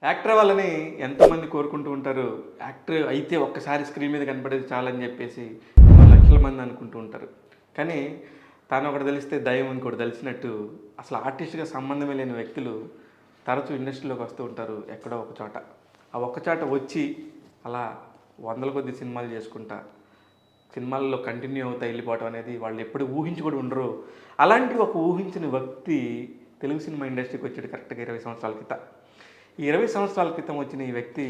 Actor వాళ్ళని ఎంతోమంది కోరుకుంటూ ఉంటారు. యాక్టర్ అయితే ఒక్కసారి స్క్రీన్ మీద కనపడేది చాలని చెప్పేసి ఎన్నో లక్షల మంది అనుకుంటూ ఉంటారు. కానీ తాను ఒకటి తెలిస్తే దయ్యం ఇంకోటి తెలిసినట్టు అసలు ఆర్టిస్ట్గా సంబంధమే లేని వ్యక్తులు తరచూ ఇండస్ట్రీలోకి వస్తూ ఉంటారు ఎక్కడో ఒక చోట. ఆ ఒక్క చోట వచ్చి అలా వందల కొద్ది సినిమాలు చేసుకుంటా సినిమాల్లో కంటిన్యూ అవుతా వెళ్ళిపోవటం అనేది వాళ్ళు ఎప్పుడు ఊహించి కూడా ఉండరు. అలాంటి ఒక ఊహించిన వ్యక్తి తెలుగు సినిమా ఇండస్ట్రీకి వచ్చాడు కరెక్ట్గా 20 సంవత్సరాల క్రితం. ఈ 20 సంవత్సరాల క్రితం వచ్చిన ఈ వ్యక్తి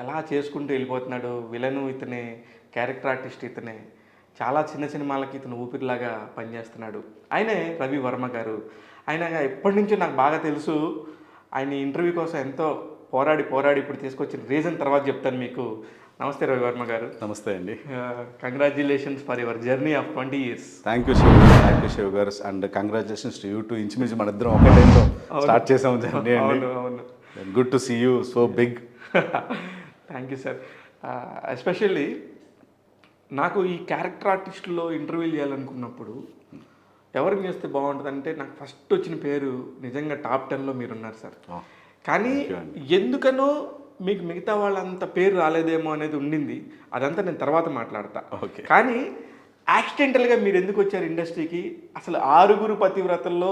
ఎలా చేసుకుంటూ వెళ్ళిపోతున్నాడు. విలను ఇతనే, క్యారెక్టర్ ఆర్టిస్ట్ ఇతనే, చాలా చిన్న సినిమాలకి ఇతను ఊపిరిలాగా పనిచేస్తున్నాడు. ఆయనే రవి వర్మ గారు. ఆయన ఎప్పటి నుంచో నాకు బాగా తెలుసు. ఆయన ఇంటర్వ్యూ కోసం ఎంతో పోరాడి ఇప్పుడు తీసుకొచ్చిన రీజన్ తర్వాత చెప్తాను మీకు. నమస్తే రవి వర్మ గారు. నమస్తే అండి. Congratulations for your journey of 20 years. Thank you Shiva గారు and congratulations to you too. ఇంచుమించు మన ఇద్దరం ఒక టైంలో స్టార్ట్ చేసాము జర్నీ అండి. అవును. Good to see you so big. Thank you sir. Especially నాకు ఈ క్యారెక్టర్ ఆర్టిస్టులో ఇంటర్వ్యూ చేయాలనుకున్నప్పుడు ఎవరిని చేస్తే బాగుంటుంది అంటే నాకు ఫస్ట్ వచ్చిన పేరు నిజంగా టాప్ 10లో మీరున్నారు సార్. కానీ ఎందుకనో మీకు మిగతా వాళ్ళంత పేరు రాలేదేమో అనేది ఉండింది. అదంతా నేను తర్వాత మాట్లాడతా. కానీ యాక్సిడెంటల్గా మీరు ఎందుకు వచ్చారు ఇండస్ట్రీకి? అసలు 6 పతివ్రతల్లో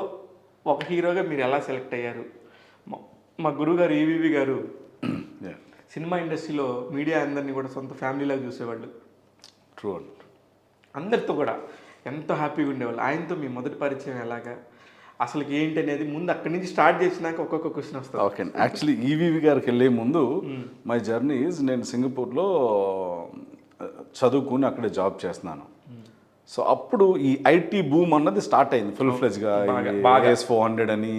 ఒక హీరోగా మీరు ఎలా సెలెక్ట్ అయ్యారు? మా గురుగారు ఈవీవి గారు సినిమా ఇండస్ట్రీలో మీడియా అందరినీ కూడా సొంత ఫ్యామిలీలాగా చూసేవాళ్ళు. ట్రూ. అందరితో కూడా ఎంతో హ్యాపీగా ఉండేవాళ్ళు. ఆయనతో మీ మొదటి పరిచయం ఎలాగా, అసలు ఏంటి అనేది ముందు అక్కడి నుంచి స్టార్ట్ చేసినాక ఒక్కొక్క క్వశ్చన్ వస్తుంది. ఓకే. యాక్చువల్లీ ఈవీవి గారికి వెళ్ళే ముందు మై జర్నీ ఈజ్ నేను సింగపూర్లో చదువుకుని అక్కడే జాబ్ చేస్తున్నాను. సో అప్పుడు ఈ ఐటీ బూమ్ అన్నది స్టార్ట్ అయింది ఫుల్ ఫ్లెజ్గా. AS400 అని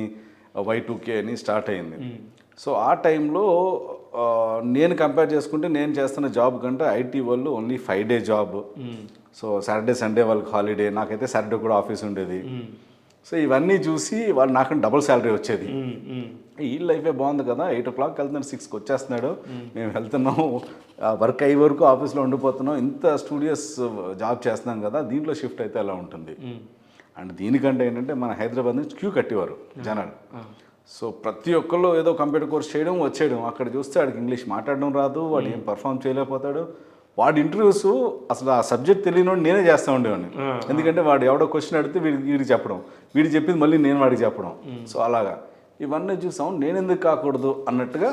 Y2K అని స్టార్ట్ అయింది. సో ఆ టైంలో నేను కంపేర్ చేసుకుంటే నేను చేస్తున్న జాబ్ కంటే ఐటీ వాళ్ళు only 5 day job. So Saturday Sunday వాళ్ళకి హాలిడే, నాకైతే సాటర్డే కూడా ఆఫీస్ ఉండేది. సో ఇవన్నీ చూసి వాళ్ళు నాకు డబుల్ శాలరీ వచ్చేది. ఈ లైఫే బాగుంది కదా, 8 o'clock వెళ్తున్నాడు, 6కి వచ్చేస్తున్నాడు, మేము వెళ్తున్నాం వర్క్ అయ్యే వరకు ఆఫీస్లో ఉండిపోతున్నాం, ఇంత స్టూడియోస్ జాబ్ చేస్తున్నాం కదా, దీంట్లో షిఫ్ట్ అయితే ఎలా ఉంటుంది. అండ్ దీనికంటే ఏంటంటే మన హైదరాబాద్ నుంచి క్యూ కట్టేవారు జనాలు. సో ప్రతి ఒక్కళ్ళు ఏదో కంప్యూటర్ కోర్స్ చేయడం వచ్చేయడం, అక్కడ చూస్తే వాడికి ఇంగ్లీష్ మాట్లాడడం రాదు, వాడు ఏం పర్ఫామ్ చేయలేకపోతాడు. వాడి ఇంటర్వ్యూస్ అసలు ఆ సబ్జెక్ట్ తెలియని నేనే చేస్తూ ఉండేవాడిని. ఎందుకంటే వాడు ఎవడో క్వశ్చన్ అడిగితే వీడికి చెప్పడం, వీడికి చెప్పింది మళ్ళీ నేను వాడికి చెప్పడం. సో అలాగా ఇవన్నీ చూసాం. నేను ఎందుకు కాకూడదు అన్నట్టుగా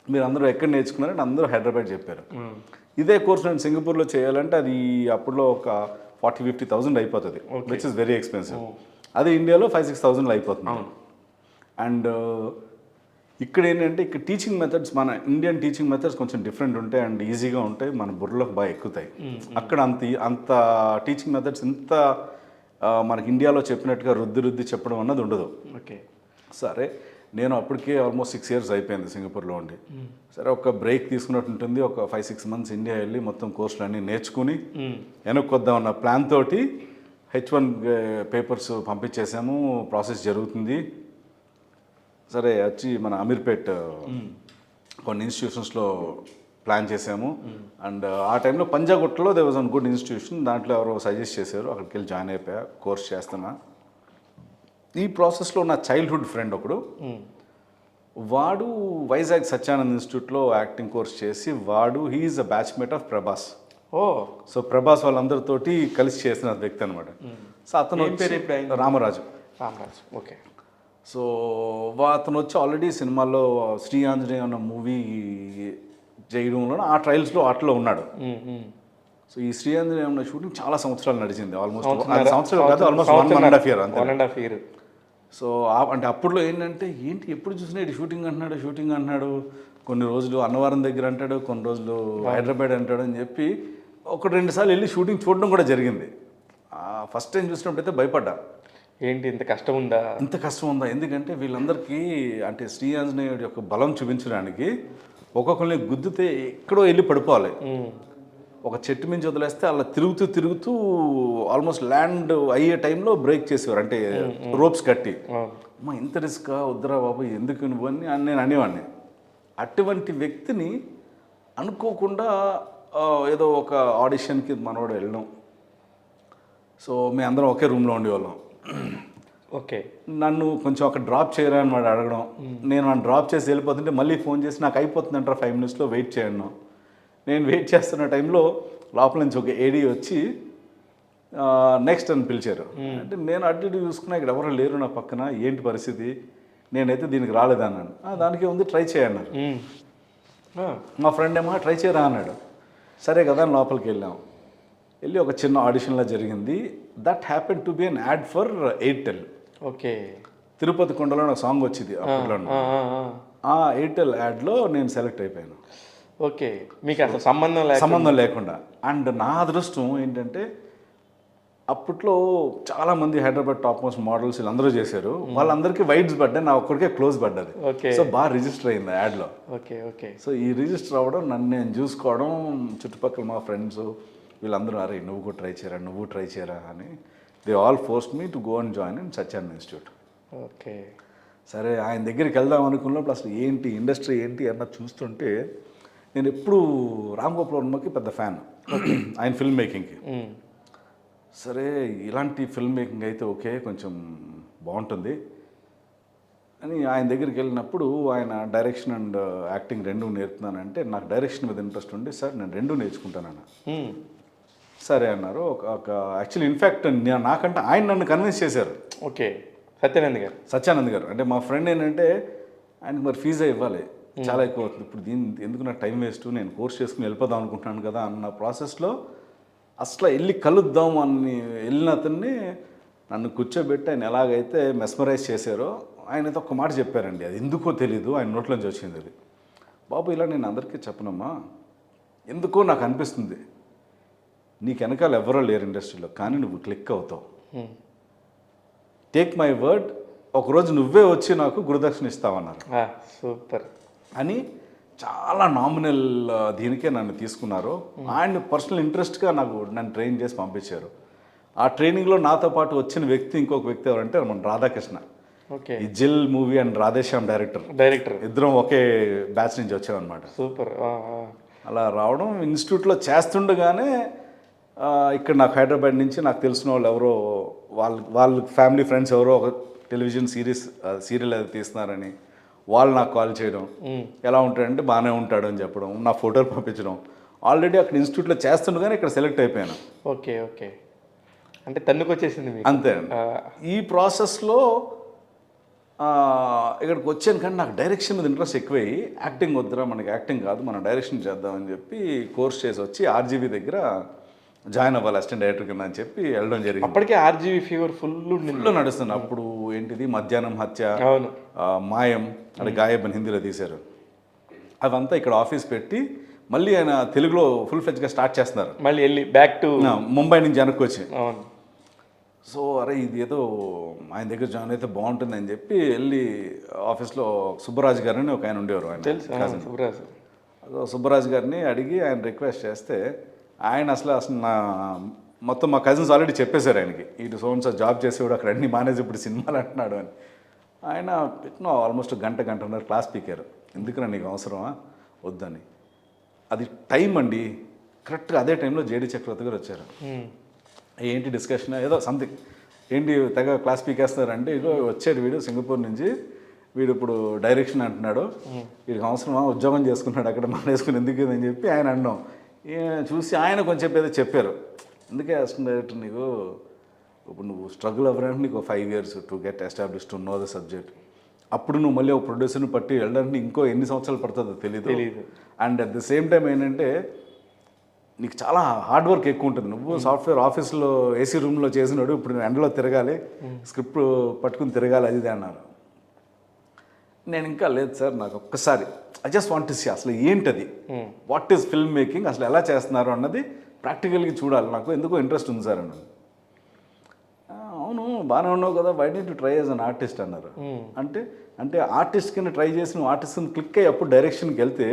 మీరు అందరూ ఎక్కడ నేర్చుకున్నారంటే అందరూ హైదరాబాద్ చెప్పారు. ఇదే కోర్స్ నేను సింగపూర్లో చేయాలంటే అది అప్పుడులో ఒక 40,000-50,000 అయిపోతుంది, విచ్ ఇస్ వెరీ ఎక్స్పెన్సివ్. అదే ఇండియాలో 5,000-6,000 అయిపోతుంది. అండ్ ఇక్కడ ఏంటంటే ఇక్కడ టీచింగ్ మెథడ్స్, మన ఇండియన్ టీచింగ్ మెథడ్స్ కొంచెం డిఫరెంట్ ఉంటాయి అండ్ ఈజీగా ఉంటాయి, మన బుర్రలోకి బాగా ఎక్కుతాయి. అక్కడ అంత టీచింగ్ మెథడ్స్ ఇంత మనకి ఇండియాలో చెప్పినట్టుగా రుద్ది చెప్పడం అన్నది ఉండదు. ఓకే. సరే, నేను అప్పటికే ఆల్మోస్ట్ 6 years అయిపోయింది సింగపూర్లో ఉండి. సరే, ఒక బ్రేక్ తీసుకున్నట్టు ఉంటుంది, ఒక 5-6 months ఇండియా వెళ్ళి మొత్తం కోర్సులు అన్నీ నేర్చుకుని వెనక్కి వద్దామన్న ప్లాన్ తోటి H1 పేపర్స్ పంపించేసాము. ప్రాసెస్ జరుగుతుంది. సరే, వచ్చి మన అమీర్పేట్ కొన్ని ఇన్స్టిట్యూషన్స్లో ప్లాన్ చేసాము. అండ్ ఆ టైంలో పంజాగుట్టలో there was one good institution, దాంట్లో ఎవరో సజెస్ట్ చేశారు, అక్కడికి వెళ్ళి జాయిన్ అయిపోయా, కోర్స్ చేస్తున్నా. ఈ ప్రాసెస్లో నా చైల్డ్హుడ్ ఫ్రెండ్ ఒకడు, వాడు వైజాగ్ సత్యానంద్ ఇన్స్టిట్యూట్లో యాక్టింగ్ కోర్స్ చేసి he is a batchmate of Prabhas. So Prabhas వాళ్ళందరితోటి కలిసి చేసిన వ్యక్తి అనమాట. సో అతను రామరాజు. ఓకే. సో అతను వచ్చి ఆల్రెడీ సినిమాల్లో శ్రీ ఆంజనేయ అన్న మూవీ చేయడంలో ఆ ట్రయల్స్లో అట్లా ఉన్నాడు. సో ఈ శ్రీ ఆంజనేయ అన్న షూటింగ్ చాలా సంవత్సరాలు నడిచింది, ఆల్మోస్ట్ సంవత్సరాలు కాదు, ఆల్మోస్ట్ 1.5 years. సో అంటే అప్పట్లో ఏంటంటే ఎప్పుడు చూసినా ఇటు షూటింగ్ అంటున్నాడు, కొన్ని రోజులు అన్నవరం దగ్గర అంటాడు, కొన్ని రోజులు హైదరాబాద్ అంటాడు అని చెప్పి 1-2 సార్లు వెళ్ళి షూటింగ్ చూడడం కూడా జరిగింది. ఫస్ట్ టైం చూసినప్పుడైతే భయపడ్డా, ఏంటి ఇంత కష్టం ఉందా. ఎందుకంటే వీళ్ళందరికీ అంటే శ్రీ ఆంజనేయుడి యొక్క బలం చూపించడానికి ఒక్కొక్కరిని గుద్దితే ఎక్కడో వెళ్ళి పడిపోవాలి. ఒక చెట్టు మించి వదిలేస్తే అలా తిరుగుతూ ఆల్మోస్ట్ ల్యాండ్ అయ్యే టైంలో బ్రేక్ చేసేవారు, అంటే రోప్స్ కట్టి. అమ్మా, ఇంత రిస్క్ వద్దురా బాబు, ఎందుకు నువ్వు అని నేను అనేవాడిని. అటువంటి వ్యక్తిని అనుకోకుండా ఏదో ఒక ఆడిషన్కి మనోడు వెళ్ళడం. సో మేము అందరం ఒకే రూమ్లో ఉండేవాళ్ళం. ఓకే. నన్ను కొంచెం అక్కడ డ్రాప్ చేయరా అని వాడు అడగడం, నేను నన్ను డ్రాప్ చేసి వెళ్ళిపోతుంటే మళ్ళీ ఫోన్ చేసి నాకు అయిపోతుంది అంటారా 5 minutesలో వెయిట్ చేయను. నేను వెయిట్ చేస్తున్న టైంలో లోపల నుంచి ఒక ఏడీ వచ్చి నెక్స్ట్ అని పిలిచారు. అంటే నేను అటు ఇటు చూసుకున్నా ఇక్కడ ఎవరు లేరు నా పక్కన, ఏంటి పరిస్థితి, నేనైతే దీనికి రాలేదన్నాను. దానికి ఉంది ట్రై చేయన్నారు. మా ఫ్రెండ్ ఏమో ట్రై చేయరా అన్నాడు. సరే కదా అని లోపలికి వెళ్ళి ఒక చిన్న ఆడిషన్లా జరిగింది. That happen to be an add for Airtel. Okay. Tirupati కొండలో నాకు సాంగ్ వచ్చింది అప్పట్లో. ఆ ఎయిర్టెల్ యాడ్లో నేను సెలెక్ట్ అయిపోయాను. ఓకే. మీకు అసలు సంబంధం లేకుండా. అండ్ నా అదృష్టం ఏంటంటే అప్పట్లో చాలామంది హైదరాబాద్ టాప్ మోస్ట్ మోడల్స్ వీళ్ళందరూ చేశారు. వాళ్ళందరికీ వైడ్స్ పడ్డాయి, నా ఒక్కడికే క్లోజ్ పడ్డది. సో బాగా రిజిస్టర్ అయింది యాడ్లో. ఓకే. ఓకే. సో ఈ రిజిస్టర్ అవ్వడం, నన్ను నేను చూసుకోవడం, చుట్టుపక్కల మా ఫ్రెండ్స్ వీళ్ళందరూ అరే నువ్వు ట్రై చేయరా అని they all forced me to go and join in Satyananda institute. Okay. సరే ఆయన దగ్గరికి వెళ్దాం అనుకున్నప్పుడు అసలు ఏంటి ఇండస్ట్రీ ఏంటి అన్నది చూస్తుంటే నేను ఎప్పుడు రామ్ గోపాల్ వర్మకి పెద్ద ఫ్యాన్, ఆయన ఫిల్మ్ మేకింగ్కి. సరే ఇలాంటి ఫిల్మ్ మేకింగ్ అయితే ఓకే, కొంచెం బాగుంటుంది అని ఆయన దగ్గరికి వెళ్ళినప్పుడు ఆయన డైరెక్షన్ అండ్ యాక్టింగ్ రెండు నేర్పుతున్నానంటే నాకు డైరెక్షన్ మీద ఇంట్రెస్ట్ ఉండి సార్ నేను రెండు నేర్చుకుంటానన్న. సరే అన్నారు. ఒక యాక్చువల్లీ ఇన్ఫ్యాక్ట్ నాకంటే ఆయన నన్ను కన్విన్స్ చేశారు. ఓకే. సత్యానంద్ గారు అంటే మా ఫ్రెండ్ ఏంటంటే ఆయనకి మరి ఫీజే ఇవ్వాలి, చాలా ఎక్కువ అవుతుంది, ఇప్పుడు ఎందుకు నాకు టైం వేస్ట్, నేను కోర్స్ చేసుకుని వెళ్ళిపోదాం అనుకుంటున్నాను కదా అన్న ప్రాసెస్లో అసలు వెళ్ళి కలుద్దాం అని వెళ్ళిన అతన్ని నన్ను కూర్చోబెట్టి ఆయన ఎలాగైతే మెస్మరైజ్ చేశారో ఆయనతో ఒక మాట చెప్పారండి. అది ఎందుకో తెలీదు, ఆయన నోట్లోంచి వచ్చింది అది. బాబు ఇలా నేను అందరికీ చెప్పనమ్మా, ఎందుకో నాకు అనిపిస్తుంది నీకు వెనకాల ఎవరో లేరు ఇండస్ట్రీలో, కానీ నువ్వు క్లిక్ అవుతావు. టేక్ మై వర్డ్, ఒకరోజు నువ్వే వచ్చి నాకు గురుదక్షిణ ఇస్తావన్నారు. సూపర్ అని చాలా నామినల్ దీనికే నన్ను తీసుకున్నారు. ఆయన పర్సనల్ ఇంట్రెస్ట్గా నన్ను ట్రైన్ చేసి పంపించారు. ఆ ట్రైనింగ్లో నాతో పాటు వచ్చిన వ్యక్తి ఇంకొక వ్యక్తి ఎవరంటే మన రాధాకృష్ణ. ఓకే. ఈ జిల్ మూవీ అండ్ రాధేశ్యామ్ డైరెక్టర్ ఇద్దరం ఒకే బ్యాచ్ నుంచి వచ్చామన్నమాట. సూపర్. అలా రావడం ఇన్స్టిట్యూట్లో చేస్తుండగానే ఇక్కడ నాకు హైదరాబాద్ నుంచి నాకు తెలిసిన వాళ్ళు ఎవరో వాళ్ళ ఫ్యామిలీ ఫ్రెండ్స్ ఎవరో ఒక టెలివిజన్ సీరియల్ అది తీస్తున్నారని వాళ్ళు నాకు కాల్ చేయడం, ఎలా ఉంటాడంటే బాగానే ఉంటాడు అని చెప్పడం, నా ఫోటోలు పంపించడం. ఆల్రెడీ అక్కడ ఇన్స్టిట్యూట్లో చేస్తుండగానే ఇక్కడ సెలెక్ట్ అయిపోయాను. ఓకే. ఓకే. అంటే తన్నుకు వచ్చేసింది అంతే. ఈ ప్రాసెస్లో ఇక్కడికి వచ్చాను కానీ నాకు డైరెక్షన్ మీద ఇంట్రెస్ట్ ఎక్కువయ్యి యాక్టింగ్ వద్దురా, మనకి యాక్టింగ్ కాదు మనం డైరెక్షన్ చేద్దామని చెప్పి కోర్స్ చేసి వచ్చి ఆర్జీవీ దగ్గర జాయిన్ అవ్వాలి అసిస్టెంట్ డైరెక్టర్ కింద అని చెప్పి వెళ్ళడం జరిగింది. అప్పటికే ఆర్జీవీ ఫీవర్ ఫుల్ నడుస్తుంది. అప్పుడు ఏంటిది మధ్యాహ్నం హత్య, మాయం అంటే గాయబ్ అని హిందీలో తీశారు. అదంతా ఇక్కడ ఆఫీస్ పెట్టి మళ్ళీ ఆయన తెలుగులో ఫుల్ ఫ్లెడ్జ్గా స్టార్ట్ చేస్తున్నారు. మళ్ళీ వెళ్ళి బ్యాక్ టు ముంబై నుంచి వెనక్కి వచ్చి. సో అరే ఇది ఏదో ఆయన దగ్గర జాయిన్ అయితే బాగుంటుంది అని చెప్పి వెళ్ళి ఆఫీస్లో సుబ్బరాజు గారిని ఒక ఆయన ఉండేవారు, ఆయన సుబ్బరాజు గారిని అడిగి ఆయన రిక్వెస్ట్ చేస్తే ఆయన అసలు మొత్తం మా కజిన్స్ ఆల్రెడీ చెప్పేశారు ఆయనకి, ఇటు సోన్స్ జాబ్ చేసేవాడు అక్కడ అన్ని మానేజ్ ఇప్పుడు సినిమాలు అంటున్నాడు అని. ఆయన పెట్టిన ఆల్మోస్ట్ గంటన్నర క్లాస్ పీకారు. ఎందుకురా నీకు అవసరమా వద్దని. అది టైం అండి, కరెక్ట్గా అదే టైంలో జేడీ చక్రవర్తి గారు వచ్చారు. ఏంటి డిస్కషన్ ఏదో సంథింగ్, ఏంటి తెగ క్లాస్ పీకేస్తారంటే ఇగో వచ్చాడు వీడు సింగపూర్ నుంచి, వీడు ఇప్పుడు డైరెక్షన్ అంటున్నాడు, వీడికి అవసరమా ఉద్యోగం చేసుకున్నాడు అక్కడ మానేసుకుని ఎందుకు అని చెప్పి ఆయన అన్నాం. చూసి ఆయన కొంచెం ఏదో చెప్పారు, అందుకే అసిస్టెంట్ డైరెక్టర్ నీకు ఇప్పుడు నువ్వు స్ట్రగుల్ అవ్వడానికి నీకు 5 years to get establish to know the subject. అప్పుడు నువ్వు మళ్ళీ ఒక ప్రొడ్యూసర్ని పట్టి వెళ్ళడానికి ఇంకో ఎన్ని సంవత్సరాలు పడుతుందో తెలీదు. And at the same time ఏంటంటే నీకు చాలా హార్డ్ వర్క్ ఎక్కువ ఉంటుంది. నువ్వు సాఫ్ట్వేర్ ఆఫీస్లో ఏసీ రూమ్లో చేసినాడు, ఇప్పుడు నువ్వు ఎండలో తిరగాలి, స్క్రిప్ట్ పట్టుకుని తిరగాలి, అది అన్నారు. నేను ఇంకా లేదు సార్, నాకు ఒక్కసారి I just want to see అసలు ఏంటది, వాట్ ఈస్ ఫిల్మ్ మేకింగ్, అసలు ఎలా చేస్తున్నారు అన్నది ప్రాక్టికల్గా చూడాలి, నాకు ఎందుకో ఇంట్రెస్ట్ ఉంది సార్ అన్నాను. అవును బాగానే ఉన్నావు కదా, why need to try as an artist అన్నారు. అంటే ఆర్టిస్ట్ కింద ట్రై చేసి నువ్వు ఆర్టిస్ట్ క్లిక్ అయ్యి అప్పుడు డైరెక్షన్కి వెళ్తే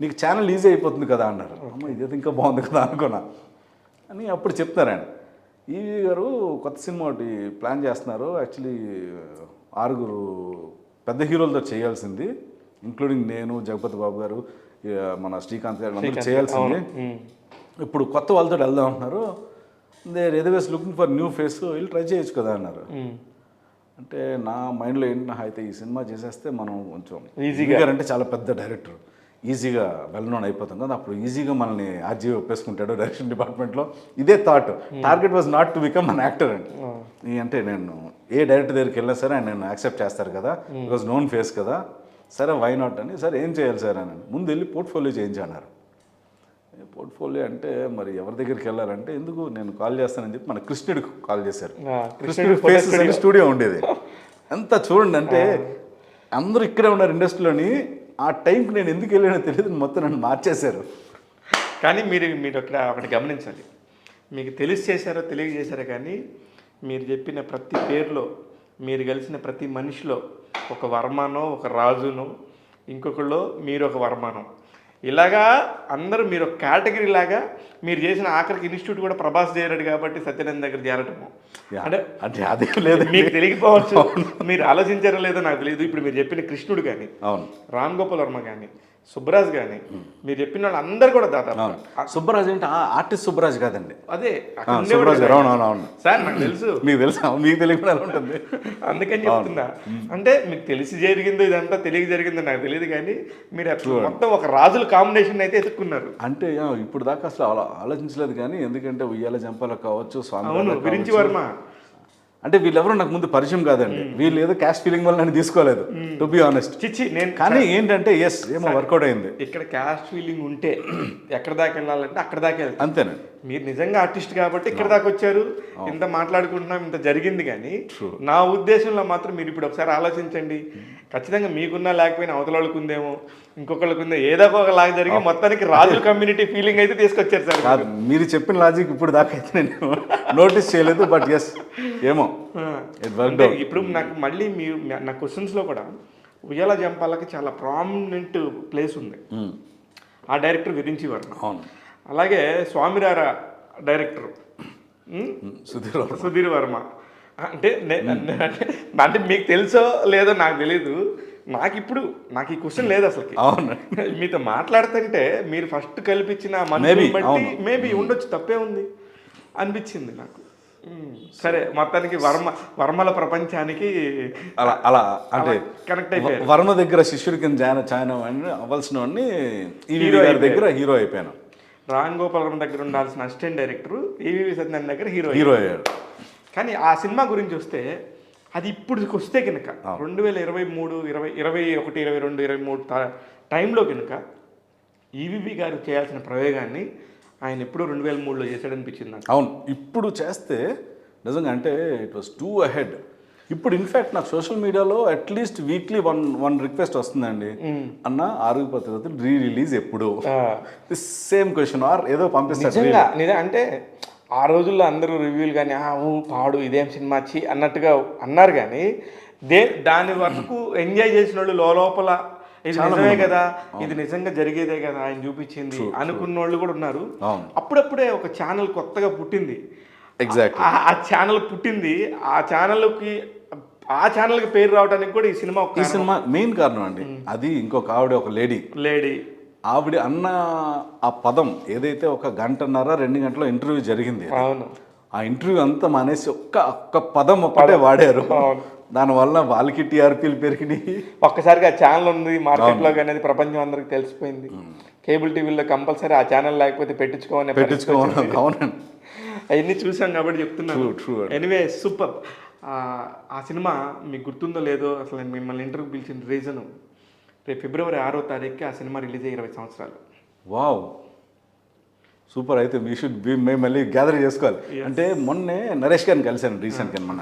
నీకు ఛానల్ ఈజీ అయిపోతుంది కదా అన్నారు. అమ్మ ఇదేదో ఇంకా బాగుంది కదా అనుకున్నా అని అప్పుడు చెప్తున్నారు ఆయన. ఈవీ గారు కొత్త సినిమా ఒకటి ప్లాన్ చేస్తున్నారు, యాక్చువల్లీ 6 పెద్ద హీరోలతో చేయాల్సింది, ఇంక్లూడింగ్ నేను, జగపతి బాబు గారు, మన శ్రీకాంత్ గారు అందరూ చేయాల్సింది. ఇప్పుడు కొత్త వాళ్ళతో వెళ్దాం అంటున్నారు. They otherwise looking for new face, వీళ్ళు ట్రై చేయొచ్చు కదా అన్నారు. అంటే నా మైండ్లో ఏంటి అయితే ఈ సినిమా చేసేస్తే మనం కొంచెం ఈజీగా అంటే చాలా పెద్ద డైరెక్టర్, ఈజీగా వెల్ నోన్ అయిపోతాం కదా, అప్పుడు ఈజీగా మనల్ని ఆర్జీవి ఒప్పేసుకుంటాడు డైరెక్షన్ డిపార్ట్మెంట్లో. ఇదే thought, target was not to become an actor అండి. అంటే నేను ఏ డైరెక్టర్ దగ్గరికి వెళ్ళినా సరే ఆయన నన్ను యాక్సెప్ట్ చేస్తారు కదా, బికాజ్ నోన్ ఫేస్ కదా, సరే వై నాట్ అని. సరే ఏం చేయాలి సార్ అని ముందు వెళ్ళి పోర్ట్ఫోలియో చేయించన్నారు. పోర్ట్ఫోలియో అంటే మరి ఎవరి దగ్గరికి వెళ్ళాలంటే ఎందుకు నేను కాల్ చేస్తానని చెప్పి మన కృష్ణుడికి కాల్ చేశారు. కృష్ణుడి ఫేసెస్ అని స్టూడియో ఉండేది. అంతా చూడండి, అంటే అందరూ ఇక్కడే ఉన్నారు ఇండస్ట్రీలోని. ఆ టైంకి నేను ఎందుకు వెళ్ళానో తెలియదు, మొత్తం నన్ను మార్చేశారు. కానీ మీరు ఒకటి గమనించాలి, మీకు తెలిసి చేశారో తెలియజేశారో కానీ మీరు చెప్పిన ప్రతి పేరులో, మీరు కలిసిన ప్రతి మనిషిలో ఒక వర్మనో ఒక రాజునో ఇంకొకళ్ళు మీరు ఒక వర్మనో, ఇలాగా అందరూ మీరు ఒక కేటగిరీ లాగా మీరు చేసిన ఆఖరికి ఇన్స్టిట్యూట్ కూడా ప్రభాస్ చేరాడు కాబట్టి సత్యనారాయణ దగ్గర చేరటము అంటే అదే లేదు, మీకు తెలియకపోవచ్చు, మీరు ఆలోచించారో లేదో నాకు తెలియదు. ఇప్పుడు మీరు చెప్పిన కృష్ణుడు కానీ, అవును, రామ్ గోపాల్ వర్మ కానీ, సుబ్బరాజ్ కానీ, మీరు చెప్పిన వాళ్ళు అందరు కూడా దాదాపు. సుబ్బరాజ్ అంటే ఆర్టిస్ట్ సుబ్బరాజ్ కాదండి, అదే సుబ్బరాజ్ గారు. అవును సార్, నాకు తెలుసు, మీకు తెలుసా, మీకు తెలియకుండా ఉంటుంది. అందుకని చెప్తున్నా, అంటే మీకు తెలిసి జరిగిందో ఇదంతా తెలియక జరిగిందో నాకు తెలియదు, కానీ మీరు అట్లా మొత్తం ఒక రాజుల కాంబినేషన్ అయితే ఎత్తుక్కున్నారు. అంటే ఇప్పుడు దాకా అసలు ఆలోచించలేదు, కానీ ఎందుకంటే ఉయ్యాల జంపాల కావచ్చు, అవును, విరించి వర్మ అంటే వీళ్ళెవరూ నాకు ముందు పరిచయం కాదండి. వీళ్ళు ఏదో క్యాష్ ఫీలింగ్ వల్ల నన్ను తీసుకోలేదు, టు బి ఆనెస్ట్. నేను కానీ ఏంటంటే ఎస్ ఏమో వర్కౌట్ అయింది. ఇక్కడ క్యాష్ ఫీలింగ్ ఉంటే ఎక్కడ దాకా వెళ్ళాలంటే అక్కడ దాకా వెళ్తాం. అంతేనండి. మీరు నిజంగా ఆర్టిస్ట్ కాబట్టి ఇక్కడ దాకా వచ్చారు, ఇంత మాట్లాడుకుంటున్నాం, ఇంత జరిగింది. కానీ నా ఉద్దేశంలో మాత్రం మీరు ఇప్పుడు ఒకసారి ఆలోచించండి, ఖచ్చితంగా మీకున్నా లేకపోయినా అవతల వాళ్ళకు ఉందేమో, ఇంకొకళ్ళకు ఉందో, ఏదో ఒకలాగా జరిగి మొత్తానికి రాజుల కమ్యూనిటీ ఫీలింగ్ అయితే తీసుకొచ్చారు సార్. కాదు, మీరు చెప్పిన లాజిక్ ఇప్పుడు దాకా అయితే నేను నోటీస్ చేయలేదు, బట్ ఎస్ ఏమో ఇప్పుడు నాకు మళ్ళీ మీరు నా క్వశ్చన్స్లో కూడా ఉయ్యాల జంపాలకి చాలా ప్రామినెంట్ ప్లేస్ ఉంది. ఆ డైరెక్టర్ విరించి వర్మ, అవును, అలాగే అలాగే స్వామిరార డైరెక్టర్ సుధీర్ వర్మ. అంటే అంటే మీకు తెలుసో లేదో నాకు తెలీదు, నాకు ఈ క్వశ్చన్ లేదు అసలు. అవును, మీతో మాట్లాడుతుంటే మీరు ఫస్ట్ కల్పించిన మనుషులు బట్టి మేబీ ఉండొచ్చు, తప్పే ఉంది అనిపించింది నాకు. సరే, మొత్తానికి వర్మల ప్రపంచానికి అలా అంటే కనెక్ట్ అయిపోయారు. వర్మ దగ్గర శిష్యుడి కింద జాయిన్ అవ్వాల్సిన వాడిని ఈవీవి గారి దగ్గర హీరో అయిపోయాను. రామ్ గోపాల్ వర్మ దగ్గర ఉండాల్సిన అసిస్టెంట్ డైరెక్టర్ ఈవీవి సత్యనారాయణ దగ్గర హీరో అయ్యాడు. కానీ ఆ సినిమా గురించి వస్తే, అది ఇప్పుడు వస్తే కనుక 2023, 21, 22, 23 టైంలో కనుక ఈవీవి గారు చేయాల్సిన ప్రయోగాన్ని ఆయన ఎప్పుడో 2003లో చేశాడనిపించింది నాకు. అవును, ఇప్పుడు చేస్తే నిజంగా అంటే ఇట్ వాస్ టూ అహెడ్. ఇప్పుడు ఇన్ఫ్యాక్ట్ నాకు సోషల్ మీడియాలో అట్లీస్ట్ వీక్లీ వన్ రిక్వెస్ట్ వస్తుందండి, అన్న 6 పద్ధతులు రిలీజ్ ఎప్పుడు, సేమ్ క్వశ్చన్ ఆర్ ఏదో పంపిస్తారు. అంటే ఆ రోజుల్లో అందరూ రివ్యూలు కానీ పాడు ఇదేం సినిమా వచ్చి అన్నట్టుగా అన్నారు, కానీ దాని వరకు ఎంజాయ్ చేసిన వాళ్ళు లోపల ఇది నిజమే కదా, ఇది నిజంగా జరిగేదే కదా ఆయన చూపించింది అనుకున్న వాళ్ళు కూడా ఉన్నారు. అప్పుడప్పుడే ఒక ఛానల్ కొత్తగా పుట్టింది. ఎగ్జాక్ట్లీ, ఆ ఛానల్ పుట్టింది. ఆ ఛానల్కి పేరు రావడానికి కూడా ఈ సినిమా మెయిన్ కారణం అండి. అది ఇంకొక ఆవిడ, ఒక లేడీ ఆవిడ అన్న ఆ పదం ఏదైతే 1 గంటన్నర 2 గంటల ఇంటర్వ్యూ జరిగింది, అవును, ఆ ఇంటర్వ్యూ అంతా మానేసి ఒక్క పదం ఒక్కటే వాడారు. దానివల్ల వాళ్ళకి టీఆర్పీలు పెరిగినాయి. ఒక్కసారిగా ఆ ఛానల్ ఉంది మార్కెట్లో అనేది ప్రపంచం అందరికి తెలిసిపోయింది. కేబుల్ టీవీలో కంపల్సరీ ఆ ఛానల్ లేకపోతే పెట్టించుకోవాలి. అవునండి, అవన్నీ చూసాం కాబట్టి చెప్తున్నాను. Anyway, super. ఆ సినిమా మీకు గుర్తుందో లేదో, అసలు నేను మిమ్మల్ని ఇంటర్వ్యూ పిలిచిన రీజను, రేపు ఫిబ్రవరి 6వ తారీఖుకి ఆ సినిమా రిలీజ్ అయ్యి 20 సంవత్సరాలు. Wow, super. అయితే మేము మళ్ళీ గ్యాదర్ చేసుకోవాలి. అంటే మొన్నే నరేష్ గారిని కలిశాను రీసెంట్గా, మన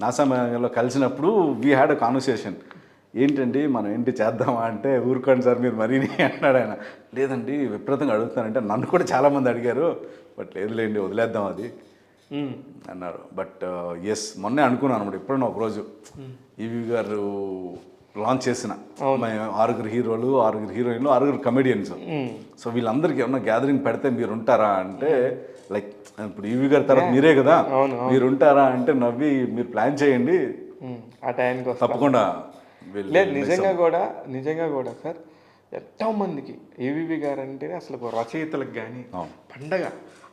నాసాలో కలిసినప్పుడు వీ హ్యాడ్ అ కాన్వర్సేషన్. ఏంటండి మనం ఏంటి చేద్దామా అంటే, ఊరుకోండి సార్ మీరు మరీ అన్నాడు ఆయన. లేదండి విపరీతంగా అడుగుతానంటే, నన్ను కూడా చాలామంది అడిగారు, బట్ లేదులేండి వదిలేద్దాం అది అన్నారు. బట్ ఎస్, మొన్నే అనుకున్నాను అనమాట. ఎప్పుడన్నా ఒకరోజు ఈవీ గారు లాంచ్ చేసిన 6 హీరోలు, 6 హీరోయిన్లు, 6 కమెడియన్స్. సో వీళ్ళందరికీ ఏమన్నా గ్యాదరింగ్ పెడితే మీరు ఉంటారా అంటే, లైక్ ఇప్పుడు ఈవీ గారి తర్వాత మీరే కదా, మీరు ఉంటారా అంటే నవ్వి, మీరు ప్లాన్ చేయండి ఆ టైంకి తప్పకుండా. లేదు, నిజంగా కూడా సార్, ఎంతో మందికి ఈవీవి గారు అంటేనే అసలు రచయితలకు కానీ పండగ.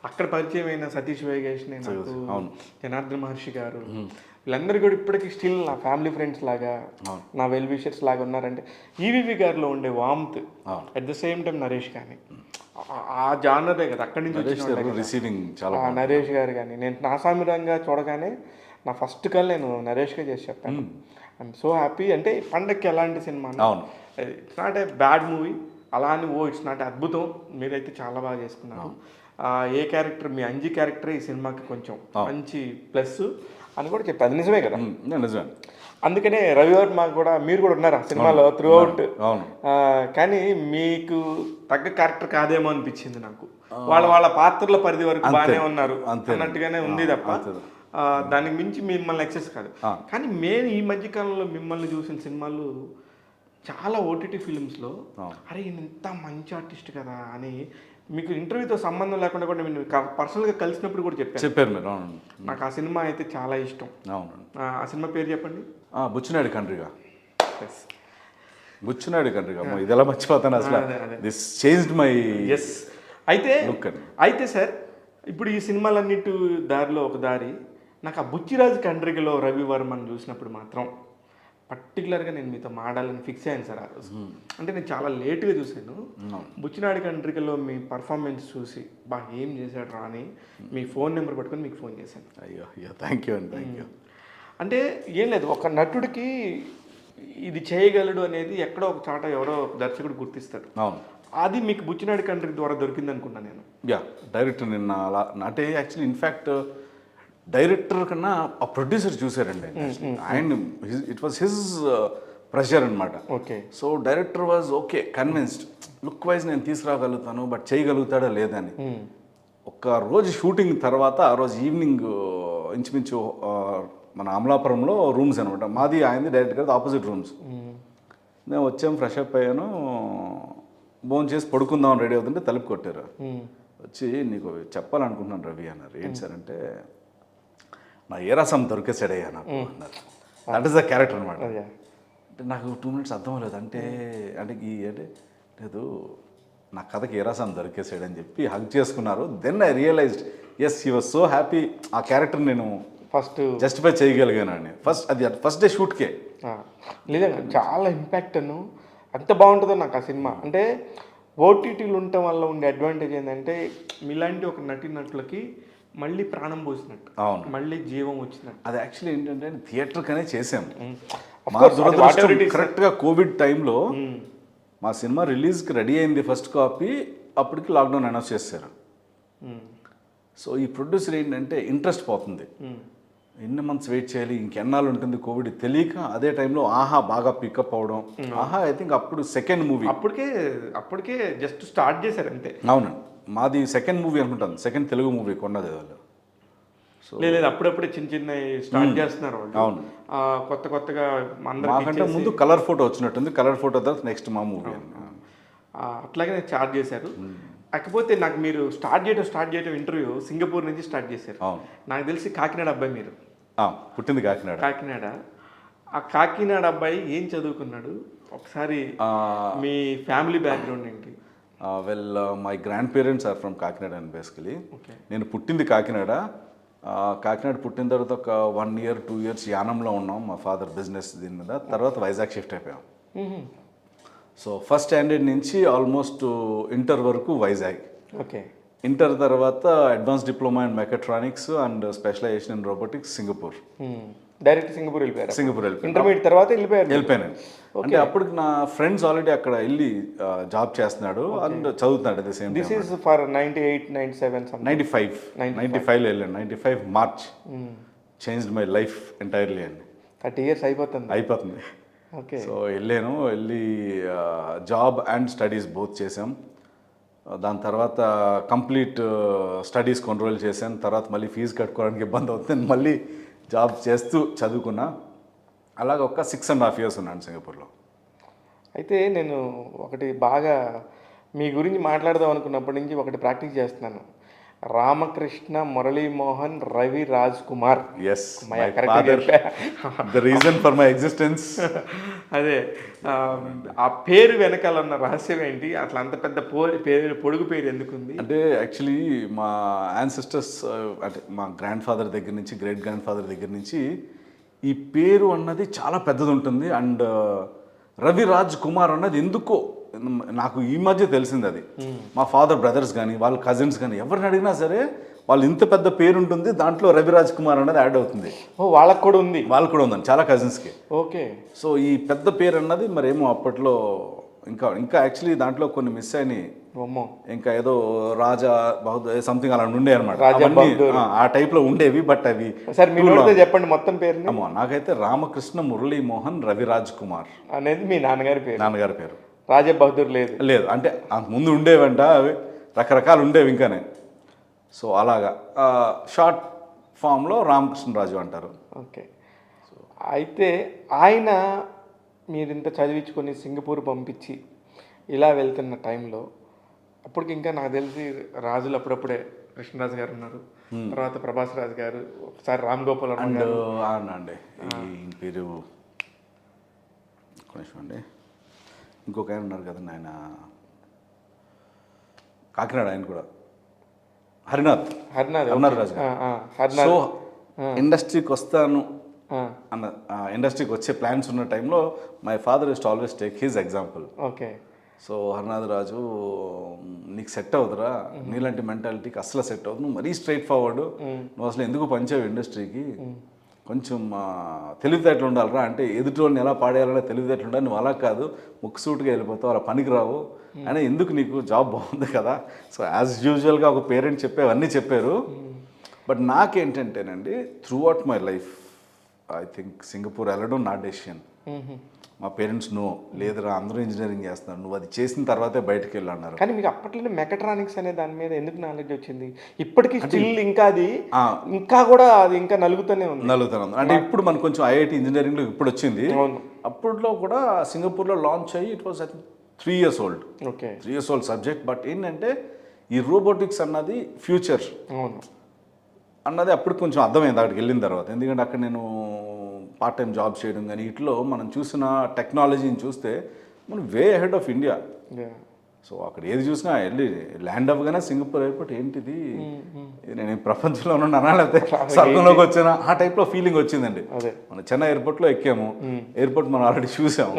అక్కడ పరిచయం అయిన సతీష్ వైగేష్ని నాకు, అవును. జనార్దన్ మహర్షి గారు, వీళ్ళందరూ కూడా ఇప్పటికీ స్టిల్ నా ఫ్యామిలీ ఫ్రెండ్స్ లాగా, నా వెల్ విషర్స్ లాగా ఉన్నారంటే ఈవీవి గారిలో ఉండే warmth, at the same time Naresh కానీ ఆ జానరే కదా అక్కడి నుంచి వచ్చిన రిసీవింగ్ చాలా నరేష్ గారు కానీ. నేను నా సామిరంగా చూడగానే నా ఫస్ట్ కాల్ నేను నరేష్గా చేసి చెప్పాను. I'm so happy. అంటే పండక్కి ఎలాంటి cinema, it's not a bad movie అలా అని ఇట్స్ నాట్ అద్భుతం, మీరైతే చాలా బాగా చేసుకున్నారు. ఏ క్యారెక్టర్, మీ అంజి క్యారెక్టర్ ఈ సినిమాకి కొంచెం మంచి ప్లస్ అని కూడా చెప్పారు. అది నిజమే కదా? నిజమే. అందుకనే రవివర్మ కూడా, మీరు కూడా ఉన్నారు ఆ సినిమాలో త్రూ అవుట్. కానీ మీకు తగ్గ క్యారెక్టర్ కాదేమో అనిపించింది నాకు. వాళ్ళ పాత్రల పరిధి వరకు బాగానే ఉన్నారు అన్నట్టుగానే ఉంది తప్ప దానికి మించి మిమ్మల్ని ఎక్సెస్ కాదు. కానీ మేము ఈ మధ్యకాలంలో మిమ్మల్ని చూసిన సినిమాలు చాలా ఓటీటీ ఫిలిమ్స్లో అరే ఇంత మంచి ఆర్టిస్ట్ కదా అని మీకు ఇంటర్వ్యూతో సంబంధం లేకుండా కూడా నేను పర్సనల్గా కలిసినప్పుడు కూడా చెప్పారు మీరు. నాకు ఆ సినిమా అయితే చాలా ఇష్టం. ఆ సినిమా పేరు చెప్పండి. బుచ్చినాయుడు కండ్రిగా. బుచ్చినాయుడు కండ్రిగా, ఇది ఎలా మర్చిపోతాను అసలు. దిస్ చేంజ్డ్ మై అయితే సార్, ఇప్పుడు ఈ సినిమాలన్నిటి దారిలో ఒక దారి, నాకు ఆ బుచ్చిరాజు కండ్రిగలో రవివర్మని చూసినప్పుడు మాత్రం పర్టికులర్గా నేను మీతో మాడాలని ఫిక్స్ అయ్యాను సార్ ఆ రోజు. అంటే నేను చాలా లేట్గా చూశాను. బుచ్చినాయుడు కండ్రికలో మీ పర్ఫార్మెన్స్ చూసి బాగా ఏం చేశాడు రా అని మీ ఫోన్ నెంబర్ పట్టుకొని మీకు ఫోన్ చేశాను. అయ్యో థ్యాంక్ యూ అండి, థ్యాంక్ యూ. అంటే ఏం లేదు, ఒక నటుడికి ఇది చేయగలడు అనేది ఎక్కడో ఒక చాట ఎవరో దర్శకుడు గుర్తిస్తాడు. అది మీకు బుచ్చినాయుడు కండ్రిక ద్వారా దొరికింది అనుకున్నా నేను. డైరెక్టర్ నిన్న అలా అంటే యాక్చువల్లీ ఇన్ఫ్యాక్ట్ డైరెక్టర్ కన్నా ఆ ప్రొడ్యూసర్ చూసారండి ఆయన. ఇట్ వాస్ హిజ్ ప్రెషర్ అనమాట. Okay. So director was okay convinced, look wise నేను తీసుకురాగలుగుతాను బట్ చేయగలుగుతాడా లేదని. ఒక రోజు షూటింగ్ తర్వాత ఆ రోజు ఈవినింగ్ ఇంచుమించు మన అమలాపురంలో రూమ్స్ అనమాట, మాది ఆయనది డైరెక్ట్ గారి ఆపోజిట్ రూమ్స్. నేను వచ్చాము, ఫ్రెష్ అప్ అయ్యాను, భోజనం చేసి పడుకుందాం రెడీ అవుతుంటే తలుపు కొట్టారు. వచ్చి నీకు చెప్పాలనుకుంటున్నాను రవి అన్నారు. ఏంటి సార్ అంటే, నా ఏరాసం దొరికేసాడయ్యా నాకు అన్నారు. దట్ ఈస్ ద క్యారెక్టర్ అనమాట. అంటే నాకు 2 minutes అర్థం లేదు. అంటే లేదు నా కథకి ఏరాసం దొరికేసాడని చెప్పి హగ్ చేసుకున్నారు. Then I realised as he was so happy. ఆ క్యారెక్టర్ నేను ఫస్ట్ జస్టిఫై చేయగలిగానండి. ఫస్ట్ డే షూట్కే నిజంగా చాలా ఇంపాక్ట్ అంత బాగుంటుందో నాకు ఆ సినిమా. అంటే ఓటీటీలు ఉండటం వల్ల ఉండే అడ్వాంటేజ్ ఏంటంటే మీలాంటి ఒక నటులకి మళ్ళీ ప్రాణం పోసినట్టు, మళ్ళీ జీవం వచ్చినట్టు. అది యాక్చువల్లీ ఏంటంటే థియేటర్కనే చేసాము. మా దురదృష్టం కరెక్ట్గా కోవిడ్ టైంలో మా సినిమా రిలీజ్కి రెడీ అయింది ఫస్ట్ కాపీ, అప్పటికి లాక్డౌన్ అనౌన్స్ చేశారు. సో ఈ ప్రొడ్యూసర్ ఏంటంటే ఇంట్రెస్ట్ పోతుంది, ఎన్ని మంత్స్ వెయిట్ చేయాలి, ఇంకెన్నాళ్ళు ఉంటుంది కోవిడ్ తెలియక. అదే టైంలో ఆహా బాగా పికప్ అవడం. ఆహా ఐ థింక్ అప్పుడు సెకండ్ మూవీ, అప్పటికే జస్ట్ స్టార్ట్ చేశారు అంతే. అవునండి, మాది సెకండ్ మూవీ అనుకుంటాను, సెకండ్ తెలుగు మూవీ కొండది వాళ్ళు. సో లేదు అప్పుడప్పుడే చిన్న స్టార్ట్ చేస్తున్నారు వాళ్ళు. అవును, కొత్తగా మాకంటే ముందు కలర్ ఫోటో వచ్చినట్టుంది, కలర్ ఫోటో తర్వాత నెక్స్ట్ మా మూవీ అట్లాగే స్టార్ట్ చేశారు. కాకపోతే నాకు మీరు స్టార్ట్ చేయడం ఇంటర్వ్యూ సింగపూర్ నుంచి స్టార్ట్ చేశారు. నాకు తెలిసి కాకినాడ అబ్బాయి మీరు. పుట్టింది కాకినాడ. ఆ కాకినాడ అబ్బాయి ఏం చదువుకున్నాడు ఒకసారి, మీ ఫ్యామిలీ బ్యాక్గ్రౌండ్ ఏంటి? Well my grandparents are from Kakinada and basically. నేను పుట్టింది కాకినాడ. కాకినాడ పుట్టిన తర్వాత ఒక 1 year 2 years యానంలో ఉన్నాం, మా ఫాదర్ బిజినెస్ దీని మీద. తర్వాత వైజాగ్ షిఫ్ట్ అయిపోయాం. సో ఫస్ట్ స్టాండర్డ్ నుంచి ఆల్మోస్ట్ ఇంటర్ వరకు వైజాగ్. ఓకే. ఇంటర్ తర్వాత advance diploma in mechatronics and specialisation in robotics Singapore. Direct Singapore వెళ్ళిపోయారు? సింగపూర్ వెళ్ళిపోయాను. ఇంటర్మీడియట్ తర్వాత వెళ్ళిపోయాను. అంటే అప్పటికి నా ఫ్రెండ్స్ ఆల్రెడీ అక్కడ వెళ్ళి జాబ్ చేస్తున్నాడు అండ్ చదువుతున్నాడు. అదే సేమ్. దిస్ ఈస్ ఫర్ 98, 97 95 వెళ్ళాను. 95 March changed my life entirely అండి. 30 years అయిపోతుంది. ఓకే. సో వెళ్ళి జాబ్ అండ్ స్టడీస్ బోత్ చేసాం. దాని తర్వాత కంప్లీట్ స్టడీస్ కొన్ని రోజులు చేశాను. తర్వాత మళ్ళీ ఫీజు కట్టుకోవడానికి ఇబ్బంది అవుతుంది, మళ్ళీ జాబ్ చేస్తూ చదువుకున్నా. అలాగ ఒక 6.5 years ఉన్నాను సింగపూర్లో. అయితే నేను ఒకటి బాగా మీ గురించి మాట్లాడదాం అనుకున్నప్పటి నుంచి ఒకటి ప్రాక్టీస్ చేస్తున్నాను. Ramakrishna Muralimohan Ravi Raj Kumar. Yes, my father, the reason for my existence. అదే ఆ పేరు వెనకాల ఉన్న రహస్యం ఏంటి? అట్లా అంత పెద్ద పేరు, పొడుగు పేరు ఎందుకుంది? అంటే యాక్చువల్లీ మా యాన్సిస్టర్స్, అంటే మా గ్రాండ్ ఫాదర్ దగ్గర నుంచి, గ్రేట్ గ్రాండ్ ఫాదర్ దగ్గర నుంచి ఈ పేరు అన్నది చాలా పెద్దది ఉంటుంది. అండ్ రవి రాజ్ కుమార్ అన్నది ఎందుకో నాకు ఈ మధ్య తెలిసింది. అది మా ఫాదర్ బ్రదర్స్ కానీ వాళ్ళ కజిన్స్ కానీ ఎవరిని అడిగినా సరే వాళ్ళు ఇంత పెద్ద పేరు ఉంటుంది, దాంట్లో రవిరాజ్ కుమార్ అన్నది యాడ్ అవుతుంది. ఓ, వాళ్ళకు కూడా ఉంది? వాళ్ళకు కూడా ఉందండి, చాలా కజిన్స్కి. ఓకే. సో ఈ పెద్ద పేరు అన్నది మరేమో అప్పట్లో ఇంకా యాక్చువల్లీ దాంట్లో కొన్ని మిస్ అయినాయి. ఇంకా ఏదో రాజా బహదూర్ సంథింగ్ అలా ఉండే అనమాట. ఆ టైప్ లో ఉండేవి. బట్ అవి సార్ మీరు చెప్పండి మొత్తం పేరు. నాకైతే రామకృష్ణ మురళీమోహన్ రవిరాజ్ కుమార్ అనేది మీ నాన్నగారి పేరు. రాజా బహదూర్ లేదు అంటే ముందు ఉండేవంట, అవి రకరకాలు ఉండేవి ఇంకానే. సో అలాగా షార్ట్ ఫామ్లో రామకృష్ణరాజు అంటారు. ఓకే. అయితే ఆయన మీరు ఇంత చదివించుకొని సింగపూర్ పంపించి ఇలా వెళ్తున్న టైంలో అప్పటికి ఇంకా నాకు తెలిసి రాజులు అప్పుడప్పుడే కృష్ణరాజు గారు ఉన్నారు, తర్వాత ప్రభాస్ రాజు గారు, ఒకసారి రామ్ గోపాల్ వర్మ గారు. అండి ఈ పేరు కొంచెం అండి, ఇంకొక ఆయన ఉన్నారు కదండి, ఆయన కాకినాడ, ఆయన కూడా హరినాథ్ రాజు. సో ఇండస్ట్రీకి వస్తాను అన్న, ఇండస్ట్రీకి వచ్చే ప్లాన్స్ ఉన్న టైంలో my father is always take his example. Okay. So Harinath Raju, నీకు సెట్ అవుతురా, నీలాంటి మెంటాలిటీకి అసలు సెట్ అవుతుంది, నువ్వు మరీ స్ట్రైట్ ఫార్వర్డ్, నువ్వు అసలు ఎందుకు పంచావు ఇండస్ట్రీకి, కొంచెం తెలివితేటలు ఉండాలిరా, అంటే ఎదుటి వాళ్ళని ఎలా పాడేయాలనే తెలివితేటలు ఉండాలి, నువ్వు అలా కాదు ముక్కుసూటుగా వెళ్ళిపోతావు, అలా పనికి రావు అని, ఎందుకు నీకు జాబ్ బాగుంది కదా. సో యాజ్ యూజువల్గా ఒక పేరెంట్ చెప్పేవన్నీ చెప్పారు. బట్ నాకేంటంటేనండి, throughout my life I think Singapore వెళ్ళడం నా డెసిషన్. మా పేరెంట్స్ నో, లేదురా అందరూ ఇంజనీరింగ్ చేస్తున్నారు, నువ్వు అది చేసిన తర్వాతే బయటకు వెళ్ళి అన్నారు. కానీ మీకు అప్పట్లో మెకట్రానిక్స్ అనే దాని మీద ఎందుకు నాలెడ్జ్ వచ్చింది? ఇప్పటికీ స్టిల్ ఇంకా అది ఇంకా కూడా అది ఇంకా నలుగుతూనే ఉంది. అంటే ఇప్పుడు మనకు కొంచెం ఐఐటి ఇంజనీరింగ్లో ఇప్పుడు వచ్చింది. అప్పట్లో కూడా సింగపూర్లో లాంచ్ అయ్యి it was 3 years old. Okay, 3 years old subject. But ఏంటంటే ఈ రోబోటిక్స్ అన్నది ఫ్యూచర్ అన్నది అప్పుడు కొంచెం అర్థమైంది అక్కడికి వెళ్ళిన తర్వాత. ఎందుకంటే అక్కడ నేను పార్ట్ టైం జాబ్ చేయడం కానీ ఇట్లో మనం చూసిన టెక్నాలజీని చూస్తే మనం వే అహెడ్ ఆఫ్ ఇండియా. సో అక్కడ ఏది చూసినా వెళ్ళి ల్యాండ్ అవ్వగానే సింగపూర్ ఎయిర్పోర్ట్ ఏంటిది, నేను ప్రపంచంలో ఉన్నానా లేకపోతే స్వర్గంలోకి వచ్చానా, ఆ టైప్లో ఫీలింగ్ వచ్చిందండి. మన చెన్నై ఎయిర్పోర్ట్లో ఎక్కాము, ఎయిర్పోర్ట్ మనం ఆల్రెడీ చూసాము.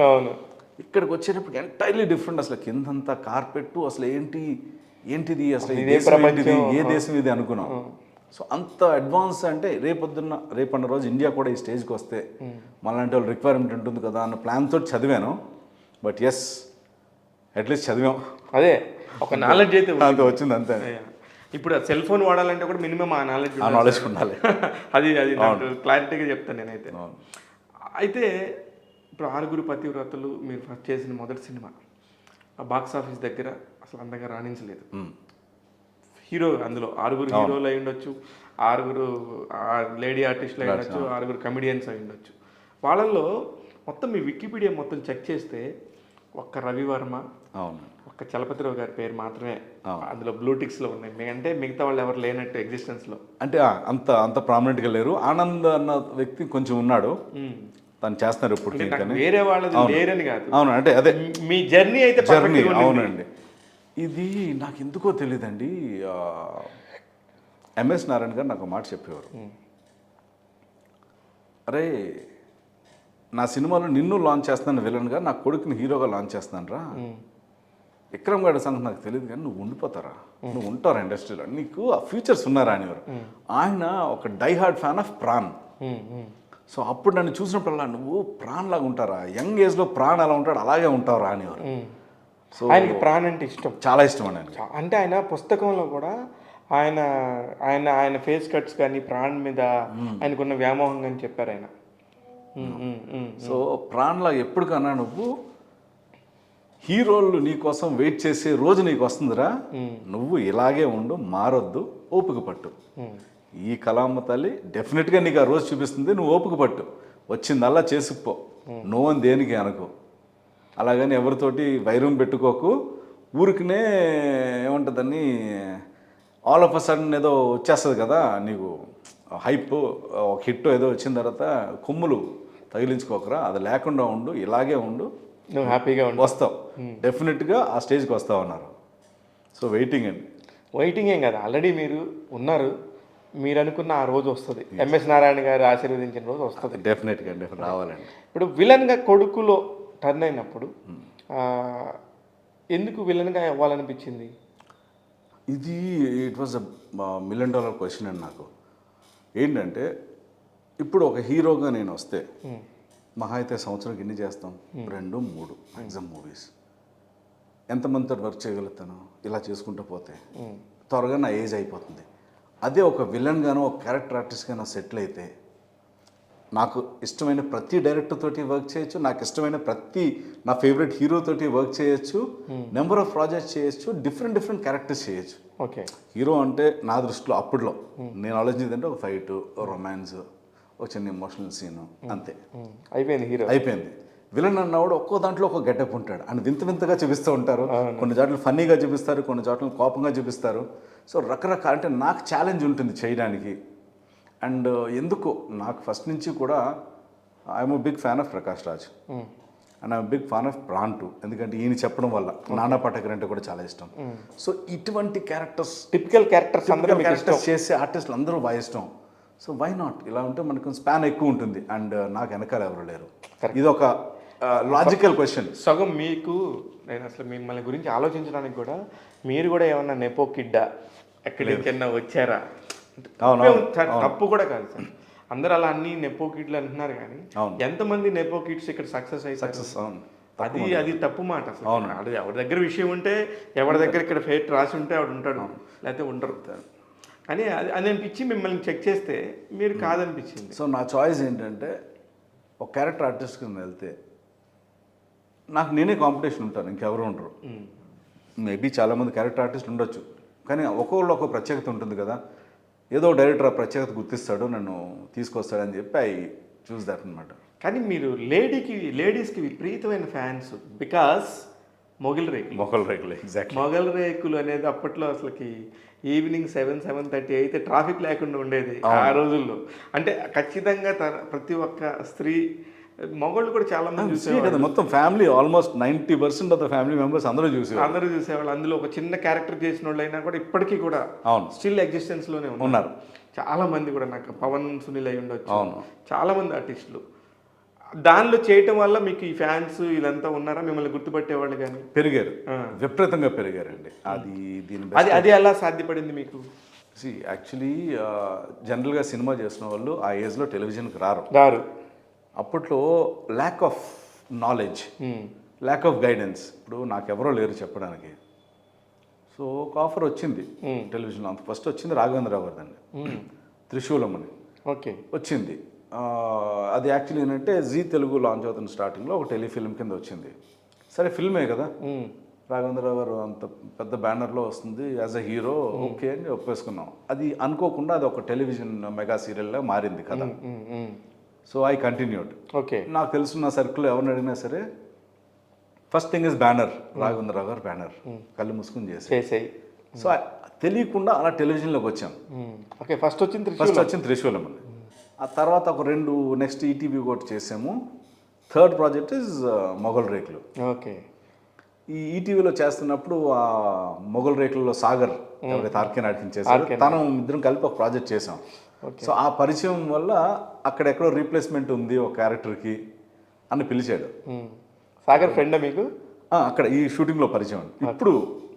ఇక్కడికి వచ్చేటప్పుడు ఎంటైర్లీ డిఫరెంట్. అసలు కిందంతా కార్పెట్, అసలు ఏంటిది అసలు ఏ దేశం ఇది అనుకున్నాం. సో అంత అడ్వాన్స్ అంటే రేపన్న రోజు ఇండియా కూడా ఈ స్టేజ్కి వస్తే మనలాంటి వాళ్ళు రిక్వైర్మెంట్ ఉంటుంది కదా అన్న ప్లాన్ తోటి చదివాను. బట్ ఎస్, అట్లీస్ట్ చదివాం. అదే ఒక నాలెడ్జ్ అయితే వచ్చింది అంతే. ఇప్పుడు సెల్ ఫోన్ వాడాలంటే కూడా మినిమం ఆ నాలెడ్జ్ ఉండాలి. అది క్లారిటీగా చెప్తాను నేనైతే. అయితే ఇప్పుడు 6 పతివ్రతలు మీరు ఫస్ట్ చేసిన మొదటి సినిమా బాక్స్ ఆఫీస్ దగ్గర అసలు అందంగా రాణించలేదు. హీరో అందులో 6 హీరోలు అయి ఉండొచ్చు, 6 లేడీ ఆర్టిస్టులు అయి ఉండొచ్చు, 6 కమెడియన్స్ అయి ఉండొచ్చు. వాళ్ళల్లో మొత్తం మీ వికీపీడియా మొత్తం చెక్ చేస్తే ఒక్క రవివర్మ, ఒక్క చలపతిరావు గారి పేరు మాత్రమే అందులో బ్లూటిక్స్లో ఉన్నాయి. అంటే మిగతా వాళ్ళు ఎవరు లేనట్టు ఎగ్జిస్టెన్స్లో. అంటే అంత ప్రామినెంట్గా లేరు. ఆనంద్ అన్న వ్యక్తి కొంచెం ఉన్నాడు, తను చేస్తున్నారు ఇప్పుడు. వేరే వాళ్ళది లేరని కాదు. అవును, అంటే అదే మీ జర్నీ అయితే జర్నీ. అవునండి, ఇది నాకు ఎందుకో తెలియదండి. ఎంఎస్ నారాయణ గారు నాకు మాట చెప్పేవారు, అరే నా సినిమాలో నిన్ను లాంచ్ చేస్తాను విలన్గా, నా కొడుకుని హీరోగా లాంచ్ చేస్తాను రా, విక్రమ్ గారి సంగతి నాకు తెలియదు కానీ నువ్వు ఉండిపోతారా, నువ్వు ఉంటారా ఇండస్ట్రీలో, నీకు ఆ ఫ్యూచర్స్ ఉన్నారా అనేవారు. ఆయన ఒక die hard fan of Pran. So అప్పుడు నన్ను చూసినప్పుడల్లా నువ్వు ప్రాణ్ లాగా ఉంటారా, యంగ్ ఏజ్లో ప్రాణ్ అలా ఉంటాడు అలాగే ఉంటావురా అనేవారు. సో ఆయనకి ప్రాణ్ అంటే ఇష్టం, చాలా ఇష్టం అండి. అంటే ఆయన పుస్తకంలో కూడా ఆయన ఫేస్ కట్స్ కానీ ప్రాణ్ మీద ఆయనకున్న వ్యామోహం అని చెప్పారు ఆయన. సో ప్రాణ్ లాగా ఎప్పటికన్నా నువ్వు హీరోలు నీ కోసం వెయిట్ చేసే రోజు నీకు వస్తుందిరా, నువ్వు ఇలాగే ఉండు, మారొద్దు, ఓపిక పట్టు. ఈ కళామ్మ తల్లి డెఫినెట్గా నీకు ఆ రోజు చూపిస్తుంది, నువ్వు ఓపిక పట్టు, వచ్చిందల్లా చేసుకుపో, నువ్వు అని దేనికి అనుకో, అలాగని ఎవరితోటి వైరం పెట్టుకోకు, ఊరికినే ఏమంటుందని ఆల్ ఆఫ్ అ సడన్ ఏదో వచ్చేస్తుంది కదా నీకు హైప్, ఒక హిట్ ఏదో వచ్చిన తర్వాత కొమ్ములు తగిలించుకోకరా, అది లేకుండా ఉండు, ఇలాగే ఉండు, నువ్వు హ్యాపీగా ఉండు, వస్తావు, డెఫినెట్గా ఆ స్టేజ్కి వస్తావు అన్నారు. సో వెయిటింగ్ అండి. వెయిటింగ్ ఏం కదా, ఆల్రెడీ మీరు ఉన్నారు, మీరు అనుకున్న ఆ రోజు వస్తుంది, ఎంఎస్ నారాయణ గారు ఆశీర్వదించిన రోజు వస్తుంది. డెఫినెట్గా రావాలండి. ఇప్పుడు విలన్గా కొడుకులో టర్న్ అయినప్పుడు ఎందుకు విలన్గా అవ్వాలనిపించింది? ఇది ఇట్ వాజ్ $1 million క్వశ్చన్ అండి నాకు. ఏంటంటే ఇప్పుడు ఒక హీరోగా నేను వస్తే మహా అయితే సంవత్సరానికి ఎన్ని చేస్తాం, 2, 3 మ్యాక్సిమం మూవీస్. ఎంతమందితో వర్క్ చేయగలుగుతాను ఇలా చేసుకుంటూ పోతే? త్వరగా నా ఏజ్ అయిపోతుంది. అదే ఒక విలన్గానో ఒక క్యారెక్టర్ ఆర్టిస్ట్గానో సెటిల్ అయితే నాకు ఇష్టమైన ప్రతి డైరెక్టర్ తోటి వర్క్ చేయొచ్చు, నాకు ఇష్టమైన ప్రతి నా ఫేవరెట్ హీరో తోటి వర్క్ చేయొచ్చు, నెంబర్ ఆఫ్ ప్రాజెక్ట్స్ చేయొచ్చు, డిఫరెంట్ క్యారెక్టర్స్ చేయొచ్చు. ఓకే, హీరో అంటే నా దృష్టిలో అప్పట్లో నేను ఆలోచించింది అంటే ఒక ఫైట్, రొమాన్స్, ఒక చిన్న ఎమోషనల్ సీను, అంతే అయిపోయింది. హీరో అయిపోయింది. విలన్ అన్నవాడు ఒక్కో దాంట్లో ఒక గెటప్ ఉంటాడు అని వింతగా చూపిస్తూ ఉంటారు. కొన్ని చోట్ల ఫన్నీగా చూపిస్తారు, కొన్ని చోట్ల కోపంగా చూపిస్తారు. సో రకరకాల అంటే నాకు ఛాలెంజ్ ఉంటుంది చేయడానికి. అండ్ ఎందుకు నాకు ఫస్ట్ నుంచి కూడా I'm big fan of Prakash Raj and I'm big fan of Pran too. ఎందుకంటే ఈయన చెప్పడం వల్ల నానా పాటేకర్ అంటే కూడా చాలా ఇష్టం. సో ఇటువంటి క్యారెక్టర్స్, టిపికల్ క్యారెక్టర్స్ చేసే ఆర్టిస్టులు అందరూ బాగా ఇష్టం. సో వై నాట్, ఇలా ఉంటే మనకు స్పాన్ ఎక్కువ ఉంటుంది. అండ్ నాకు వెనకాల ఎవరు లేరు. ఇది ఒక లాజికల్ క్వశ్చన్. సగం మీకు నేను అసలు మిమ్మల్ని గురించి ఆలోచించడానికి కూడా మీరు కూడా ఏమన్నా నెపో కిడ్డా ఎక్కడి నుంచైనా వచ్చారా? తప్పు కూడా కాదు సార్, అందరూ అలా అన్ని నెపో కిడ్లు అంటున్నారు, కానీ ఎంతమంది నెపో కిడ్స్ ఇక్కడ సక్సెస్ అయ్యి అది తప్పు మాట అసలు. అది ఎవరి దగ్గర విషయం ఉంటే, ఎవరి దగ్గర ఇక్కడ ఫేట్ రాసి ఉంటే ఆవిడ ఉంటాడు, లేకపోతే ఉండరు. కానీ అది అనిపించి మిమ్మల్ని చెక్ చేస్తే మీరు కాదనిపించింది. సో నా చాయిస్ ఏంటంటే ఒక క్యారెక్టర్ ఆర్టిస్ట్ కింద వెళ్తే నాకు నేనే కాంపిటీషన్ ఉంటాను, ఇంకెవరు ఉండరు. మేబీ చాలామంది క్యారెక్టర్ ఆర్టిస్ట్ ఉండొచ్చు, కానీ ఒక్కొక్కళ్ళు ఒక ప్రత్యేకత ఉంటుంది కదా. ఏదో డైరెక్టర్ ఆ ప్రత్యేకత గుర్తిస్తాడు, నన్ను తీసుకొస్తాడని చెప్పి ఐ చూస్ దట్ అనమాట. కానీ మీరు లేడీస్కి విపరీతమైన ఫ్యాన్స్, బికాస్ మొగల్ రేకులు ఎగ్జాక్ట్. మొగల్ రేకులు అనేది అప్పట్లో అసలుకి ఈవినింగ్ 7-7:30 అయితే ట్రాఫిక్ లేకుండా ఉండేది ఆ రోజుల్లో. అంటే ఖచ్చితంగా ప్రతి ఒక్క స్త్రీ, మగవాళ్ళు కూడా చాలా మంది చూసేవాళ్ళు. మొత్తం family almost 90% of the family members అందరూ చూసేవాళ్ళు. అందులో ఒక చిన్న క్యారెక్టర్ చేసిన వాళ్ళు అయినా కూడా ఇప్పటికీ కూడా స్టిల్ ఎగ్జిస్టెన్స్ లోనే ఉన్నారు. చాలా మంది కూడా, నాకు పవన్, సునీల్ అయి ఉండొచ్చు, చాలా మంది ఆర్టిస్టులు. దానిలో చేయటం వల్ల మీకు ఈ ఫ్యాన్స్ ఇదంతా ఉన్నారా? మిమ్మల్ని గుర్తుపట్టేవాళ్ళు కానీ పెరిగారు, విపరీతంగా పెరిగారండి. అది ఎలా సాధ్యపడింది మీకు? యాక్చువల్లీ జనరల్గా సినిమా చేసిన వాళ్ళు ఆ ఏజ్లో టెలివిజన్కి రారు. అప్పట్లో lack of knowledge, lack of guidance. ఇప్పుడు నాకెవరో లేరు చెప్పడానికి. సో ఒక ఆఫర్ వచ్చింది టెలివిజన్లో. అంత ఫస్ట్ వచ్చింది రాఘవేంద్రరావు గారిదండి, త్రిశూలం అని. ఓకే, వచ్చింది. అది యాక్చువల్లీ ఏంటంటే జీ తెలుగు లాంచ్ అవుతున్న స్టార్టింగ్లో ఒక టెలిఫిల్మ్ కింద వచ్చింది. సరే ఫిల్మే కదా, రాఘవేంద్రరావు గారు అంత పెద్ద బ్యానర్లో వస్తుంది యాజ్ అ హీరో, ఓకే అని ఒప్పేసుకున్నాం. అది అనుకోకుండా అది ఒక టెలివిజన్ మెగా సీరియల్లా మారింది కదా. So I continued. ఓకే, నాకు తెలుసున్న సర్కిల్ ఎవరిని అడిగినా సరే first thing is banner, Raghavendra Rao గారు బ్యానర్, కళ్ళు మూసుకుని చేసేయి. సో తెలియకుండా అలా టెలివిజన్లోకి వచ్చాం. ఓకే, ఫస్ట్ వచ్చింది త్రిశూలం అని. ఆ తర్వాత ఒక 2 నెక్స్ట్ ఈటీవీ ఒకటి చేసాము. థర్డ్ ప్రాజెక్ట్ ఇస్ మొగల్ రేకులు. ఓకే, ఈ ఈటీవీలో చేస్తున్నప్పుడు ఆ మొగల్ రేకులలో సాగర్ ఎవరైతే ఆర్కే నడిపించేసారు, తను ఇద్దరం కలిపి ఒక ప్రాజెక్ట్ చేసాం. సో ఆ పరిచయం వల్ల అక్కడెక్కడో రీప్లేస్మెంట్ ఉంది ఒక క్యారెక్టర్కి అని పిలిచాడు. సాగర్ ఫ్రెండ్ మీకు? అక్కడ ఈ షూటింగ్లో పరిచయం. ఇప్పుడు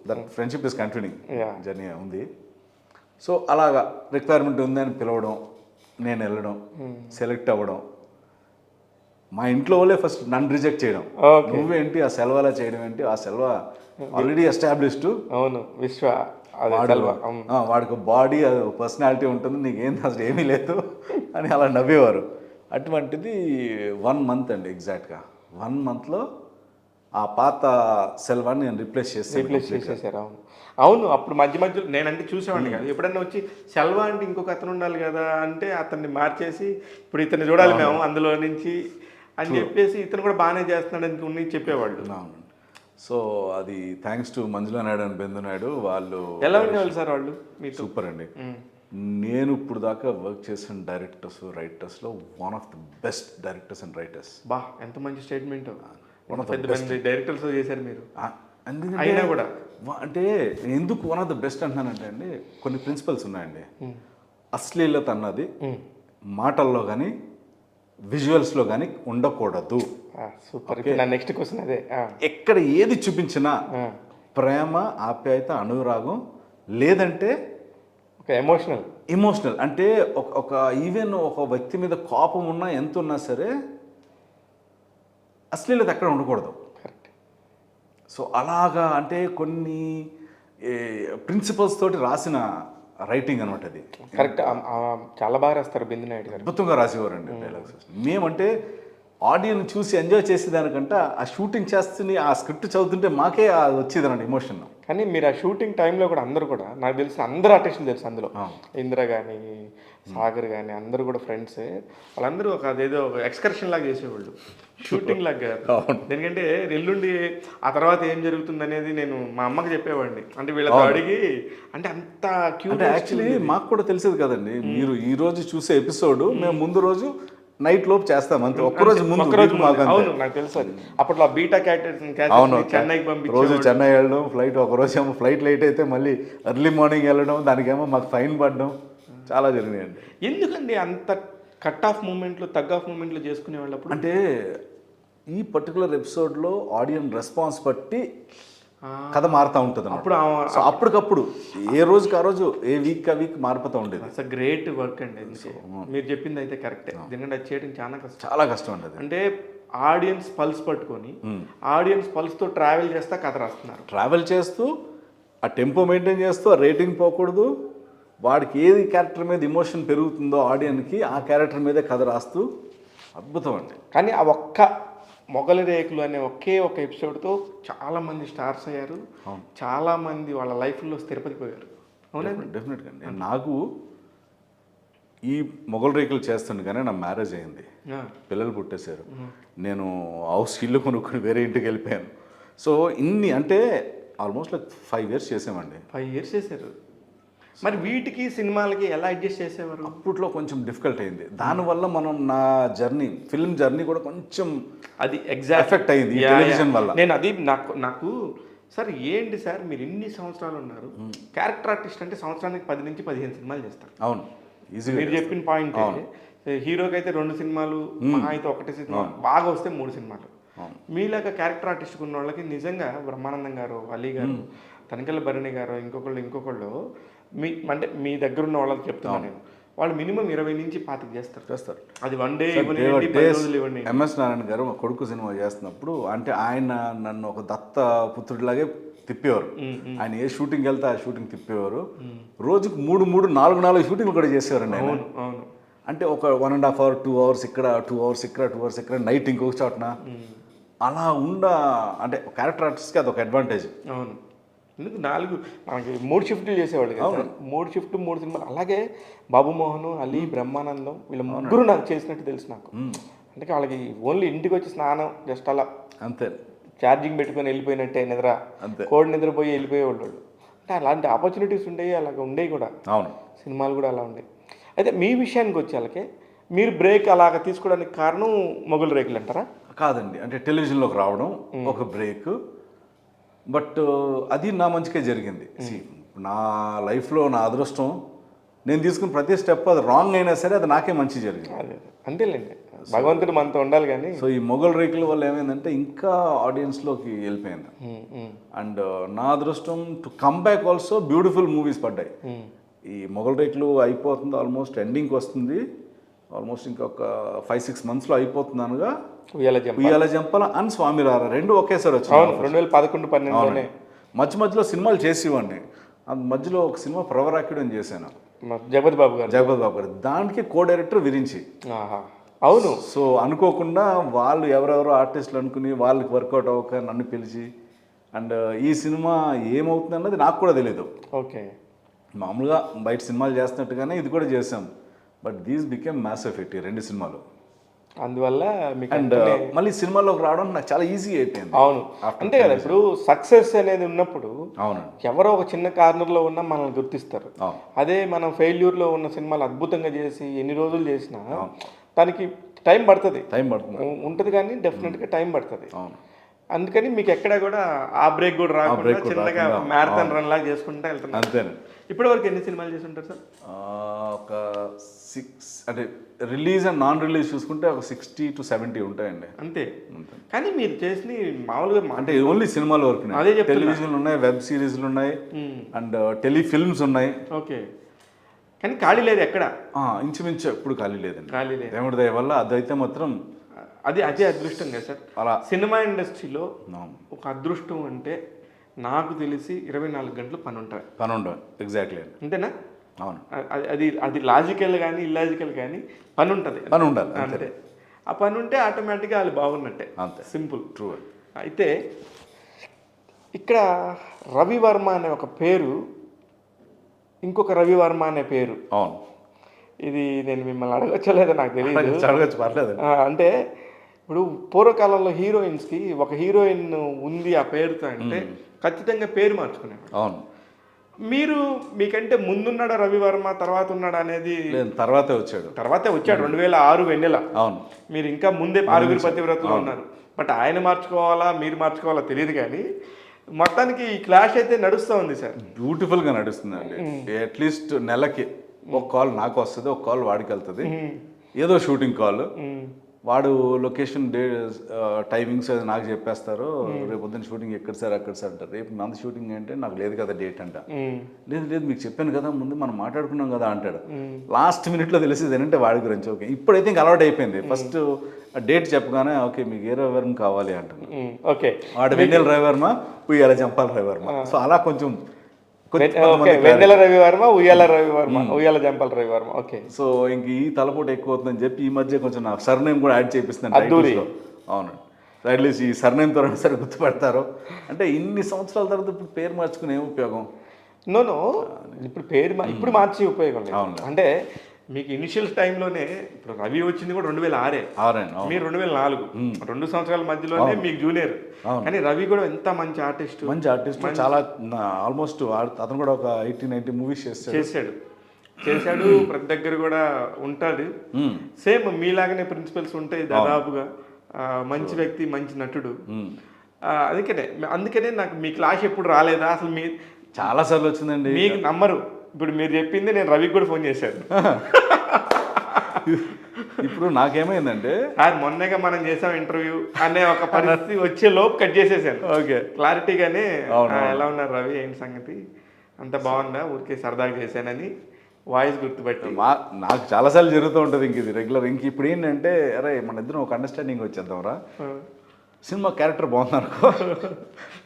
that friendship is continuing, journey ఉంది. సో అలాగా రిక్వైర్మెంట్ ఉంది అని పిలవడం, నేను వెళ్ళడం, సెలెక్ట్ అవ్వడం. మా ఇంట్లో వాళ్ళే ఫస్ట్ నన్ను రిజెక్ట్ చేయడం. నువ్వేంటి ఆ సెలవులా చేయడం ఏంటి, ఆ సెలవు ఆల్రెడీ ఎస్టాబ్లిష్డ్, అవును విశ్వ, వాడికి బాడీ పర్సనాలిటీ ఉంటుంది, నీకేం అసలు ఏమీ లేదు అని అలా నవ్వేవారు. అటువంటిది 1 month అండి, ఎగ్జాక్ట్గా 1 monthలో ఆ పాత సెల్వాన్ని నేను రీప్లేస్ చేసేసారు. అవును, అప్పుడు మధ్యలో నేనంటే చూసేవాడిని కాదు. ఎప్పుడన్నా వచ్చి సెల్వా అంటే ఇంకొక అతను ఉండాలి కదా అంటే అతన్ని మార్చేసి ఇప్పుడు ఇతన్ని చూడాలి మేము అందులో నుంచి అని చెప్పేసి ఇతను కూడా బాగానే చేస్తున్నాడు అని చెప్పేవాళ్ళు. సో అది thanks to Manjula Naidu and Bendu Naidu. వాళ్ళు ఎలా ఉండేవాళ్ళు సార్ వాళ్ళు మీతో? సూపర్ అండి. నేను ఇప్పుడు దాకా వర్క్ చేసిన డైరెక్టర్స్ రైటర్స్లో one of the best directors and writers. బా ఎంత మంచి స్టేట్మెంట్. పెద్ద మంది డైరెక్టర్స్ చేశారు మీరు. ఎందుకంటే అయినా కూడా అంటే ఎందుకు వన్ ఆఫ్ ద బెస్ట్ అంటున్నానంటే అండి, కొన్ని ప్రిన్సిపల్స్ ఉన్నాయండి. అశ్లీలత అన్నది మాటల్లో కానీ విజువల్స్లో కానీ ఉండకూడదు. సూపర్. నా నెక్స్ట్ క్వశ్చన్ అదే. ఎక్కడ ఏది చూపించినా ప్రేమ, ఆప్యాయత, అనురాగం, లేదంటే ఒక ఎమోషనల్ అంటే ఒక ఈవెన్ ఒక వ్యక్తి మీద కోపం ఉన్నా ఎంత ఉన్నా సరే అశ్లీలత ఎక్కడ ఉండకూడదు. కరెక్ట్. సో అలాగా అంటే కొన్ని ప్రిన్సిపల్స్ తోటి రాసిన రైటింగ్ అనమాట అది. కరెక్ట్. చాలా బాగా రాస్తారు బెందు నాయుడు గారు. అద్భుతంగా రాసేవారండి డైలాగ్స్. మేమంటే ఆడియన్స్ చూసి ఎంజాయ్ చేసేదానికంటే ఆ షూటింగ్ చేస్తుని ఆ స్క్రిప్ట్ చదువుతుంటే మాకే వచ్చేదనండి ఎమోషన్. కానీ మీరు ఆ షూటింగ్ టైంలో కూడా అందరూ కూడా నాకు తెలిసిన అందరూ ఆర్టిస్టులు తెలుసు అందులో. ఇందిర కానీ సాగర్ కానీ అందరూ కూడా ఫ్రెండ్సే. వాళ్ళందరూ ఒక అదేదో ఒక ఎక్స్కర్షన్ లాగా చేసేవాళ్ళు, షూటింగ్ లాగా. ఎందుకంటే ఎల్లుండి ఆ తర్వాత ఏం జరుగుతుంది అనేది నేను మా అమ్మకి చెప్పేవాడిని. అంటే వీళ్ళతో అడిగి అంటే అంత క్యూట్. యాక్చువల్లీ మాకు కూడా తెలిసేది కదండి. మీరు ఈ రోజు చూసే ఎపిసోడ్ మేము ముందు రోజు నైట్ లోపు చేస్తాం అంతే. ఒక్కరోజు ముందు. అవును నాకు తెలుసు అది. అప్పట్లో బీటా చెన్నైకి పంపించి రోజు చెన్నై వెళ్ళడం, ఫ్లైట్ ఒకరోజు ఏమో ఫ్లైట్ లేట్ అయితే మళ్ళీ ఎర్లీ మార్నింగ్ వెళ్ళడం, దానికేమో మాకు ఫైన్ పడడం చాలా జరిగినాయండి. ఎందుకండి అంత కట్ ఆఫ్ మూమెంట్లు తగ్ ఆఫ్ మూమెంట్లు చేసుకునే వాళ్ళప్పుడు? అంటే ఈ పర్టికులర్ ఎపిసోడ్లో ఆడియన్స్ రెస్పాన్స్ బట్టి కథ మారుతూ ఉంటుంది అప్పుడు. అప్పటికప్పుడు ఏ రోజుకి ఆ రోజు, ఏ వీక్ ఆ వీక్ మారిపోతూ ఉండేది. అసలు గ్రేట్ వర్క్ అండి. మీరు చెప్పింది అయితే కరెక్టే. ఎందుకంటే అది చేయడం చాలా కష్టం అండి. అంటే ఆడియన్స్ పల్స్ పట్టుకొని ఆడియన్స్ పల్స్తో ట్రావెల్ చేస్తా కథ రాస్తున్నారు. ట్రావెల్ చేస్తూ ఆ టెంపో మెయింటైన్ చేస్తూ ఆ రేటింగ్ పోకూడదు. వాడికి ఏది క్యారెక్టర్ మీద ఇమోషన్ పెరుగుతుందో ఆడియన్కి ఆ క్యారెక్టర్ మీదే కథ రాస్తూ అద్భుతం అండి. కానీ ఆ ఒక్క మొగలి రేకులు అనే ఒకే ఒక ఎపిసోడ్తో చాలామంది స్టార్స్ అయ్యారు, చాలామంది వాళ్ళ లైఫ్లో స్థిరపడిపోయారు. అవునండి. డెఫినెట్గా అండి. నాకు ఈ మొగలి రేకులు చేస్తుండగానే నా మ్యారేజ్ అయింది, పిల్లలు పుట్టేశారు. నేను హౌస్ ఇల్లు కొనుక్కొని వేరే ఇంటికి వెళ్ళిపోయాను. సో ఇన్ని అంటే ఆల్మోస్ట్ లైక్ 5 years చేసామండి. 5 years చేశారు. మరి వీటికి సినిమాలకి ఎలా అడ్జస్ట్ చేసేవారు? అప్పట్లో కొంచెం డిఫికల్ట్ అయింది. దానివల్ల మనం నా జర్నీ, ఫిల్మ్ జర్నీ కూడా కొంచెం అది ఎఫెక్ట్ అయింది టెలివిజన్ వల్ల. నేను అది నాకు సార్ ఏంటి సార్ మీరు ఇన్ని సంవత్సరాలు ఉన్నారు, క్యారెక్టర్ ఆర్టిస్ట్ అంటే సంవత్సరానికి 10 నుంచి 15 సినిమాలు చేస్తారు. అవును, ఈజీగా. మీరు చెప్పిన పాయింట్ హీరోకి అయితే 2 సినిమాలు, మహా అయితే 1 సినిమా, బాగా వస్తే 3 సినిమాలు. మీలాగా క్యారెక్టర్ ఆర్టిస్ట్ ఉన్న వాళ్ళకి నిజంగా బ్రహ్మానందం గారు, అలీ గారు, తనికెళ్ళ భరణి గారు, ఇంకొకళ్ళు అంటే మీ దగ్గర ఉన్న వాళ్ళకి చెప్తున్నాను నేను, వాళ్ళు మినిమం 20 నుంచి 25 చేస్తారు. అది 1 day ఇవ్వండి, 10 రోజులు ఇవ్వండి. ఎంఎస్ నారాయణ గారు మా కొడుకు సినిమా చేస్తున్నప్పుడు అంటే ఆయన నన్ను ఒక దత్త పుత్రుడిలాగే తిప్పేవారు. ఆయన ఏ షూటింగ్కి వెళ్తే ఆ షూటింగ్ తిప్పేవారు. రోజుకు 4 షూటింగ్లు కూడా చేసేవారండి ఆయన. అవును. అంటే ఒక 1.5 hour 2 hours ఇక్కడ, 2 hours ఇక్కడ, 2 hours ఇక్కడ, నైట్ ఇంకొక చోటన అలా అంటే క్యారెక్టర్ ఆర్టిస్ట్కి అదొక అడ్వాంటేజ్. అవును. ఎందుకు మనకి 3 షిఫ్ట్లు చేసేవాళ్ళు కదా. 3 షిఫ్ట్ 3 సినిమాలు. అలాగే బాబు మోహన్, అలీ, బ్రహ్మానందం వీళ్ళ ముగ్గురు నాకు చేసినట్టు తెలుసు నాకు. అంటే వాళ్ళకి ఓన్లీ ఇంటికి వచ్చి స్నానం జస్ట్ అలా అంతే, ఛార్జింగ్ పెట్టుకొని వెళ్ళిపోయినట్టే నిద్ర, కోడి నిద్రపోయి వెళ్ళిపోయేవాళ్ళు. అంటే అలాంటి ఆపర్చునిటీస్ ఉండేవి, అలాగ ఉండేవి కూడా. అవును, సినిమాలు కూడా అలా ఉండేవి. అయితే మీ విషయానికి వచ్చేళ్ళకే మీరు బ్రేక్ అలాగ తీసుకోవడానికి కారణం మొగలి రేకులు అంటారా? కాదండి, అంటే టెలివిజన్లోకి రావడం ఒక బ్రేక్. బట్ అది నా మంచిగా జరిగింది. నా లైఫ్లో నా అదృష్టం, నేను తీసుకున్న ప్రతి స్టెప్ అది రాంగ్ అయినా సరే అది నాకే మంచి జరిగింది. అంతేలేండి, భగవంతుడు మనతో ఉండాలి. కానీ సో ఈ మొగల్ రేకుల వల్ల ఏమైందంటే ఇంకా ఆడియన్స్లోకి వెళ్ళిపోయింది. అండ్ నా అదృష్టం to come back also beautiful movies పడ్డాయి. ఈ మొగల్ రేకులు అయిపోతుంది, ఆల్మోస్ట్ ఎండింగ్కి వస్తుంది. ఆల్మోస్ట్ ఇంకొక 5-6 monthsలో అయిపోతుంది అనగా ఉయ్యాల జంపల అండ్ స్వామి రారా 2 ఒకేసారి వచ్చాయి. 2011-12 మధ్యలో సినిమాలు చేసేవాడిని. మధ్యలో ఒక సినిమా ప్రవరాక్యుడు అని చేశాను, జగపతి బాబు గారు. దానికి కో డైరెక్టర్ విరించి. అవును. సో అనుకోకుండా వాళ్ళు ఎవరెవరో ఆర్టిస్టులు అనుకుని వాళ్ళకి వర్కౌట్ అవ్వక నన్ను పిలిచి, అండ్ ఈ సినిమా ఏమవుతుంది అన్నది నాకు కూడా తెలియదు. ఓకే, మామూలుగా బయట సినిమాలు చేస్తున్నట్టుగానే ఇది కూడా చేసాం. But these became massive hit, 2 సినిమాలు. అందువల్ల మీకు అండ్ మళ్ళీ సినిమాలోకి రావడం నాకు చాలా ఈజీ అయిపోయింది. అవును, అంతే కదా. ఇప్పుడు సక్సెస్ అనేది ఉన్నప్పుడు అవునండి, ఎవరో ఒక చిన్న కార్నర్లో ఉన్నా మనల్ని గుర్తిస్తారు. అవును, అదే మనం ఫెయిల్యూర్లో ఉన్న సినిమాలు అద్భుతంగా చేసి ఎన్ని రోజులు చేసినా దానికి టైం పడుతుంది ఉంటుంది, కానీ డెఫినెట్గా టైం పడుతుంది. అవును. అందుకని మీకు ఎక్కడ కూడా ఆ బ్రేక్ కూడా రాకుండా చిన్నగా మ్యారథాన్ రన్ లాగా చేసుకుంటూ వెళ్తున్నారు. అంతేనండి. ఇప్పటి వరకు ఎన్ని సినిమాలు చేసి ఉంటారు సార్? ఒక 6 అంటే రిలీజ్ అండ్ నాన్ రిలీజ్ చూసుకుంటే ఒక 60 to 70 ఉంటాయండి. అంతే. కానీ మీరు చేసిన మామూలుగా అంటే ఓన్లీ సినిమాల వరకు, అదే టెలివిజన్లు ఉన్నాయి, వెబ్ సిరీస్లు ఉన్నాయి, అండ్ టెలిఫిల్మ్స్ ఉన్నాయి. ఓకే, కానీ ఖాళీ లేదు ఎక్కడ, ఇంచుమించు ఎప్పుడు ఖాళీ లేదండి. ఖాళీ లేదు. దేవుడి దయ వల్ల అదైతే మాత్రం అదే అదృష్టం కదా సార్. అలా సినిమా ఇండస్ట్రీలో ఒక అదృష్టం అంటే నాకు తెలిసి 24 గంటలు పని ఉంటుంది. ఎగ్జాక్ట్లీ అండి. అంతేనా? అవును. అది లాజికల్ కానీ ఇల్లాజికల్ కానీ పని ఉంటుంది. అంతే. ఆ పని ఉంటే ఆటోమేటిక్గా వాళ్ళు బాగున్నట్టే. అంతే, సింపుల్. ట్రూ. అయితే ఇక్కడ రవివర్మ అనే ఒక పేరు, ఇంకొక రవివర్మ అనే పేరు. అవును. ఇది నేను మిమ్మల్ని అడగచ్చో లేదో నాకు తెలియదు. అడగచ్చు, పర్లేదు. అంటే ఇప్పుడు పూర్వకాలంలో హీరోయిన్స్కి ఒక హీరోయిన్ ఉంది ఆ పేరుతో అంటే ఖచ్చితంగా పేరు మార్చుకునేవాడు. అవును. మీకంటే ముందున్నాడా రవివర్మ, తర్వాత ఉన్నాడా అనేది? తర్వాతే వచ్చాడు 2006 వెన్నెల. అవును. మీరు ఇంకా ముందే ఆరుగురు పతివ్రతలో ఉన్నారు. బట్ ఆయన మార్చుకోవాలా మీరు మార్చుకోవాలా తెలియదు, కానీ మొత్తానికి ఈ క్లాష్ అయితే నడుస్తూ ఉంది సార్. బ్యూటిఫుల్గా నడుస్తుందండి. అట్లీస్ట్ నెలకి ఒక కాల్ నాకు వస్తుంది, ఒక కాల్ వాడికి వెళ్తుంది. ఏదో షూటింగ్ కాల్, వాడు లొకేషన్ టైమింగ్స్ అది నాకు చెప్పేస్తారు. రేపు పొద్దున్న షూటింగ్ ఎక్కడ సార్ అక్కడ సార్ అంటారు. రేపు మంది షూటింగ్ అంటే నాకు లేదు కదా డేట్ అంట. లేదు మీకు చెప్పాను కదా ముందు మనం మాట్లాడుకున్నాం కదా అంటాడు. లాస్ట్ మినిట్లో తెలిసేది ఏంటంటే వాడి గురించి. ఓకే, ఇప్పుడైతే ఇంకా అలవాటు అయిపోయింది. ఫస్ట్ డేట్ చెప్పగానే ఓకే మీకు ఏ రవివర్మ కావాలి అంటాను. ఓకే, వాడు వెన్నెల రవివర్మ, ఉయ్యాల జంపాల రవివర్మ. సో అలా కొంచెం వెన్నెల రవివర్మ, ఉయ్యాల రవివర్మ, ఉయ్యాల జంపాల రవివర్మ. ఓకే. సో ఇంక ఈ తలపోటు ఎక్కువ అవుతుందని చెప్పి ఈ మధ్య కొంచెం నా సర్నేమ్ కూడా యాడ్ చేపిస్తున్నాను. అవునండి, అట్లీస్ట్ ఈ సర్నేమ్ తో సరే గుర్తుపడతారు. అంటే ఇన్ని సంవత్సరాల తర్వాత ఇప్పుడు పేరు మార్చుకునే ఏం ఉపయోగం? నో, ఇప్పుడు పేరు ఇప్పుడు మార్చే ఉపయోగం లేదు. అంటే మీకు ఇనిషియల్ టైంలోనే ఇప్పుడు రవి వచ్చింది కూడా 2006, మీరు 2004, 2 సంవత్సరాల మధ్యలోనే మీకు జూనియర్. కానీ రవి కూడా ఎంత మంచి ఆర్టిస్ట్, చాలా ఆల్మోస్ట్ అతను కూడా ఒక 80-90 మూవీస్ చేశాడు. ప్రతి దగ్గర కూడా ఉంటాడు. సేమ్ మీలాగానే ప్రిన్సిపల్స్ ఉంటాయి దాదాపుగా. మంచి వ్యక్తి, మంచి నటుడు. అందుకనే నాకు మీ క్లాష్ ఎప్పుడు రాలేదా అసలు? మీ చాలా సార్లు వచ్చిందండి. మీకు నమ్మరు. ఇప్పుడు మీరు చెప్పింది నేను రవికి కూడా ఫోన్ చేశాను. ఇప్పుడు నాకేమైందంటే మొన్నగా మనం చేసాం ఇంటర్వ్యూ అనే ఒక పరిస్థితి వచ్చే లోపు కట్ చేసేసాను. ఓకే, క్లారిటీగానే ఎలా ఉన్నారు రవి, ఏంటి సంగతి, అంత బాగుందా, ఊరికే సరదాగా చేశానని వాయిస్ గుర్తుపెట్టి. నాకు చాలాసార్లు జరుగుతూ ఉంటుంది. ఇంక ఇది రెగ్యులర్. ఇంక ఇప్పుడు ఏంటంటే అరే మన ఇద్దరం ఒక అండర్స్టాండింగ్ వచ్చేద్దాంరా, సినిమా క్యారెక్టర్ బాగుందనుకో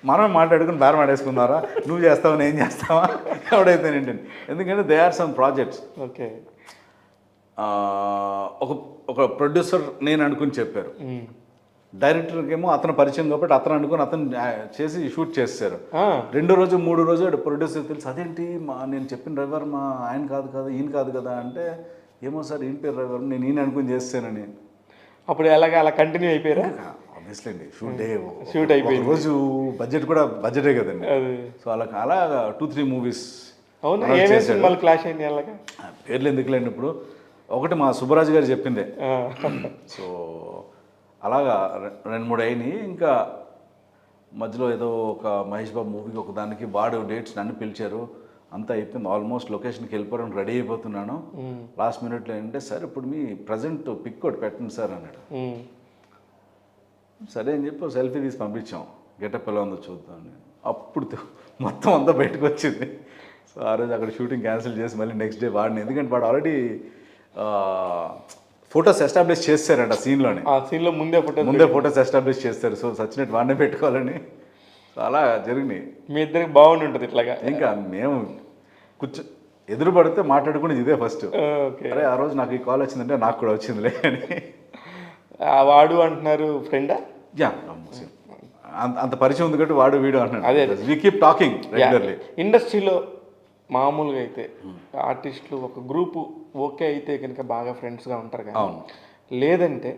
మనం మాట్లాడుకుని బేరం ఆడేసుకుందారా, నువ్వు చేస్తావా నేను చేస్తావా ఎవడైతే ఏంటండి. ఎందుకంటే they are some projects. Okay, ఒక ప్రొడ్యూసర్ నేను అనుకుని చెప్పారు, డైరెక్టర్కి ఏమో అతను పరిచయం కాబట్టి అతను అనుకుని అతను చేసి షూట్ చేస్తారు. 2 రోజు 3 రోజు ప్రొడ్యూసర్ తెలుసు, అదేంటి నేను చెప్పిన రవివర్మ ఆయన కాదు కదా, ఈయన కాదు కదా అంటే, ఏమో సార్ ఈయన పేరు రవివర్మ, నేను ఈయన అనుకుని చేస్తానని. అప్పుడు అలా కంటిన్యూ అయిపోయారా? ఆబ్వియస్లీ అండి, షూట్ అయిపోయింది. రోజు బడ్జెట్ కూడా బడ్జెటే కదండి. సో అలా 2-3 మూవీస్. అవునా, ఏమేమి సినిమాలు క్లాష్ అయింది అలాగా? పేర్లు ఎందుకులేండి. ఇప్పుడు ఒకటి మా సుబ్బరాజు గారు చెప్పిందే. సో అలాగా 2-3 అయినాయి. ఇంకా మధ్యలో ఏదో ఒక మహేష్ బాబు మూవీకి ఒకదానికి వాడు డేట్స్ నన్ను పిలిచారు, అంతా అయిపోయింది, ఆల్మోస్ట్ లొకేషన్కి వెళ్ళిపోవడానికి రెడీ అయిపోతున్నాను. లాస్ట్ మినిట్లో ఏంటంటే సార్ ఇప్పుడు మీ ప్రజెంట్ పిక్ ఒకటి పెట్టండి సార్ అన్నాడు. సరే అని చెప్పి సెల్ఫీ తీసి పంపించాం, గెటప్ ఎలా ఉందో చూద్దాం. అప్పుడు మొత్తం అంతా బయటకు వచ్చింది. సో ఆ రోజు అక్కడ షూటింగ్ క్యాన్సిల్ చేసి మళ్ళీ నెక్స్ట్ డే వాడిని, ఎందుకంటే వాడు ఆల్రెడీ ఫొటోస్ ఎస్టాబ్లిష్ చేస్తారంట సీన్లోనే. సీన్లో ముందే ఫొటోస్ ఎస్టాబ్లిష్ చేస్తారు. సో సచ్చినట్టు వాడినే పెట్టుకోవాలని. సో అలా జరిగినాయి. మీ ఇద్దరికి బాగుండి ఉంటుంది ఇట్లాగా. ఇంకా మేము ఎదురు పడితే మాట్లాడుకునేది ఇదే ఫస్ట్. అరే ఆ రోజు నాకు ఈ కాల్ వచ్చిందంటే నాకు కూడా వచ్చిందిలే అని. వాడు అంటున్నారు ఫ్రెండా? యా, అంత పరిచయం ఉంది కాబట్టి వాడు వీడు అంటున్నాడు. అదే వి కీప్ టాకింగ్ రెగ్యులర్లీ. ఇండస్ట్రీలో మామూలుగా అయితే ఆర్టిస్టులు ఒక గ్రూపు ఓకే అయితే కనుక బాగా ఫ్రెండ్స్గా ఉంటారు. కానీ లేదంటే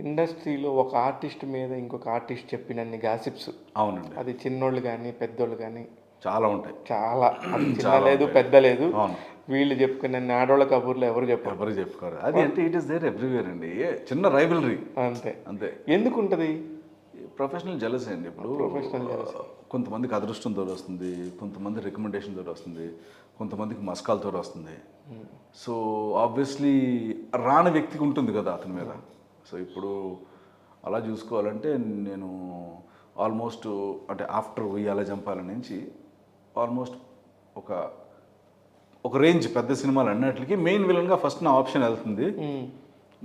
ఇండస్ట్రీలో ఒక ఆర్టిస్ట్ మీద ఇంకొక ఆర్టిస్ట్ చెప్పినన్ని గాసిప్స్, అవునండి, అది చిన్నోళ్ళు కానీ పెద్దోళ్ళు కానీ చాలా ఉంటాయి. చాలా, అది చిన్న లేదు పెద్ద లేదు, అవును, వీళ్ళు చెప్పుకున్న ఆడోళ్ళ కబుర్లు ఎవరు చెప్పారు. ఎవరు చెప్పుకోరు. అది అంటే ఇట్ ఈస్ దేర్ ఎవ్రీవేర్ అండి. చిన్న రైవలరీ అంతే అంతే. ఎందుకు ఉంటుంది? ప్రొఫెషనల్ జెలసీ అండి. ఇప్పుడు ప్రొఫెషనల్ jealousy. కొంతమందికి అదృష్టంతో వస్తుంది, కొంతమంది రికమెండేషన్ తోటి వస్తుంది, కొంతమందికి మస్కాలతో వస్తుంది. సో ఆబ్వియస్లీ రాని వ్యక్తికి ఉంటుంది కదా అతని మీద. సో ఇప్పుడు అలా చూసుకోవాలంటే నేను ఆల్మోస్ట్ అంటే ఆఫ్టర్ ఉయ్యాల జంపాల నుంచి ఆల్మోస్ట్ ఒక రేంజ్ పెద్ద సినిమాలు అన్నిటికీ మెయిన్ విలన్గా ఫస్ట్ నా ఆప్షన్ వెళ్తుంది.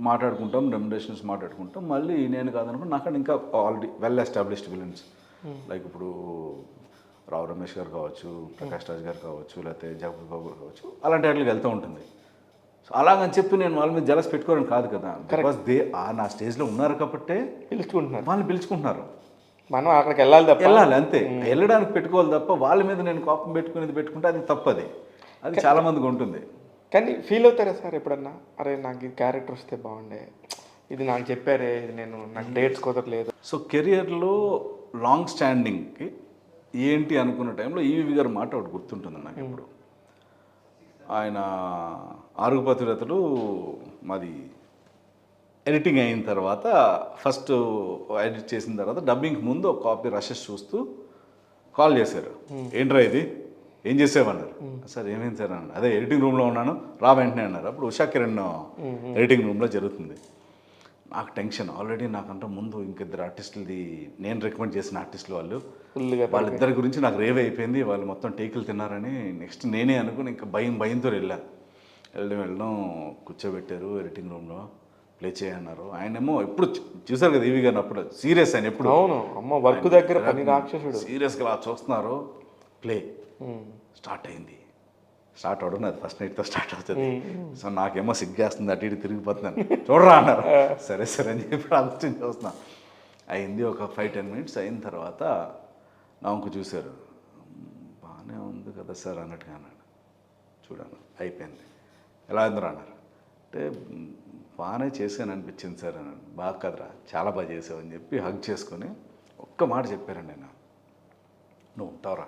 మాట్లాడుకుంటాం, రెమ్యునరేషన్స్ మాట్లాడుకుంటాం. మళ్ళీ నేను కాదనుకుంటే నాకంటే ఇంకా already well established villains like ఇప్పుడు రావు రమేష్ గారు కావచ్చు, ప్రకాష్ రాజ్ గారు కావచ్చు, లేకపోతే జగపతి బాబు గారు కావచ్చు, అలాంటి వాటికి వెళ్తూ ఉంటుంది. సో అలాగని చెప్పి నేను వాళ్ళ మీద జలస్ పెట్టుకోవడం కాదు కదా, బికాస్ నా స్టేజ్లో ఉన్నారు కాబట్టే పిలుచుకుంటున్నారు, వాళ్ళని పిలుచుకుంటున్నారు. మనం అక్కడికి వెళ్ళాలి తప్ప, వెళ్ళాలి అంతే, వెళ్ళడానికి పెట్టుకోవాలి తప్ప వాళ్ళ మీద నేను కోపం పెట్టుకునేది పెట్టుకుంటే అది తప్పది. అది చాలామందికి ఉంటుంది. కానీ ఫీల్ అవుతారా సార్ ఎప్పుడన్నా, అరే నాకు ఈ క్యారెక్టర్ వస్తే బాగుండే, ఇది నాకు చెప్పారే, ఇది నాకు డేట్స్ కుదరలేదు. సో కెరియర్లో లాంగ్ స్టాండింగ్కి ఏంటి అనుకున్న టైంలో ఈవి గారు మాట ఒకటి గుర్తుంటుంది నాకు ఇప్పుడు. ఆయన ఆరుగుపతిరతలు మాది ఎడిటింగ్ అయిన తర్వాత ఫస్ట్ ఎడిట్ చేసిన తర్వాత డబ్బింగ్కి ముందు ఒక కాపీ రషెస్ చూస్తూ కాల్ చేశారు. ఏంట్రా ఇది, ఏం చేసేవన్నారు. సార్ ఏమైంది సార్ అన్నారు. అదే ఎడిటింగ్ రూమ్లో ఉన్నాను, రా వెంటనే అన్నారు. అప్పుడు ఉషా కిరణ్ ఎడిటింగ్ రూమ్లో జరుగుతుంది. నాకు టెన్షన్ ఆల్రెడీ, నాకంటే ముందు ఇంకిద్దరు ఆర్టిస్టులది నేను రికమెండ్ చేసిన ఆర్టిస్టులు వాళ్ళిద్దరి గురించి నాకు రేవ్ అయిపోయింది. వాళ్ళు మొత్తం టేకులు తిన్నారని నెక్స్ట్ నేనే అనుకుని ఇంకా భయంతో వెళ్ళడం కూర్చోబెట్టారు ఎడిటింగ్ రూమ్లో, ప్లే చేయన్నారు. ఆయనేమో ఎప్పుడు చూసారు కదా ఈవి గారిని, అప్పుడు సీరియస్ ఆయన ఎప్పుడు, అవును అమ్మ వర్క్ దగ్గర పని రాక్షసుడు, సీరియస్గా అలా చూస్తున్నారు. ప్లే స్టార్ట్ అయింది. స్టార్ట్ అవడం అది ఫస్ట్ నైట్తో స్టార్ట్ అవుతుంది. సో నాకేమో సిగ్గేస్తుంది, అటు ఇటు తిరిగిపోతున్నాను. చూడరా అన్నారు. సరే సరే అని చెప్పి ఆలోచన చూస్తున్నాను. అయింది ఒక 5-10 మినిట్స్ అయిన తర్వాత నా వంక చూశారు. బాగానే ఉంది కదా సార్ అన్నట్టుగా అన్నాడు. చూడాను అయిపోయింది. ఎలా అయిందిరా అన్నారు. అంటే బాగానే చేశాను అనిపించింది సార్ అన్నాడు. బాగా కదరా, చాలా బాగా చేసావు అని చెప్పి హగ్ చేసుకొని ఒక్క మాట చెప్పారండి ఆయన, నువ్వు ఉంటావురా.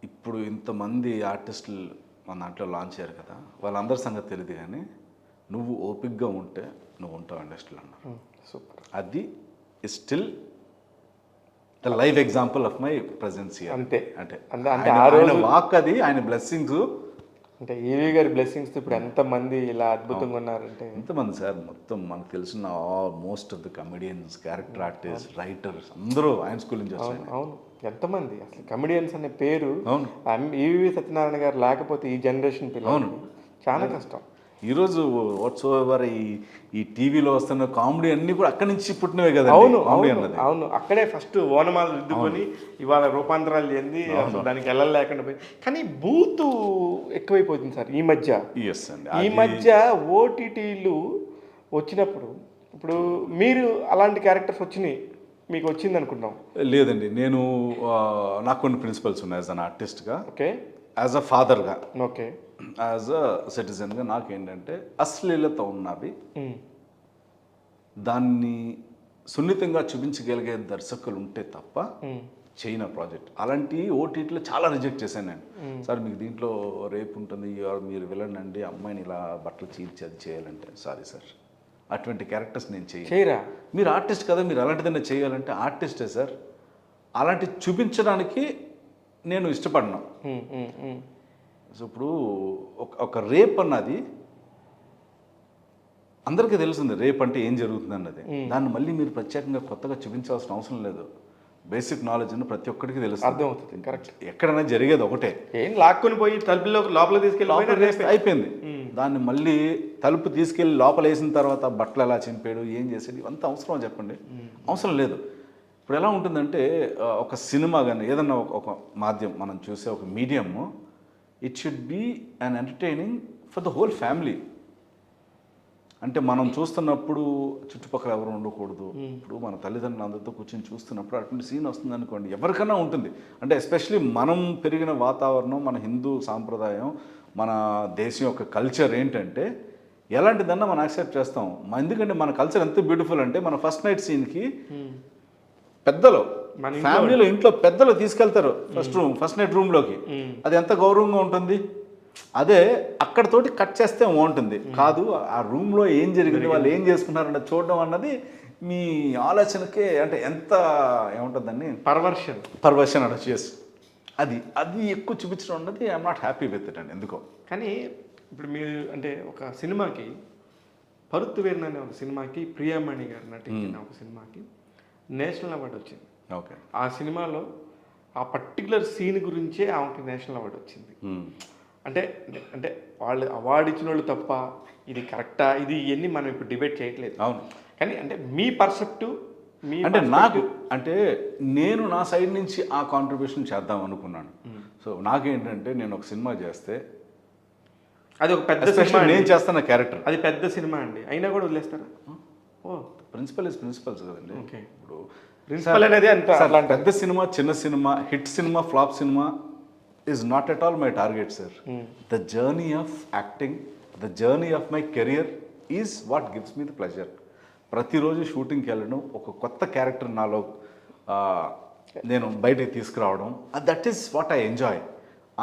ఇప్పుడు ఇంతమంది ఆర్టిస్టులు మన దాంట్లో లాంచ్ అయ్యారు కదా, వాళ్ళందరి సంగతి తెలియదు, కానీ నువ్వు ఓపిక్గా ఉంటే నువ్వు ఉంటావు ఇండస్ట్రీలో అన్నారు. సూపర్. అది still the live example of my presence. అంతే అంటే ఆయన వాక్, అది ఆయన బ్లెస్సింగ్స్. అంటే ఈవి గారి బ్లెస్సింగ్స్ ఇప్పుడు ఎంతమంది ఇలా అద్భుతంగా ఉన్నారంటే, ఎంతమంది సార్, మొత్తం మనకు తెలిసిన most of the comedians, character artist, writers అందరూ ఆయన స్కూల్ నుంచి వచ్చారు. అవును, ఎంతమంది అసలు కమెడియన్స్ అనే పేరు అవును ఈవి సత్యనారాయణ గారు లేకపోతే ఈ జనరేషన్ పిల్లలు చాలా కష్టం. ఈరోజు వాట్స్ ఓవర్ ఈ టీవీలో వస్తున్న కామెడీ అన్నీ కూడా అక్కడి నుంచి పుట్టినవే కదా. అవును అవును, అక్కడే ఫస్ట్ ఓనమాలు దిద్దుకొని ఇవాళ రూపాంతరాలు చెంది అసలు దానికి వెళ్ళలేకుండా పోయి. కానీ బూత్ ఎక్కువైపోతుంది సార్ ఈ మధ్య. ఈ మధ్య ఓటీటీలు వచ్చినప్పుడు, ఇప్పుడు మీరు అలాంటి క్యారెక్టర్స్ వచ్చినాయి, మీకు వచ్చింది అనుకుంటాం. లేదండి, నేను నాకు కొన్ని ప్రిన్సిపల్స్ ఉన్నాయి యాజ్ అన్ ఆర్టిస్ట్గా, ఓకే, యాజ్ అ ఫాదర్గా, ఓకే, యాజ్ అ సిటిజన్గా. నాకేంటంటే అశ్లీలత ఉన్నవి దాన్ని సున్నితంగా చూపించగలిగే దర్శకులు ఉంటే తప్ప చేయన ప్రాజెక్ట్. అలాంటి ఓటీటీలో చాలా రిజెక్ట్ చేశాను నేను. సార్ మీకు దీంట్లో రేపు ఉంటుంది, మీరు వెళ్ళండి అమ్మాయిని ఇలా బట్టలు చీల్చి అది చేయాలంటే, సారీ సార్ అటువంటి క్యారెక్టర్స్ నేను చేయరా. మీరు ఆర్టిస్ట్ కదా, మీరు అలాంటిదన్నా చేయాలంటే ఆర్టిస్టే సార్. అలాంటి చూపించడానికి నేను ఇష్టపడినా. సో ఇప్పుడు ఒక రేప్ అన్నది అందరికీ తెలుస్తుంది, రేప్ అంటే ఏం జరుగుతుంది అన్నది. దాన్ని మళ్ళీ మీరు ప్రత్యేకంగా కొత్తగా చూపించాల్సిన అవసరం లేదు. బేసిక్ నాలెడ్జ్ అని ప్రతి ఒక్కరికి తెలుసు, అర్థమవుతుంది. కరెక్ట్, ఎక్కడైనా జరిగేది ఒకటే. ఏం లాక్కొని పోయి తలుపులో లోపల తీసుకెళ్ళి అయిపోయింది. దాన్ని మళ్ళీ తలుపు తీసుకెళ్ళి లోపల వేసిన తర్వాత బట్టలు ఎలా చింపాడు, ఏం చేసాడు, ఇవంతా అవసరం చెప్పండి? అవసరం లేదు. ఇప్పుడు ఎలా ఉంటుందంటే ఒక సినిమా కానీ ఏదన్నా ఒక మాధ్యమం మనం చూసే ఒక medium, it should be an entertaining for the whole family. అంటే మనం చూస్తున్నప్పుడు చుట్టుపక్కల ఎవరు ఉండకూడదు. ఇప్పుడు మన తల్లిదండ్రులు అందరితో కూర్చొని చూస్తున్నప్పుడు అటువంటి సీన్ వస్తుంది అనుకోండి, ఎవరికైనా ఉంటుంది. అంటే ఎస్పెషలీ మనం పెరిగిన వాతావరణం, మన హిందూ సాంప్రదాయం, మన దేశం యొక్క కల్చర్ ఏంటంటే ఎలాంటిదన్నా మనం యాక్సెప్ట్ చేస్తాం. ఎందుకంటే మన కల్చర్ ఎంత బ్యూటిఫుల్ అంటే మన ఫస్ట్ నైట్ సీన్కి పెద్దలు ఫ్యామిలీలో ఇంట్లో పెద్దలు తీసుకెళ్తారు ఫస్ట్ నైట్ రూమ్లోకి. అది ఎంత గౌరవంగా ఉంటుంది. అదే అక్కడతోటి కట్ చేస్తే బాగుంటుంది. కాదు ఆ రూమ్లో ఏం జరిగింది, వాళ్ళు ఏం చేసుకున్నారు అన్నది చూడడం అన్నది మీ ఆలోచనకే అంటే ఎంత ఏముంటుందని పర్వర్షన్ అనొచ్చు. ఎస్, అది ఎక్కువ చూపించడం అన్నది I'm not happy with it అండి ఎందుకో. కానీ ఇప్పుడు మీరు అంటే ఒక సినిమాకి పరుత్తు వీరన్ అనే ఒక సినిమాకి ప్రియామణి గారు నటించిన ఒక సినిమాకి నేషనల్ అవార్డు వచ్చింది. ఓకే, ఆ సినిమాలో ఆ పర్టికులర్ సీన్ గురించే ఆమెకి నేషనల్ అవార్డు వచ్చింది. అంటే అంటే వాళ్ళు అవార్డు ఇచ్చిన వాళ్ళు తప్ప ఇది కరెక్టా ఇది ఇవన్నీ మనం ఇప్పుడు డిబేట్ చేయట్లేదు. అవును, కానీ అంటే మీ పర్సెప్టివ్ అంటే నాకు అంటే నేను నా సైడ్ నుంచి ఆ కాంట్రిబ్యూషన్ చేద్దాం అనుకున్నాను. సో నాకేంటంటే నేను ఒక సినిమా చేస్తే అది ఒక పెద్ద సినిమా, నేను చేస్తున్న క్యారెక్టర్ అది పెద్ద సినిమా అండి, అయినా కూడా వదిలేస్తారా? ఓ ప్రిన్సిపల్స్ కదండి. ఓకే, ఇప్పుడు ప్రిన్సిపల్ అనేది అంత పెద్ద సినిమా, చిన్న cinema, hit cinema, flop cinema is not at all my target sir. The journey of acting, the journey of my career is what gives me the pleasure. ప్రతిరోజు షూటింగ్కి వెళ్ళడం, ఒక కొత్త క్యారెక్టర్ నాలో నేను బయటకి తీసుకురావడం, that is what I enjoy.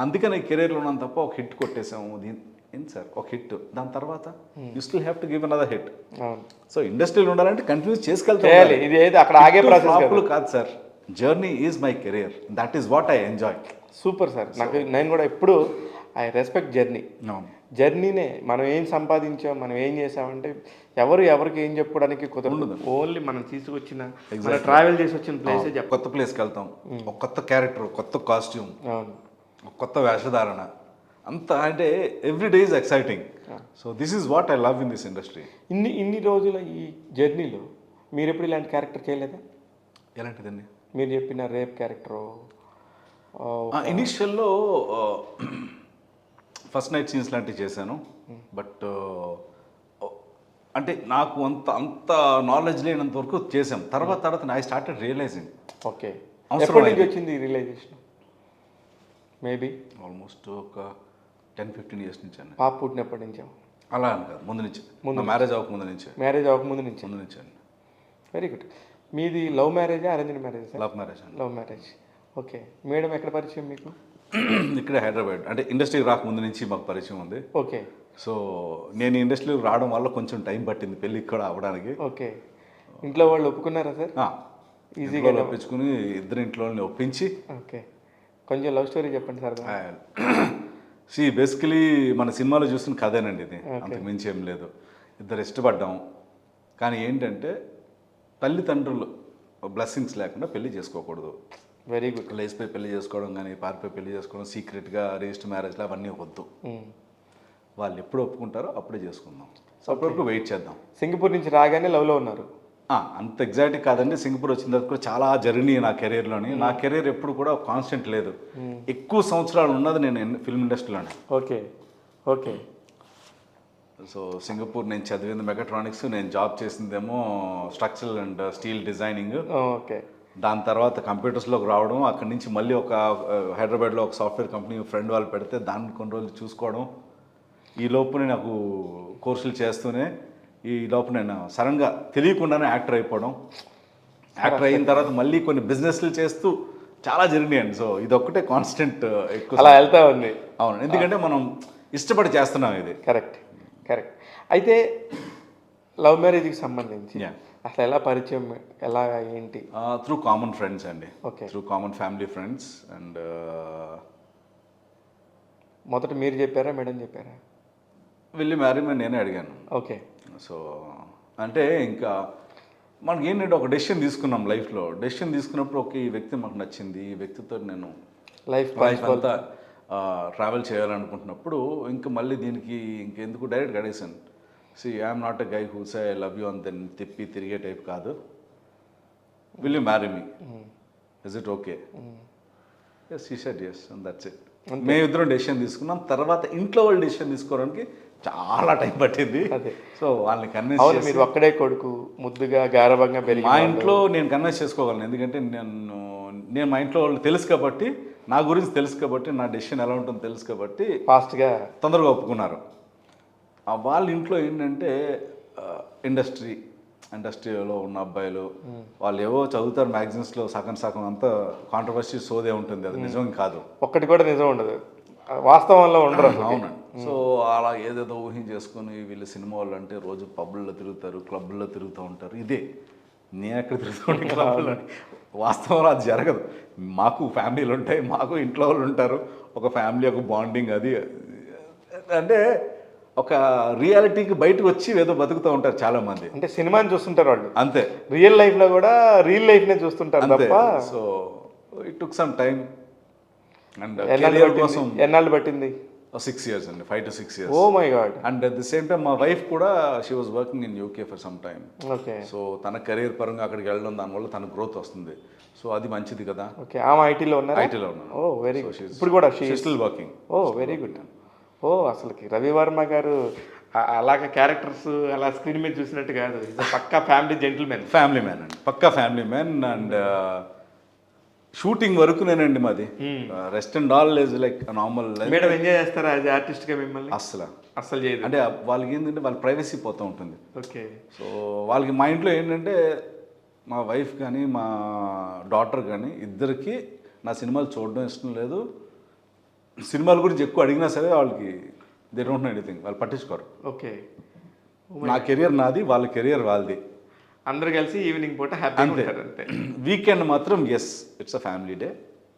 అందుకని కెరీర్లో ఉన్నాను తప్ప ఒక హిట్ కొట్టేసాము ఏంటి సార్, ఒక హిట్ దాని తర్వాత you still have to give another hit. So ఇండస్ట్రీలో ఉండాలంటే కంటిన్యూస్ చేసుకెళ్తాను. ఇది అక్కడ ఆగే ప్రాసెస్ కాదు sir, journey is my career, that is what I enjoy. Super sir, నేను కూడా ఎప్పుడు ఐ రెస్పెక్ట్ జర్నీ. జర్నీనే మనం ఏం సంపాదించాం, మనం ఏం చేసామంటే ఎవరికి ఏం చెప్పడానికి కుదరదు. ఓన్లీ మనం తీసుకొచ్చిన ట్రావెల్ చేసి వచ్చిన ప్లేసే చెప్ప. కొత్త ప్లేస్కి వెళ్తాం, ఒక కొత్త క్యారెక్టర్, కొత్త కాస్ట్యూమ్, కొత్త వేషధారణ, అంత అంటే every day is exciting. So this is what I love in this industry. ఇన్ని రోజుల ఈ జర్నీలో మీరు ఎప్పుడు ఇలాంటి క్యారెక్టర్ చేయలేదా? ఎలాంటిదండి? మీరు చెప్పిన రేప్ క్యారెక్టరు ఇనిషియల్లో ఫస్ట్ నైట్ సీన్స్ లాంటివి చేశాను. బట్ అంటే నాకు అంత నాలెడ్జ్ లేనంత వరకు చేసాం. తర్వాత ఐ స్టార్టెడ్ రియలైజింగ్. ఓకే, ఎప్పటి నుంచి వచ్చింది ఈ రియలైజేషన్? మేబీ ఆల్మోస్ట్ ఒక 10-15 years నుంచి అండి. పాప పుట్టినప్పటి నుంచి? అలా అని కాదు, ముందు నుంచి, మ్యారేజ్ అవ్వకముందు నుంచి. మ్యారేజ్ అవ్వకముందు నుంచి అండి. Very good. మీది లవ్ మ్యారేజా అరేంజ్డ్ మ్యారేజ్? లవ్ మ్యారేజ్ అండి. Love marriage. ఓకే, మేడం ఎక్కడ పరిచయం మీకు? ఇక్కడ హైదరాబాద్, అంటే ఇండస్ట్రీకి రాకముందు నుంచి మాకు పరిచయం ఉంది. ఓకే. సో నేను ఇండస్ట్రీకి రావడం వల్ల కొంచెం టైం పట్టింది పెళ్ళికి కూడా అవ్వడానికి. ఓకే, ఇంట్లో వాళ్ళు ఒప్పుకున్నారా సార్? ఈజీగా ఒప్పించుకుని ఇద్దరు ఇంట్లో ఒప్పించి. ఓకే, కొంచెం లవ్ స్టోరీ చెప్పండి సార్. బేసికలీ మన సినిమాలో చూస్తున్న కథేనండి ఇది, అంతకు మించి ఏం లేదు. ఇద్దరు ఇష్టపడ్డాం, కానీ ఏంటంటే తల్లిదండ్రులు బ్లెస్సింగ్స్ లేకుండా పెళ్లి చేసుకోకూడదు. Very good. లేచిపోయి పెళ్లి చేసుకోవడం కానీ, పారిపోయి పెళ్లి చేసుకోవడం, సీక్రెట్గా రిజిస్టర్ మ్యారేజ్లో అవన్నీ వద్దు. వాళ్ళు ఎప్పుడు ఒప్పుకుంటారో అప్పుడే చేసుకుందాం. సో అప్పటివరకు వెయిట్ చేద్దాం. సింగపూర్ నుంచి రాగానే లవ్లో ఉన్నారు? అంత ఎగ్జాక్ట్ కాదండి. సింగపూర్ వచ్చిన తర్వాత కూడా చాలా జర్నీ నా కెరీర్లోని. నా కెరీర్ ఎప్పుడు కూడా కాన్స్టెంట్ లేదు. ఎక్కువ సంవత్సరాలు ఉన్నది నేను ఫిల్మ్ ఇండస్ట్రీలోనే. Okay okay. సో సింగపూర్ నేను చదివింది మెకాట్రానిక్స్, నేను జాబ్ చేసిందేమో structural and steel designing. Okay. దాని తర్వాత కంప్యూటర్స్లోకి రావడం, అక్కడి నుంచి మళ్ళీ ఒక హైదరాబాద్లో ఒక సాఫ్ట్వేర్ కంపెనీ ఫ్రెండ్ వాళ్ళు పెడితే దాన్ని కొన్ని రోజులు చూసుకోవడం. ఈ లోపునే నాకు కోర్సులు చేస్తూనే ఈ లోపు నేను సడన్గా తెలియకుండానే యాక్టర్ అయిపోవడం. యాక్టర్ అయిన తర్వాత మళ్ళీ కొన్ని బిజినెస్లు చేస్తూ చాలా జర్నీ అండి. సో ఇది ఒక్కటే కాన్స్టెంట్ ఎక్కువ అలా వెళ్తా ఉంది. అవును, ఎందుకంటే మనం ఇష్టపడి చేస్తున్నాం ఇది. Correct correct. అయితే లవ్ మ్యారేజ్కి సంబంధించి అసలు ఎలా పరిచయం, ఎలా ఏంటి? త్రూ కామన్ ఫ్రెండ్స్ అండి. Okay. Through common family friends. And మొదట మీరు చెప్పారా మేడం చెప్పారా? వెళ్ళి మ్యారేజ్ నేనే అడిగాను. ఓకే. సో అంటే ఇంకా మనకి ఏంటంటే ఒక డెసిషన్ తీసుకున్నాం లైఫ్లో. డెసిషన్ తీసుకున్నప్పుడు ఓకే ఈ వ్యక్తి మాకు నచ్చింది, ఈ వ్యక్తితో నేను లైఫ్ అంతా ట్రావెల్ చేయాలనుకుంటున్నప్పుడు ఇంకా మళ్ళీ దీనికి ఇంకెందుకు డైరెక్ట్గా అడిగాను. I'm not a guy who say I love you అని తిప్పి తిరిగే టైప్ కాదు. Will you marry me, is it okay? Yes, he said yes, and that's it. మేమిద్దరం డెసిషన్ తీసుకున్నాం. తర్వాత ఇంట్లో వాళ్ళు డెసిషన్ తీసుకోవడానికి చాలా టైం పట్టింది. సో వాళ్ళని కన్విన్స్ చేసి, మీరు ఒక్కడే కొడుకు, ముద్దుగా గారవంగా పెరిగి, మా ఇంట్లో నేను కన్విన్స్ చేసుకోగలను. ఎందుకంటే నేను మా ఇంట్లో వాళ్ళు తెలుసు కాబట్టి, నా గురించి తెలుసు కాబట్టి, నా డెసిషన్ ఎలా ఉంటుందో తెలుసు కాబట్టి ఫాస్ట్గా తొందరగా ఒప్పుకున్నారు. వాళ్ళ ఇంట్లో ఏంటంటే ఇండస్ట్రీలో ఉన్న అబ్బాయిలు వాళ్ళు ఏవో చదువుతారు మ్యాగజైన్స్లో సగం సగం అంతా కాంట్రవర్సీ సోదే ఉంటుంది, అది నిజం కాదు. ఒక్కటి కూడా నిజం ఉండదు, వాస్తవంలో ఉండరు. అవునండి. సో అలా ఏదేదో ఊహించేసుకొని వీళ్ళు సినిమా వాళ్ళు అంటే రోజు పబ్బుల్లో తిరుగుతారు, క్లబ్బుల్లో తిరుగుతూ ఉంటారు. ఇదే నేను ఎక్కడ తిరుగుతుంటే క్లబ్లో, వాస్తవంలో అది జరగదు. మాకు ఫ్యామిలీలు ఉంటాయి, మాకు ఇంట్లో వాళ్ళు ఉంటారు, ఒక ఫ్యామిలీ, ఒక బాండింగ్, అది అంటే ఒక రియాలిటీకి బయటకు వచ్చి ఏదో బతుకుతూ ఉంటారు చాలా మంది. అంటే సినిమాని చూస్తుంటారు వాళ్ళు, అంతే. రియల్ లైఫ్లో కూడా రియల్ లైఫ్నే చూస్తుంటారు తప్ప. So it took some time. And కోసం ఎన్నాళ్ళు పట్టింది? 6 years అండి, 5 to 6 years. Oh my God. And at the same time మా వైఫ్ కూడా she was working in UK for some time. Okay. So తన కెరీర్ పరంగా అక్కడికి వెళ్ళడం, దానివల్ల తన గ్రోత్ వస్తుంది. సో అది మంచిది కదా. ఓకే. ఆమె ఐటీలో ఉన్నారు? ఐటీలో ఉన్నాను. ఓ వెరీ గుడ్. ఇప్పుడు కూడా స్టిల్ వర్కింగ్. ఓ వెరీ గుడ్. ఓ అసలుకి రవి వర్మ గారు అలాగ క్యారెక్టర్స్ అలా స్క్రీన్ మీద చూసినట్టు కాదు, పక్కా ఫ్యామిలీ జెంటిల్మెన్. ఫ్యామిలీ మ్యాన్ అండి, పక్కా ఫ్యామిలీ మ్యాన్. అండ్ షూటింగ్ వరకు నేనండి మాది. Rest and all is like normal. Madam enjoy చేస్తారా యాజ్ ఆర్టిస్ట్గా మిమ్మల్ని? అస్సలు చేయదు. అంటే వాళ్ళకి ఏంటంటే వాళ్ళ ప్రైవసీ పోతూ ఉంటుంది. ఓకే. సో వాళ్ళకి మా ఇంట్లో ఏంటంటే మా వైఫ్ కానీ మా డాటర్ కానీ ఇద్దరికి నా సినిమాలు చూడడం ఇష్టం లేదు. సినిమాల గురించి ఎక్కువ అడిగినా సరే వాళ్ళకి దే డోంట్ నో ఎనీథింగ్, వాళ్ళు పట్టించుకోరు. ఓకే. నా కెరియర్ నాది, వాళ్ళ కెరియర్ వాళ్ళది. అందరు కలిసి ఈవినింగ్ పూట హ్యాపీగా ఉంటారు అంతే. వీకెండ్ మాత్రం yes, it's a family day,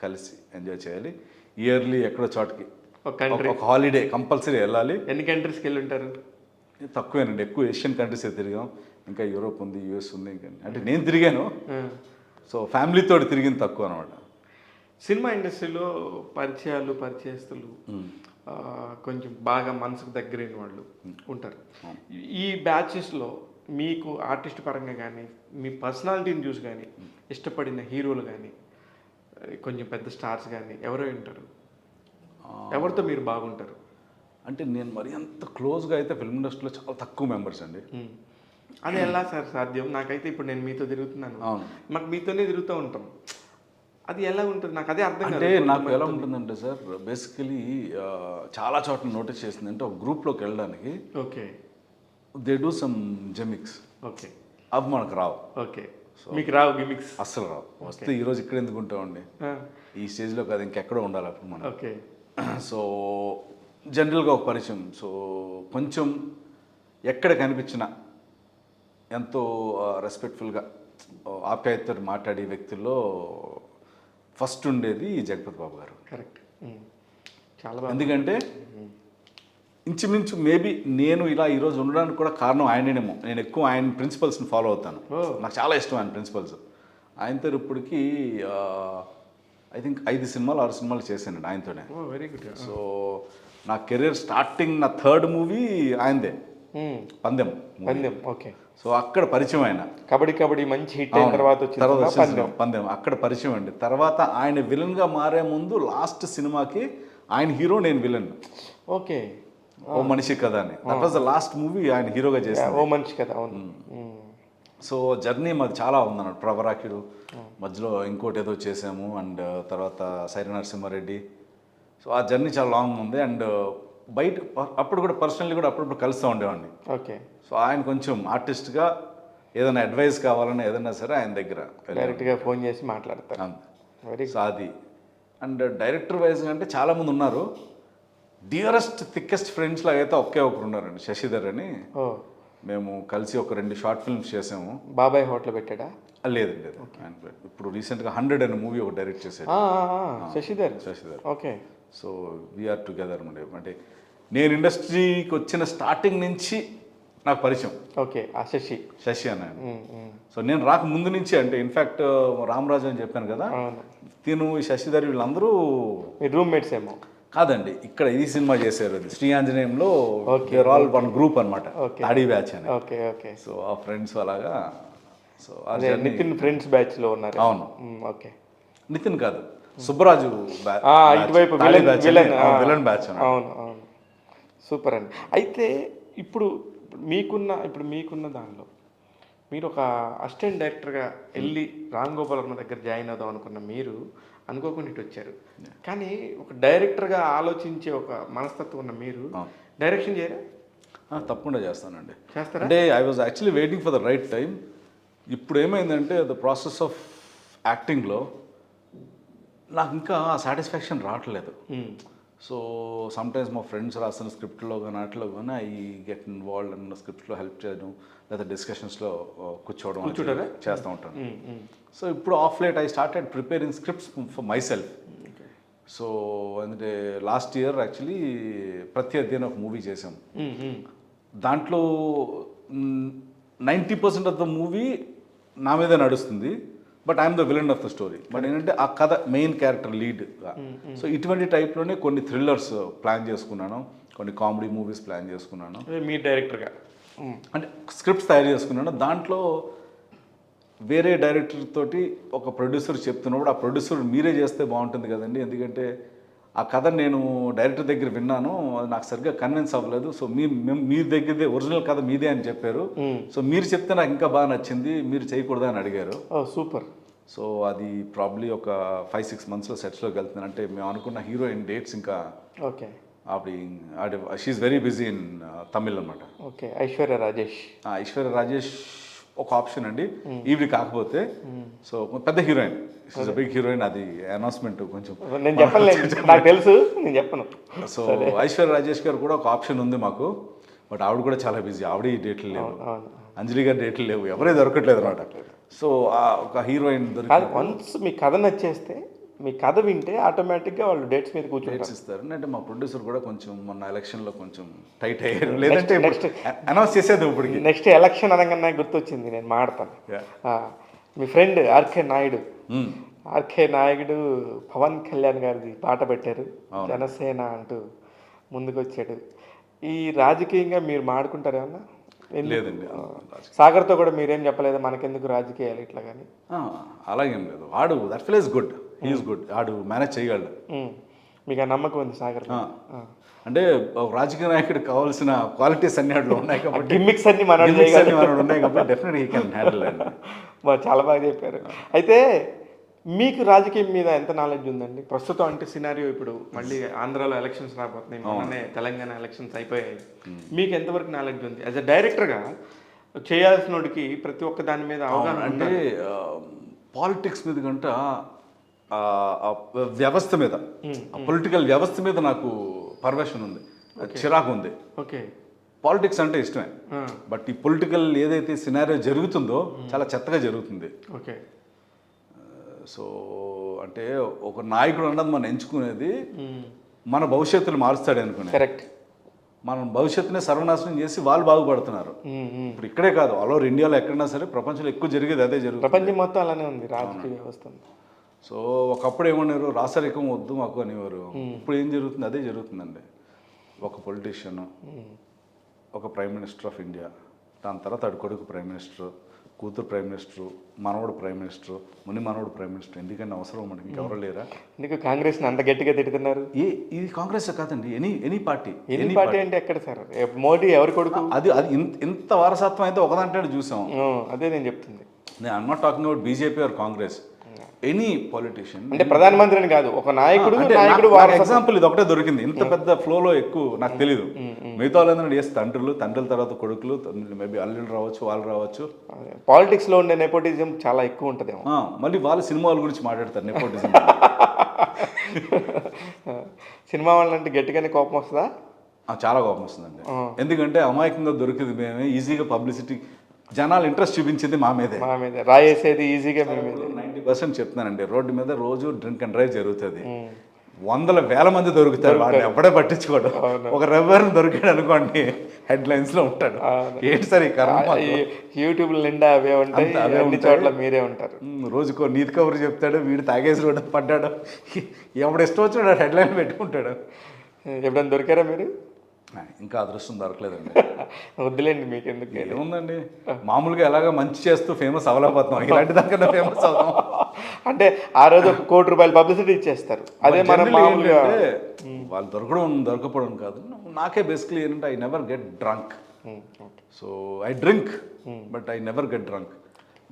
కలిసి ఎంజాయ్ చేయాలి. ఇయర్లీ ఎక్కడో చోటకి ఒక హాలిడే కంపల్సరీ వెళ్ళాలి. ఎన్ని కంట్రీస్కి వెళ్ళి ఉంటారు? తక్కువేనండి, ఎక్కువ ఏషియన్ కంట్రీస్ తిరిగాం. ఇంకా యూరోప్ ఉంది, యూఎస్ ఉంది. ఇంకా అంటే నేను తిరిగాను. సో ఫ్యామిలీతో తిరిగింది తక్కువ అనమాట. సినిమా ఇండస్ట్రీలో పరిచయాలు, పరిచయస్తులు కొంచెం బాగా మనసుకు దగ్గరైన వాళ్ళు ఉంటారు. ఈ బ్యాచెస్లో మీకు ఆర్టిస్ట్ పరంగా కానీ మీ పర్సనాలిటీని చూసి కానీ ఇష్టపడిన హీరోలు కానీ కొంచెం పెద్ద స్టార్స్ కానీ ఎవరో ఉంటారు? ఎవరితో మీరు బాగుంటారు? అంటే నేను మరి అంత క్లోజ్గా అయితే ఫిల్మ్ ఇండస్ట్రీలో చాలా తక్కువ మెంబర్స్ అండి. అది ఎలా సార్ సాధ్యం? నాకైతే ఇప్పుడు నేను మీతో తిరుగుతున్నాను, మాకు మీతోనే తిరుగుతూ ఉంటాం, అది ఎలా ఉంటుంది నాకు అదే అర్థం. అంటే నాకు ఎలా ఉంటుందంటే సార్, బేసికలీ చాలా చోట్ల నోటీస్ చేసింది అంటే ఒక గ్రూప్లోకి వెళ్ళడానికి okay they do some gimmicks. Okay. అవి మనకు రావు. ఓకే. మీకు రావు గిమిక్స్? అస్సలు రావు. వస్తే ఈరోజు ఇక్కడ ఎందుకు ఉంటామండి, ఈ స్టేజ్లో కాదు ఇంకెక్కడో ఉండాలి అప్పుడు మనం. ఓకే. సో జనరల్గా ఒక పరిచయం, సో కొంచెం ఎక్కడ కనిపించినా ఎంతో రెస్పెక్ట్ఫుల్గా ఆప్యాయతతో మాట్లాడే వ్యక్తుల్లో ఫస్ట్ ఉండేది జగపతి బాబు గారు. కరెక్ట్. చాలా. ఎందుకంటే ఇంచుమించు మేబీ నేను ఇలా ఈరోజు ఉండడానికి కూడా కారణం ఆయనేమో. నేను ఎక్కువ ఆయన ప్రిన్సిపల్స్ని ఫాలో అవుతాను, నాకు చాలా ఇష్టం ఆయన ప్రిన్సిపల్స్. ఆయనతో ఇప్పటికీ ఐ థింక్ 5 సినిమాలు 6 సినిమాలు చేశానండి ఆయనతోనే. Very good. సో నా కెరీర్ స్టార్టింగ్ నా 3rd మూవీ ఆయనదే, పందెం. ఓకే. సో అక్కడ పరిచయం ఆయన. కబడ్డీ మంచి హిట్ అయిన తర్వాత పందెం అక్కడ పరిచయం అండి. తర్వాత ఆయన విలన్గా మారే ముందు లాస్ట్ సినిమాకి ఆయన హీరో, నేను విలన్. ఓకే. ఓ మనిషి కదా అని, that was the last movie ఆయన హీరోగా చేశాను. ఓ మనిషి కదా. సో జర్నీ మాది చాలా ఉందన్నమాట. ప్రవరాకిడు మధ్యలో ఇంకోటి ఏదో చేసాము, అండ్ తర్వాత సైర నరసింహారెడ్డి. సో ఆ జర్నీ చాలా లాంగ్ ఉంది. అండ్ బయట అప్పుడు కూడా పర్సనల్లీ కూడా అప్పుడప్పుడు కలుస్తూ ఉండేవాడిని. ఓకే. సో ఆయన కొంచెం ఆర్టిస్ట్గా ఏదైనా అడ్వైస్ కావాలన్నా ఏదైనా సరే ఆయన దగ్గర డైరెక్ట్గా ఫోన్ చేసి మాట్లాడతారు. సో అది. అండ్ డైరెక్టర్ వైజ్ అంటే చాలామంది ఉన్నారు. డియరెస్ట్ థిక్కెస్ట్ ఫ్రెండ్స్ లాగా అయితే ఒకే ఒకరు ఉన్నారండి, శశిధర్ అని. మేము కలిసి ఒక 2 షార్ట్ ఫిల్మ్స్ చేసాము. బాబాయ్ హోటల్ పెట్టాడా? లేదు. ఇప్పుడు రీసెంట్గా 100 అనే మూవీ ఒక డైరెక్ట్ చేశాడు Shashidhar. Okay. So we are together అంటే నేను ఇండస్ట్రీకి వచ్చిన స్టార్టింగ్ నుంచి నాకు పరిచయం. ఓకే. ఆ శశి అన్న. సో నేను రాక ముందు నుంచి, అంటే ఇన్ఫ్యాక్ట్ రామరాజు అని చెప్పాను కదా, తిను శశిధర్ వీళ్ళందరూ రూమ్మేట్స్ ఏమో కాదండి. ఇక్కడ ఈ సినిమా చేశారు, అది శ్రీ ఆంజనేయంలో ఆల్ వన్ గ్రూప్ అనమాట, ఆడి బ్యాచ్ అని. ఓకే. ఓకే. సో ఆ ఫ్రెండ్స్ అలాగా. సో నితిన్ ఫ్రెండ్స్ బ్యాచ్ లో ఉన్నారు. అవును. ఓకే. నితిన్ కాదు, సుబ్బరాజు ఇటువైపు విలన్ బ్యాచ్. అవును. సూపర్ అండి. అయితే ఇప్పుడు మీకున్న దానిలో మీరు ఒక అసిస్టెంట్ డైరెక్టర్గా వెళ్ళి రామ్ గోపాల్ వర్మ దగ్గర జాయిన్ అవుదాం అనుకున్న మీరు అనుకోకుండా ఇటు వచ్చారు. కానీ ఒక డైరెక్టర్గా ఆలోచించే ఒక మనస్తత్వం ఉన్న మీరు డైరెక్షన్ చేయరా? తప్పకుండా చేస్తానండి. చేస్తారా? అంటే I was actually waiting for the right time. ఇప్పుడు ఏమైందంటే ద ప్రాసెస్ ఆఫ్ యాక్టింగ్లో నాకు ఇంకా సాటిస్ఫాక్షన్ రావట్లేదు. సో సమ్టైమ్స్ మా ఫ్రెండ్స్ రాసిన స్క్రిప్ట్లో కానీ వాటిలో కానీ ఐ గెట్ ఇన్వాల్వ్డ్ అన్న స్క్రిప్ట్లో హెల్ప్ చేయడం లేదా డిస్కషన్స్లో కూర్చోవడం చేస్తూ ఉంటాను. సో ఇప్పుడు of late I started preparing scripts for my self. So ఎందుకంటే లాస్ట్ ఇయర్ యాక్చువల్లీ ప్రత్యర్థి అని ఒక మూవీ చేసాం. దాంట్లో 90% ఆఫ్ ద మూవీ నా మీదే నడుస్తుంది, but I'm the villain of the story. But ఏంటంటే ఆ కథ మెయిన్ క్యారెక్టర్ లీడ్గా. సో ఇటువంటి టైప్లోనే కొన్ని థ్రిల్లర్స్ ప్లాన్ చేసుకున్నాను, కొన్ని కామెడీ మూవీస్ ప్లాన్ చేసుకున్నాను. మీ డైరెక్టర్గా అంటే స్క్రిప్ట్స్ తయారు చేసుకున్నాను. దాంట్లో వేరే డైరెక్టర్ తోటి ఒక ప్రొడ్యూసర్ చెప్తున్నప్పుడు ఆ ప్రొడ్యూసర్ మీరే చేస్తే బాగుంటుంది కదండి, ఎందుకంటే ఆ కథ నేను డైరెక్టర్ దగ్గర విన్నాను, అది నాకు సరిగ్గా కన్విన్స్ అవ్వలేదు. సో మీ దగ్గరదే ఒరిజినల్ కథ మీదే అని చెప్పారు. సో మీరు చెప్తే నాకు ఇంకా బాగా నచ్చింది, మీరు చేయకూడదా అని అడిగారు. సూపర్. సో అది ప్రాబ్లీ ఒక 5-6 monthsలో సెట్స్లోకి వెళ్తున్నాను. అంటే మేము అనుకున్న హీరోయిన్ డేట్స్ ఇంకా okay she's very busy in Tamil అనమాట. ఓకే ఐశ్వర్య రాజేష్ ఒక ఆప్షన్ అండి ఈవిడ కాకపోతే. సో పెద్ద హీరోయిన్, షీఈ్ బిగ్ హీరోయిన్. అది అనౌన్స్మెంట్ కొంచెం నేను చెప్పలేదు, నాకు తెలుసు, నేను చెప్పను. సో ఐశ్వర్య రాజేష్ గారు కూడా ఒక ఆప్షన్ ఉంది మాకు, బట్ ఆవిడ కూడా చాలా బిజీ. ఆవిడ ఈ డేట్లు లేవు, అంజలి గారి డేట్లు లేవు, ఎవరే దొరకట్లేదు అనమాట. సో ఒక హీరోయిన్ దొరికి వన్స్ మీ కథ నచ్చేస్తే, మీ కథ వింటే ఆటోమేటిక్గా వాళ్ళు డేట్స్ మీద డేట్స్ ఇస్తారు. అంటే మా ప్రొడ్యూసర్ కూడా కొంచెం మొన్న ఎలక్షన్లో కొంచెం టైట్ అయ్యారు, లేదంటే నెక్స్ట్ అనౌన్స్ చేసేది. ఇప్పుడు నెక్స్ట్ ఎలక్షన్ అనగానే నాకు గుర్తొచ్చింది, నేను మాడతాను. మీ ఫ్రెండ్ ఆర్కే నాయుడు పవన్ కళ్యాణ్ గారిది పాట పెట్టారు, జనసేన అంటూ ముందుకు వచ్చాడు. ఈ రాజకీయంగా మీరు మాడుకుంటారు ఏమన్నా? లేదండి, సాగర్తో కూడా మీరేం చెప్పలేదు మనకెందుకు రాజకీయాలు ఇట్లా కానీ? అలాగేం లేదు. ఆడు that fella is good, he's good, ఆడు మేనేజ్ చేయగలడు. మీకు ఆ నమ్మకం ఉంది సాగర్? అంటే రాజకీయ నాయకుడు కావాల్సిన క్వాలిటీస్ అన్ని వాటిలో ఉన్నాయి కాబట్టి, గిమ్మిక్స్ అన్ని మనోడు ఉన్నాయి కాబట్టి డెఫినెట్గా హీ కెన్ హ్యాండిల్ అండి. చాలా బాగా చెప్పారు. అయితే మీకు రాజకీయం మీద ఎంత నాలెడ్జ్ ఉందండి ప్రస్తుతం? అంటే సినారియో ఇప్పుడు మళ్ళీ ఆంధ్రాలో ఎలక్షన్స్ రాబోతున్నాయి, మొన్ననే తెలంగాణ ఎలక్షన్స్ అయిపోయాయి. మీకు ఎంతవరకు నాలెడ్జ్ ఉంది యాజ్ అ డైరెక్టర్గా? చేయాల్సినోడికి ప్రతి ఒక్క దాని మీద అవగాహన అంటే పాలిటిక్స్ మీద కంట వ్యవస్థ మీద, పొలిటికల్ వ్యవస్థ మీద నాకు పర్వేషన్ ఉంది, చిరాకు ఉంది. ఓకే, పాలిటిక్స్ అంటే ఇష్టమే, బట్ ఈ పొలిటికల్ ఏదైతే సినారియో జరుగుతుందో చాలా చెత్తగా జరుగుతుంది. ఓకే. సో అంటే ఒక నాయకుడు అన్నది మనం ఎంచుకునేది మన భవిష్యత్తును మారుస్తాడు అనుకునే. కరెక్ట్. మనం భవిష్యత్తునే సర్వనాశనం చేసి వాళ్ళు బాగుపడుతున్నారు. ఇప్పుడు ఇక్కడే కాదు, ఆల్ ఓవర్ ఇండియాలో ఎక్కడైనా సరే ప్రపంచంలో ఎక్కువ జరిగేది అదే జరుగుతుంది. ప్రపంచం మొత్తం అలానే ఉంది రాజకీయ వ్యవస్థ. సో ఒకప్పుడు ఏమన్నారు, రాసరికం వద్దు మాకు అనేవారు. ఇప్పుడు ఏం జరుగుతుంది? అదే జరుగుతుందండి. ఒక పొలిటీషియన్, ఒక ప్రైమ్ మినిస్టర్ ఆఫ్ ఇండియా, దాని తర్వాత అడు కొడుకు ప్రైమ్ మినిస్టర్, కూతురు ప్రైమ్ మినిస్టర్, మనవడు ప్రైమ్ మినిస్టర్, మనవడు ప్రైమ్ మినిస్టర్. ఎందుకన్నా అవసరం మనకి ఇంకెవరు లేరా? ఎందుకు కాంగ్రెస్ అంత గట్టిగా తిడుతున్నారు? ఇది కాంగ్రెస్ కాదండి, ఎనీ పార్టీ. ఎనీ పార్టీ అంటే ఎక్కడ సార్? మోడీ ఎవరి కొడుకు? అది ఇంత వారసత్వం అయితే ఒకదాంట్లో చూసాం. అదే నేను చెప్తుంది. నేను I'm not talking about BJP or Congress, any politician. అంటే ప్రధానమంత్రిని కాదు, ఒక నాయకుడు. ఎగ్జాంపుల్ ఇది ఒకటే దొరికింది ఇంత పెద్ద ఫ్లోలో. ఎక్కువ నాకు తెలియదు, మిగతా వాళ్ళందరూ చేస్తే తండ్రుల తర్వాత కొడుకులు, మేబీ అల్లుళ్ళు రావచ్చు, వాళ్ళు రావచ్చు. పాలిటిక్స్ లో ఉండే నెపోటిజం చాలా ఎక్కువ ఉంటుంది. మళ్ళీ వాళ్ళు సినిమా వాళ్ళ గురించి మాట్లాడతారు, నెపోటిజం. సినిమా వాళ్ళంటే గట్టిగానే కోపం వస్తుందా? చాలా కోపం వస్తుందండి. ఎందుకంటే అమాయకంగా దొరికింది మేమే, ఈజీగా పబ్లిసిటీ, జనాలు ఇంట్రెస్ట్ చూపించింది మా మీదే, రాయేసేది ఈజీగా. 90% చెప్తున్నానండి, రోడ్డు మీద రోజు డ్రింక్ అండ్ డ్రైవ్ జరుగుతుంది. 100,000 మంది దొరుకుతారు, వాడిని ఎప్పుడే పట్టించుకోవడం. ఒక రెవెన్ దొరికాడు అనుకోండి, హెడ్లైన్స్ లో ఉంటాడు. ఏంటి సార్ ఈ కర్మ? యూట్యూబ్ నిండా అవే ఉంటాయి, అన్ని చోట్ల మీరే ఉంటారు. రోజుకో నీతి కబురు చెప్తాడు, వీడు తాగేసి రోడ్డు పడ్డాడు, ఎవడు ఇష్టం వచ్చాడు హెడ్లైన్ పెట్టుకుంటాడు. ఎప్పుడైనా దొరికారా మీరు? ఇంకా అదృష్టం దొరకలేదండి. వద్దులేండి, మీకు ఎందుకు. ఏముందండి, మామూలుగా ఎలాగ మంచి చేస్తూ ఫేమస్ అవ్వలేకపోతున్నాం, ఇలాంటి దానికన్నా ఫేమస్ అవుతాం. అంటే ఆ రోజు 1 కోటి రూపాయలు పబ్లిసిటీ ఇచ్చేస్తారు, అదే మనం మామూలుగా. వాళ్ళు దొరకపోవడం కాదు, నాకే బేసిక్లీ ఏంటంటే I never get drunk. So I drink but I never get drunk.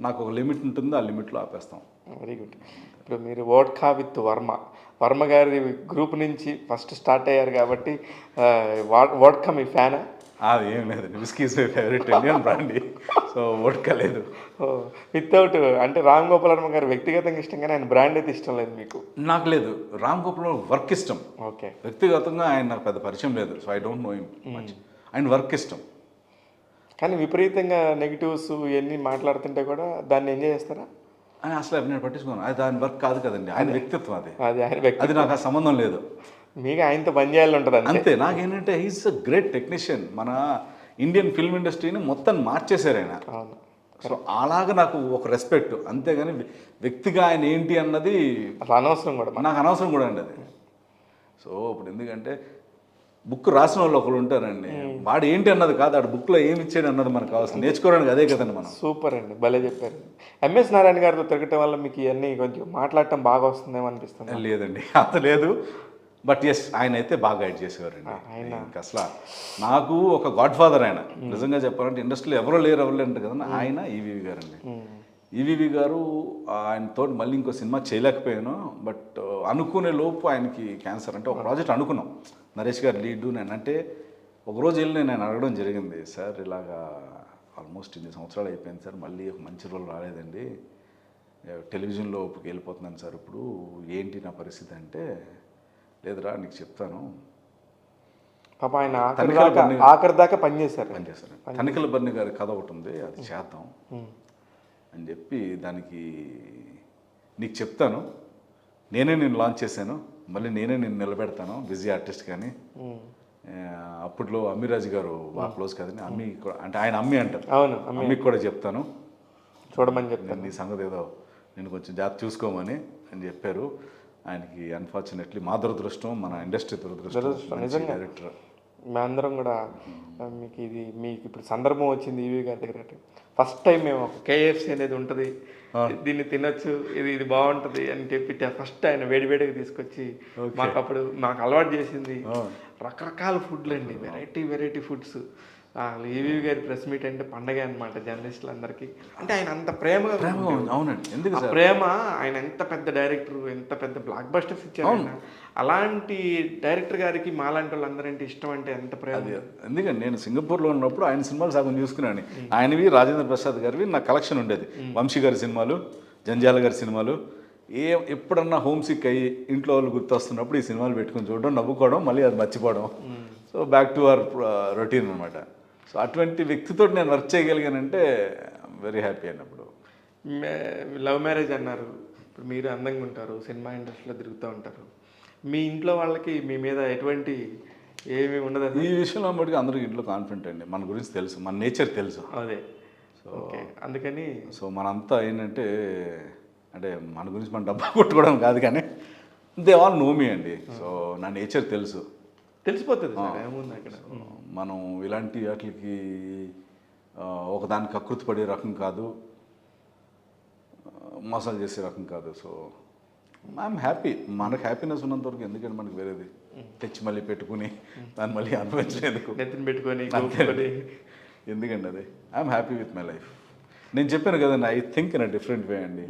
నాకు ఒక లిమిట్ ఉంటుంది, ఆ లిమిట్లో ఆపేస్తాం. Very good. ఇప్పుడు మీరు వోడ్కా విత్ వర్మ గారి గ్రూప్ నుంచి ఫస్ట్ స్టార్ట్ అయ్యారు కాబట్టి వోడ్కా మీ ఫ్యానా? అది ఏం లేదండి, whisky is my favourite Indian brandy. So vodka లేదు. వితౌట్ అంటే రామ్ గోపాల్ వర్మ గారు వ్యక్తిగతంగా ఇష్టం కానీ ఆయన బ్రాండ్ అయితే ఇష్టం లేదు మీకు. నాకు లేదు. రామ్ గోపాల్ వర్క్ ఇష్టం, ఓకే. వ్యక్తిగతంగా ఆయన నాకు పెద్ద పరిచయం లేదు. So I don't know him much. ఆయన వర్క్ ఇష్టం. కానీ విపరీతంగా నెగిటివ్స్ ఇవన్నీ మాట్లాడుతుంటే కూడా దాన్ని ఎంజాయ్ చేస్తారా? అని అసలు నేను పట్టించుకోను. అది దాని వర్క్ కాదు కదండి, ఆయన వ్యక్తిత్వం అది. అది ఆయన వ్యక్తి, అది నాకు ఆ సంబంధం లేదు. మీకు ఆయనతో పని చేయాలని ఉంటుంది అంతే. నాకేంటంటే హీస్ అ గ్రేట్ టెక్నీషియన్. మన ఇండియన్ ఫిల్మ్ ఇండస్ట్రీని మొత్తం మార్చేశారు ఆయన. అవును. సో అలాగా నాకు ఒక రెస్పెక్ట్, అంతేగాని వ్యక్తిగా ఆయన ఏంటి అన్నది అసలు అనవసరం కూడా నాకు అనవసరం కూడా అండి అది. సో ఇప్పుడు ఎందుకంటే బుక్ రాసిన వాళ్ళు ఒకరు ఉంటారండి, వాడు ఏంటి అన్నది కాదు, ఆడు బుక్లో ఏమి ఇచ్చాడు అన్నది మనకు కావాల్సింది. నేర్చుకోవడానికి అదే కదండి మనం. సూపర్ అండి, భలే చెప్పారు. ఎంఎస్ నారాయణ గారితో తిరగటం వల్ల మీకు ఇవన్నీ కొంచెం మాట్లాడటం బాగా వస్తుందేమో అనిపిస్తుంది. లేదండి, అంత లేదు. బట్ ఎస్, ఆయన అయితే బాగా గైడ్ చేసేవారండి. ఇంకా అసలు నాకు ఒక గాడ్ ఫాదర్ ఆయన. నిజంగా చెప్పాలంటే ఇండస్ట్రీలో ఎవరో లేరు అంటే కదా, ఆయన ఈవీవి గారు అండి. ఈవీవి గారు, ఆయనతో మళ్ళీ ఇంకో సినిమా చేయలేకపోయాను. బట్ అనుకునే లోపు ఆయనకి క్యాన్సర్. అంటే ఒక ప్రాజెక్ట్ అనుకున్నాం, నరేష్ గారు లీడు. నేను అంటే ఒకరోజు వెళ్ళి నేను అడగడం జరిగింది, సార్ ఇలాగా ఆల్మోస్ట్ 8 సంవత్సరాలు అయిపోయింది సార్, మళ్ళీ ఒక మంచి రోజు రాలేదండి, టెలివిజన్లో వెళ్ళిపోతున్నాను సార్, ఇప్పుడు ఏంటి నా పరిస్థితి అంటే, లేదురా నీకు చెప్తాను. పాప ఆయన ఆఖరి దాకా పనిచేశారు. తనిఖీల బర్ని గారి కథ ఒకటి ఉంది, అది చేద్దాం అని చెప్పి, దానికి నీకు చెప్తాను, నేనే నేను లాంచ్ చేశాను, మళ్ళీ నేనే నేను నిలబెడతాను బిజీ ఆర్టిస్ట్. కానీ అప్పట్లో అమ్మిరాజు గారు బాగా క్లోజ్ కదండి, అమ్మి అంటే ఆయన అమ్మి అంటారు. అవును, అమ్మికి కూడా చెప్తాను చూడమని చెప్తాను, నీ సంగతి ఏదో నేను కొంచెం జాగ్రత్త చూసుకోమని అని చెప్పారు. ఆయనకి అన్ఫార్చునేట్లీ, మా దురదృష్టం, మన ఇండస్ట్రీ దురదృష్టం. నిజంగా డైరెక్టర్ మేమందరం కూడా మీకు ఇప్పుడు సందర్భం వచ్చింది ఈవీ గారి దగ్గర. ఫస్ట్ టైం మేము ఒక కేఎఫ్సి అనేది ఉంటుంది, దీన్ని తినొచ్చు, ఇది బాగుంటుంది అని చెప్పి ఫస్ట్ ఆయన వేడివేడిగా తీసుకొచ్చి మాకు అలవాటు చేసింది. రకరకాల ఫుడ్లు అండి, వెరైటీ ఫుడ్స్. ఈవీ గారి ప్రెస్ మీట్ అంటే పండగ అనమాట జర్నలిస్టులు అందరికీ. అంటే ఆయన అంత ప్రేమగా. అవునండి, ఎందుకు ప్రేమ. ఆయన ఎంత పెద్ద డైరెక్టర్, ఎంత పెద్ద బ్లాక్ బస్టర్స్ ఇచ్చారు ఆయన. అలాంటి డైరెక్టర్ గారికి మాలాంటి వాళ్ళందరంటే ఇష్టం, అంటే ఎంత ప్రేమ. ఎందుకంటే నేను సింగపూర్లో ఉన్నప్పుడు ఆయన సినిమాలు సగం చూసుకున్నాను. ఆయనవి, రాజేంద్ర ప్రసాద్ గారివి నా కలెక్షన్ ఉండేది. వంశీ గారి సినిమాలు, జంజాల గారి సినిమాలు. ఎప్పుడన్నా హోమ్ సిక్ అయ్యి ఇంట్లో వాళ్ళు గుర్తొస్తున్నప్పుడు ఈ సినిమాలు పెట్టుకుని చూడడం, నవ్వుకోవడం, మళ్ళీ అది మర్చిపోవడం. So back to our routine అనమాట. సో అటువంటి వ్యక్తితో నేను వర్క్ చేయగలిగానంటే వెరీ హ్యాపీ అన్నప్పుడు. లవ్ మ్యారేజ్ అన్నారు, ఇప్పుడు మీరు అందంగా ఉంటారు, సినిమా ఇండస్ట్రీలో తిరుగుతూ ఉంటారు, మీ ఇంట్లో వాళ్ళకి మీ మీద ఎటువంటి ఏమి ఉండదు? ఈ విషయంలో బట్టి అందరికీ ఇంట్లో కాన్ఫిడెంట్ అండి, మన గురించి తెలుసు, మన నేచర్ తెలుసు. అదే. సో అందుకని సో మనంతా ఏంటంటే, అంటే మన గురించి మన డబ్బా కొట్టుకోవడం కాదు, కానీ దే ఆల్ నో మీ అండి. సో నా నేచర్ తెలుసు, తెలిసిపోతుంది ఏముంది అక్కడ. మనం ఇలాంటి వాటికి ఒకదానికి కకృతి పడే రకం కాదు, మోసాలు చేసే రకం కాదు. So I'm happy. మనకు హ్యాపీనెస్ ఉన్నంత వరకు ఎందుకంటే మనకి వేరేది తెచ్చి మళ్ళీ పెట్టుకుని దాన్ని మళ్ళీ అనుభవించలేదు, నెత్తిని పెట్టుకొని ఎందుకండి అది. I'm happy with my life. నేను చెప్పాను కదండి, I think in a different way అండి.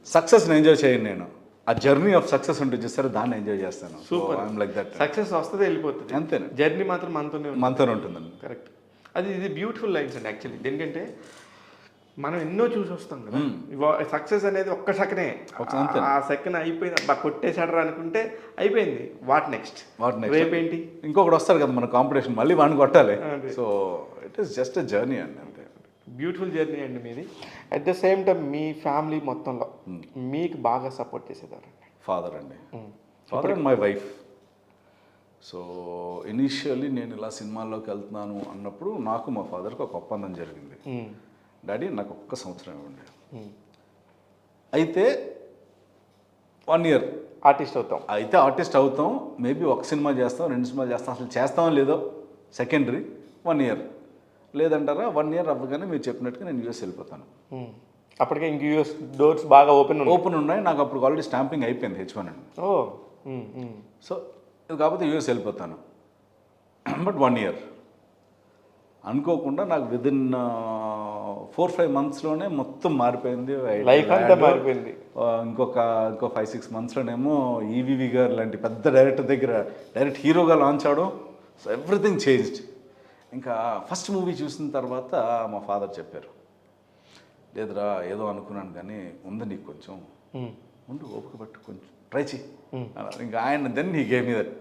సక్సెస్ని ఎంజాయ్ చేయను నేను, ఆ జర్నీ ఆఫ్ సక్సెస్ ఉంటుంది చూస్తారు, దాన్ని ఎంజాయ్ చేస్తాను. Super. I'm like that. Success వస్తుంది, వెళ్ళిపోతుంది, అంతేనా. జర్నీ మాత్రం మనతోనే ఉంటుందండి. కరెక్ట్. ఇది బ్యూటిఫుల్ లైన్స్ అండి యాక్చువల్లీ. ఎందుకంటే మనం ఎన్నో చూసి వస్తాం కదా, సక్సెస్ అనేది ఒక్క సెకనే, ఆ సెకండ్ అయిపోయింది, కొట్టేశాడరా అనుకుంటే అయిపోయింది. వాట్ నెక్స్ట్ రేపేంటి, ఇంకొకటి వస్తారు కదా మన కాంపిటీషన్, మళ్ళీ వాడిని కొట్టాలి. So it is just a journey అండి, అంతే. బ్యూటిఫుల్ జర్నీ అండి మీది. At the same time me family మొత్తంలో మీకు బాగా సపోర్ట్ చేసేదారండి? ఫాదర్ అండి, father and my wife. So initially నేను ఇలా సినిమాల్లోకి వెళ్తున్నాను అన్నప్పుడు నాకు మా ఫాదర్కి ఒక ఒప్పందం జరిగింది. డాడీ నాకు 1 సంవత్సరం ఇవ్వండి, అయితే 1 ఇయర్ ఆర్టిస్ట్ అవుతాం, మేబీ 1 సినిమా చేస్తాం, 2 సినిమాలు చేస్తాం, అసలు చేస్తామో లేదో సెకండరీ. 1 ఇయర్ లేదంటారా, 1 ఇయర్ అవ్వగానే మీరు చెప్పినట్టుగా నేను యూఎస్ వెళ్ళిపోతాను. అప్పటికే ఇంక యూఎస్ డోర్స్ బాగా ఓపెన్ ఉన్నాయి నాకు. అప్పుడు ఆల్రెడీ స్టాంపింగ్ అయిపోయింది H1 అండి. సో ఇది కాకపోతే యూఎస్ వెళ్ళిపోతాను. బట్ 1 ఇయర్ అనుకోకుండా నాకు విదిన్ 4-5 మంత్స్లోనే మొత్తం మారిపోయింది, లైఫ్ అంతా మారిపోయింది. ఇంకో 5-6 మంత్స్లోనేమో ఈవీవి గారు లాంటి పెద్ద డైరెక్టర్ దగ్గర డైరెక్ట్ హీరోగా లాంచ్ అవడం, సో ఎవ్రీథింగ్ చేంజ్డ్. ఇంకా ఫస్ట్ మూవీ చూసిన తర్వాత మా ఫాదర్ చెప్పారు, లేదురా ఏదో అనుకున్నాను కానీ ఉంది నీకు కొంచెం, ఉండు ఓపిక పట్టు కొంచెం ట్రై చేయి అన్నారు. ఇంకా ఆయన then he gave me that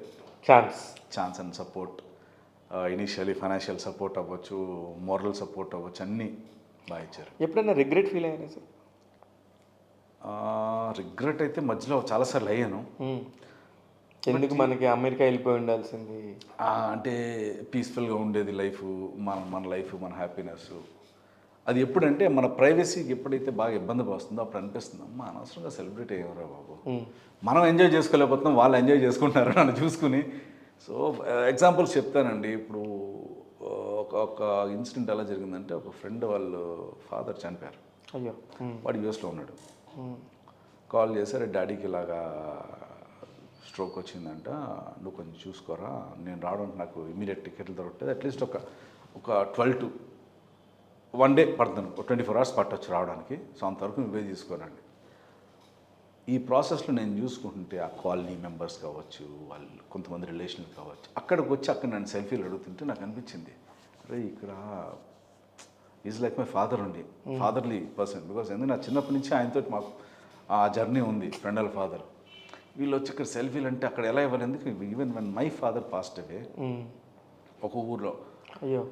chance and support. Initially financial support అవ్వచ్చు, మోరల్ సపోర్ట్ అవ్వచ్చు, అన్నీ బాగా ఇచ్చారు. ఎప్పుడైనా రిగ్రెట్ ఫీల్ అయ్యారా సార్? రిగ్రెట్ అయితే మధ్యలో చాలాసార్లు అయ్యాను. ఎందుకు మనకి అమెరికా వెళ్ళిపోయి ఉండాల్సింది, అంటే పీస్ఫుల్గా ఉండేది లైఫ్, మన లైఫ్, మన హ్యాపీనెస్. అది ఎప్పుడంటే మన ప్రైవసీకి ఎప్పుడైతే బాగా ఇబ్బంది వస్తుందో అప్పుడు అనిపిస్తుంది, అమ్మ అనవసరంగా సెలబ్రేట్ అయ్యేవరా బాబు, మనం ఎంజాయ్ చేసుకోలేకపోతున్నాం, వాళ్ళు ఎంజాయ్ చేసుకుంటారు నన్ను చూసుకుని. సో ఎగ్జాంపుల్స్ చెప్తానండి. ఇప్పుడు ఒక ఇన్సిడెంట్ ఎలా జరిగిందంటే, ఒక ఫ్రెండ్ వాళ్ళు ఫాదర్ చనిపోయారు. అయ్యో. వాడు యూఎస్లో ఉన్నాడు. కాల్ చేశారు, డాడీకి ఇలాగా స్ట్రోక్ వచ్చిందంట, నువ్వు కొంచెం చూసుకోరా, నేను రావడానికి నాకు ఇమీడియట్ టికెట్లు దొరకలేదు, అట్లీస్ట్ ఒక 12 to 1 day పడుతుంది, 24 hours పట్టొచ్చు రావడానికి, సో అంతవరకు నువ్వే తీసుకోనండి. ఈ ప్రాసెస్లో నేను చూసుకుంటుంటే ఆ కాలనీ మెంబర్స్ కావచ్చు, వాళ్ళు కొంతమంది రిలేషన్లు కావచ్చు, అక్కడికి వచ్చి అక్కడ నన్ను సెల్ఫీలు అడుగుతుంటే నాకు అనిపించింది, అరే ఇక్కడ ఈజ్ లైక్ మై ఫాదర్ ఉండి, ఫాదర్లీ పర్సన్. బికాస్ ఎందుకంటే నా చిన్నప్పటి నుంచి ఆయనతో మాకు ఆ జర్నీ ఉంది, ఫ్రెండ్ వాళ్ళ ఫాదర్. వీళ్ళు వచ్చి ఇక్కడ సెల్ఫీలు అంటే అక్కడ ఎలా ఇవ్వాలి, ఎందుకు even when my father passed away ఒక ఊర్లో, అయ్యో,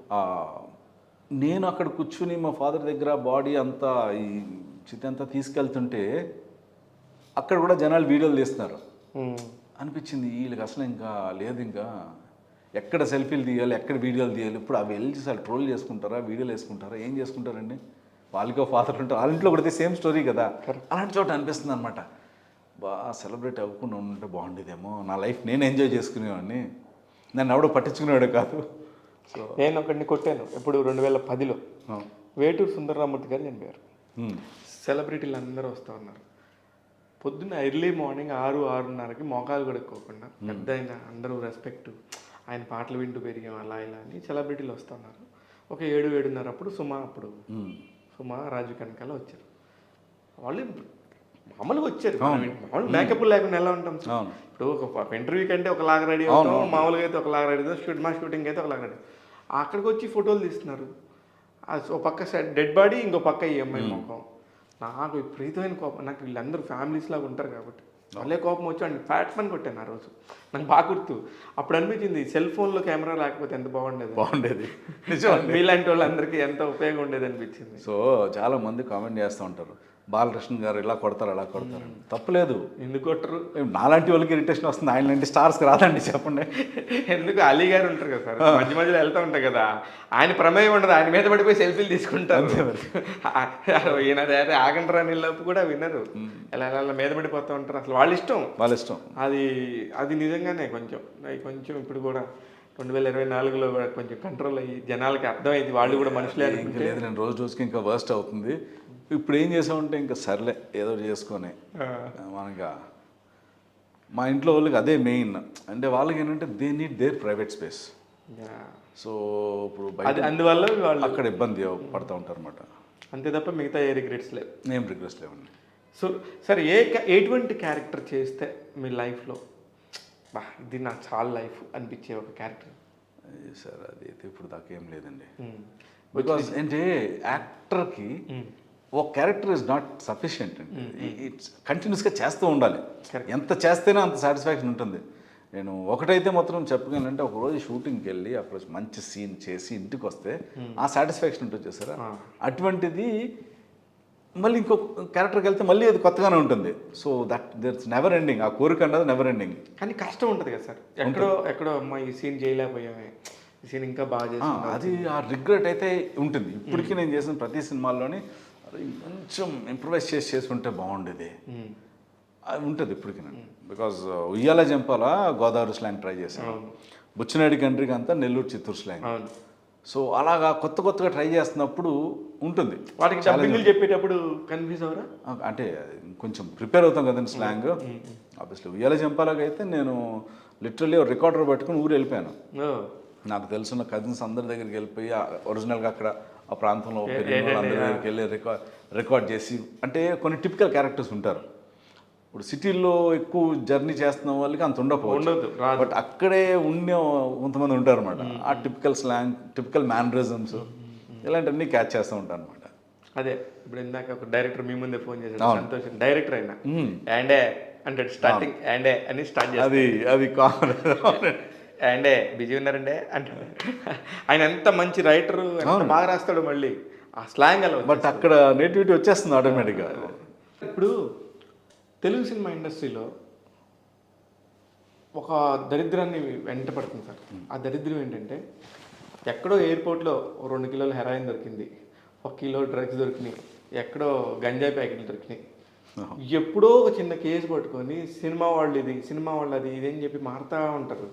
నేను అక్కడ కూర్చుని మా ఫాదర్ దగ్గర బాడీ అంతా ఈ చితి అంతా తీసుకెళ్తుంటే అక్కడ కూడా జనాలు వీడియోలు తీస్తున్నారు. అనిపించింది వీళ్ళకి అసలు ఇంకా లేదు, ఇంకా ఎక్కడ సెల్ఫీలు తీయాలి, ఎక్కడ వీడియోలు తీయాలి, ఇప్పుడు అవి వెళ్ళి అసలు ట్రోల్ చేసుకుంటారా, వీడియోలు వేసుకుంటారా, ఏం చేసుకుంటారండి, వాళ్ళకి ఫాదర్ ఉంటారు, వాళ్ళ ఇంట్లో కూడా సేమ్ స్టోరీ కదా. అలాంటి చోట అనిపిస్తుంది అనమాట, బాగా సెలబ్రేట్ అవ్వకుండా ఉంటే బాగుండేదేమో, నా లైఫ్ నేను ఎంజాయ్ చేసుకునేవాడిని, నన్ను ఎవడో పట్టించుకునేవాడు కాదు. సో నేను ఒకటిని కొట్టాను ఇప్పుడు 2010లో, వేటూరు సుందరరామూర్తి గారు చనిపోయారు. సెలబ్రిటీలు అందరూ వస్తూ ఉన్నారు, పొద్దున్న ఎర్లీ మార్నింగ్ 6-6:30కి మోకాలు కడుక్కోకుండా, పెద్ద ఆయన అందరూ రెస్పెక్ట్, ఆయన పాటలు వింటూ పెరిగాం అలా ఇలా అని సెలబ్రిటీలు వస్తున్నారు. ఒక 7-7:30 అప్పుడు సుమా రాజు కనకాల వచ్చారు. వాళ్ళు మామూలుగా వచ్చారు, మామూలు మేకప్ లేకుండా ఎలా ఉంటాం. ఇప్పుడు ఒక ఇంటర్వ్యూ కంటే ఒకలాగా రెడీ అవుతాం, మామూలుగా అయితే ఒకలాగా రెడీ అవుతాం, మా షూటింగ్ అయితే ఒకలాగా రెడీ. అక్కడికి వచ్చి ఫోటోలు తీస్తున్నారు, ఒక పక్క డెడ్ బాడీ, ఇంకో పక్క ఈ అమ్మాయి ముఖం. నాకు విపరీతమైన కోపం, నాకు వీళ్ళందరూ ఫ్యామిలీస్ లాగా ఉంటారు కాబట్టి వాళ్ళే కోపం వచ్చి అండి ఫ్యాట్ పని కొట్టాను ఆ రోజు. నాకు బాగా గుర్తు, అప్పుడు అనిపించింది సెల్ ఫోన్లో కెమెరా లేకపోతే ఎంత బాగుండేది, మీలాంటి వాళ్ళందరికీ ఎంత ఉపయోగం ఉండేది అనిపించింది. సో చాలా మంది కామెంట్ చేస్తూ ఉంటారు, బాలకృష్ణ గారు ఇలా కొడతారు అలా కొడతారు, తప్పులేదు, ఎందుకు కొట్టరు, నాలాంటి వాళ్ళకి ఇరిటేషన్ వస్తుంది, ఆయన లాంటి స్టార్స్కి రాదండి చెప్పండి. ఎందుకు అలీ గారు ఉంటారు కదా సార్, మధ్య మధ్యలో వెళ్తూ ఉంటాయి కదా, ఆయన ప్రమేయం ఉండదు, ఆయన మీద పడిపోయి సెల్ఫీలు తీసుకుంటారు. ఈయన ఆగంటారు అని లోపు కూడా వినరు, ఎలా ఎలా మీద పడిపోతూ ఉంటారు, అసలు వాళ్ళ ఇష్టం. అది నిజంగానే కొంచెం ఇప్పుడు కూడా 2024లో కొంచెం కంట్రోల్ అయ్యి జనాలకి అర్థమైంది, వాళ్ళు కూడా మనుషులే. లేదు, నేను రోజుకి ఇంకా వర్స్ట్ అవుతుంది. ఇప్పుడు ఏం చేసామంటే ఇంకా సర్లే ఏదో చేసుకొని మనగా మా ఇంట్లో వాళ్ళకి అదే మెయిన్, అంటే వాళ్ళకి ఏంటంటే they need their private space. So ఇప్పుడు అందువల్ల వాళ్ళు అక్కడ ఇబ్బంది పడుతూ ఉంటారు అనమాట, అంతే తప్ప మిగతా ఏ రిగ్రెట్స్ లేవు. ఏం రిగ్రెట్స్ లేవండి. సో సార్ ఎటువంటి క్యారెక్టర్ చేస్తే మీ లైఫ్లో బా ఇది నాకు చాలా లైఫ్ అనిపించే ఒక క్యారెక్టర్? సార్ అది అయితే ఇప్పుడు దాకా ఏం లేదండి. బికాస్ అంటే యాక్టర్కి ఒక క్యారెక్టర్ ఇస్ నాట్ సఫిషియంట్ అండి, ఇట్స్ కంటిన్యూస్గా చేస్తూ ఉండాలి, ఎంత చేస్తేనే అంత సాటిస్ఫాక్షన్ ఉంటుంది. నేను ఒకటైతే మాత్రం చెప్పగలంటే, ఒకరోజు షూటింగ్కి వెళ్ళి అక్కడ మంచి సీన్ చేసి ఇంటికి వస్తే ఆ సాటిస్ఫాక్షన్ ఉంటుంది చూసారా, అటువంటిది మళ్ళీ ఇంకో క్యారెక్టర్కి వెళ్తే మళ్ళీ అది కొత్తగానే ఉంటుంది. So that that's never ending, ఆ కోరిక అన్నది నెవర్ ఎండింగ్. కానీ కష్టం ఉంటుంది కదా సార్, ఎక్కడో అమ్మా ఈ సీన్ చేయలేకపోయామే, ఈ సీన్ ఇంకా బాగా చేస్తాం, అది ఆ రిగ్రెట్ అయితే ఉంటుంది. ఇప్పటికీ నేను చేసిన ప్రతి సినిమాల్లోని కొంచెం ఇంప్రూవైజ్ చేసి ఉంటే బాగుండేది అది ఉంటుంది ఇప్పటికీ. బికాజ్ ఉయ్యాల జంపాల గోదావరి స్లాంగ్ ట్రై చేశాను, బుచ్చినాడి కంట్రీకి అంతా నెల్లూరు చిత్తూరు స్లాంగ్. సో అలాగా కొత్తగా ట్రై చేస్తున్నప్పుడు ఉంటుంది. వాటికి డబ్బింగ్లు చెప్పేటప్పుడు కన్ఫ్యూజ్ అవరా? అంటే కొంచెం ప్రిపేర్ అవుతాం కదండి స్లాంగ్. ఆబ్వియస్లీ ఉయ్యాల జంపాలకి అయితే నేను లిటరల్లీ రికార్డర్ పట్టుకుని ఊరు వెళ్ళిపోయాను. నాకు తెలుసున్న కజిన్స్ అందరి దగ్గరికి వెళ్ళిపోయి ఒరిజినల్గా అక్కడ ఆ ప్రాంతంలో పెరిగిన వాళ్ళందరి దగ్గరికి వెళ్ళి రికార్డ్ చేసి, అంటే కొన్ని టిపికల్ క్యారెక్టర్స్ ఉంటారు, ఇప్పుడు సిటీల్లో ఎక్కువ జర్నీ చేస్తున్న వాళ్ళకి అంత ఉండదు, ఉండకపోవచ్చు, రాదు. బట్ అక్కడే ఉండే కొంతమంది ఉంటారు అనమాట. ఆ టిపికల్ స్లాంగ్, టిపికల్ మ్యానరిజమ్స్ ఇలాంటివన్నీ క్యాచ్ చేస్తూ ఉంటారు అనమాట. అదే ఇప్పుడు ఇందాక ఒక డైరెక్టర్ మీ ముందే ఫోన్ చేశాడు, సంతోషం డైరెక్టర్ అయినా అండే అంటే స్టార్టింగ్ అండే అని స్టార్ట్ చేస్తాడు. అది కామన్. అండే బిజీ ఉన్నారండే అంటాడు. ఆయన ఎంత మంచి రైటరు, ఎంత బాగా రాస్తాడు, మళ్ళీ ఆ స్లాంగ్ అలా బట్ అక్కడ నేటివిటీ వచ్చేస్తుంది ఆటోమేటిక్గా. ఇప్పుడు తెలుగు సినిమా ఇండస్ట్రీలో ఒక దరిద్రాన్ని వెంట పడుతుంది సార్. ఆ దరిద్రం ఏంటంటే ఎక్కడో ఎయిర్పోర్ట్లో 2 కిలోల హెరాయిన్ దొరికింది, 1 కిలో డ్రగ్స్ దొరికినాయి, ఎక్కడో గంజాయి ప్యాకెట్లు దొరికినాయి. ఎప్పుడో ఒక చిన్న కేసు పట్టుకొని సినిమా వాళ్ళు ఇది, సినిమా వాళ్ళు అది ఇది అని చెప్పి మారుతూ ఉంటారు.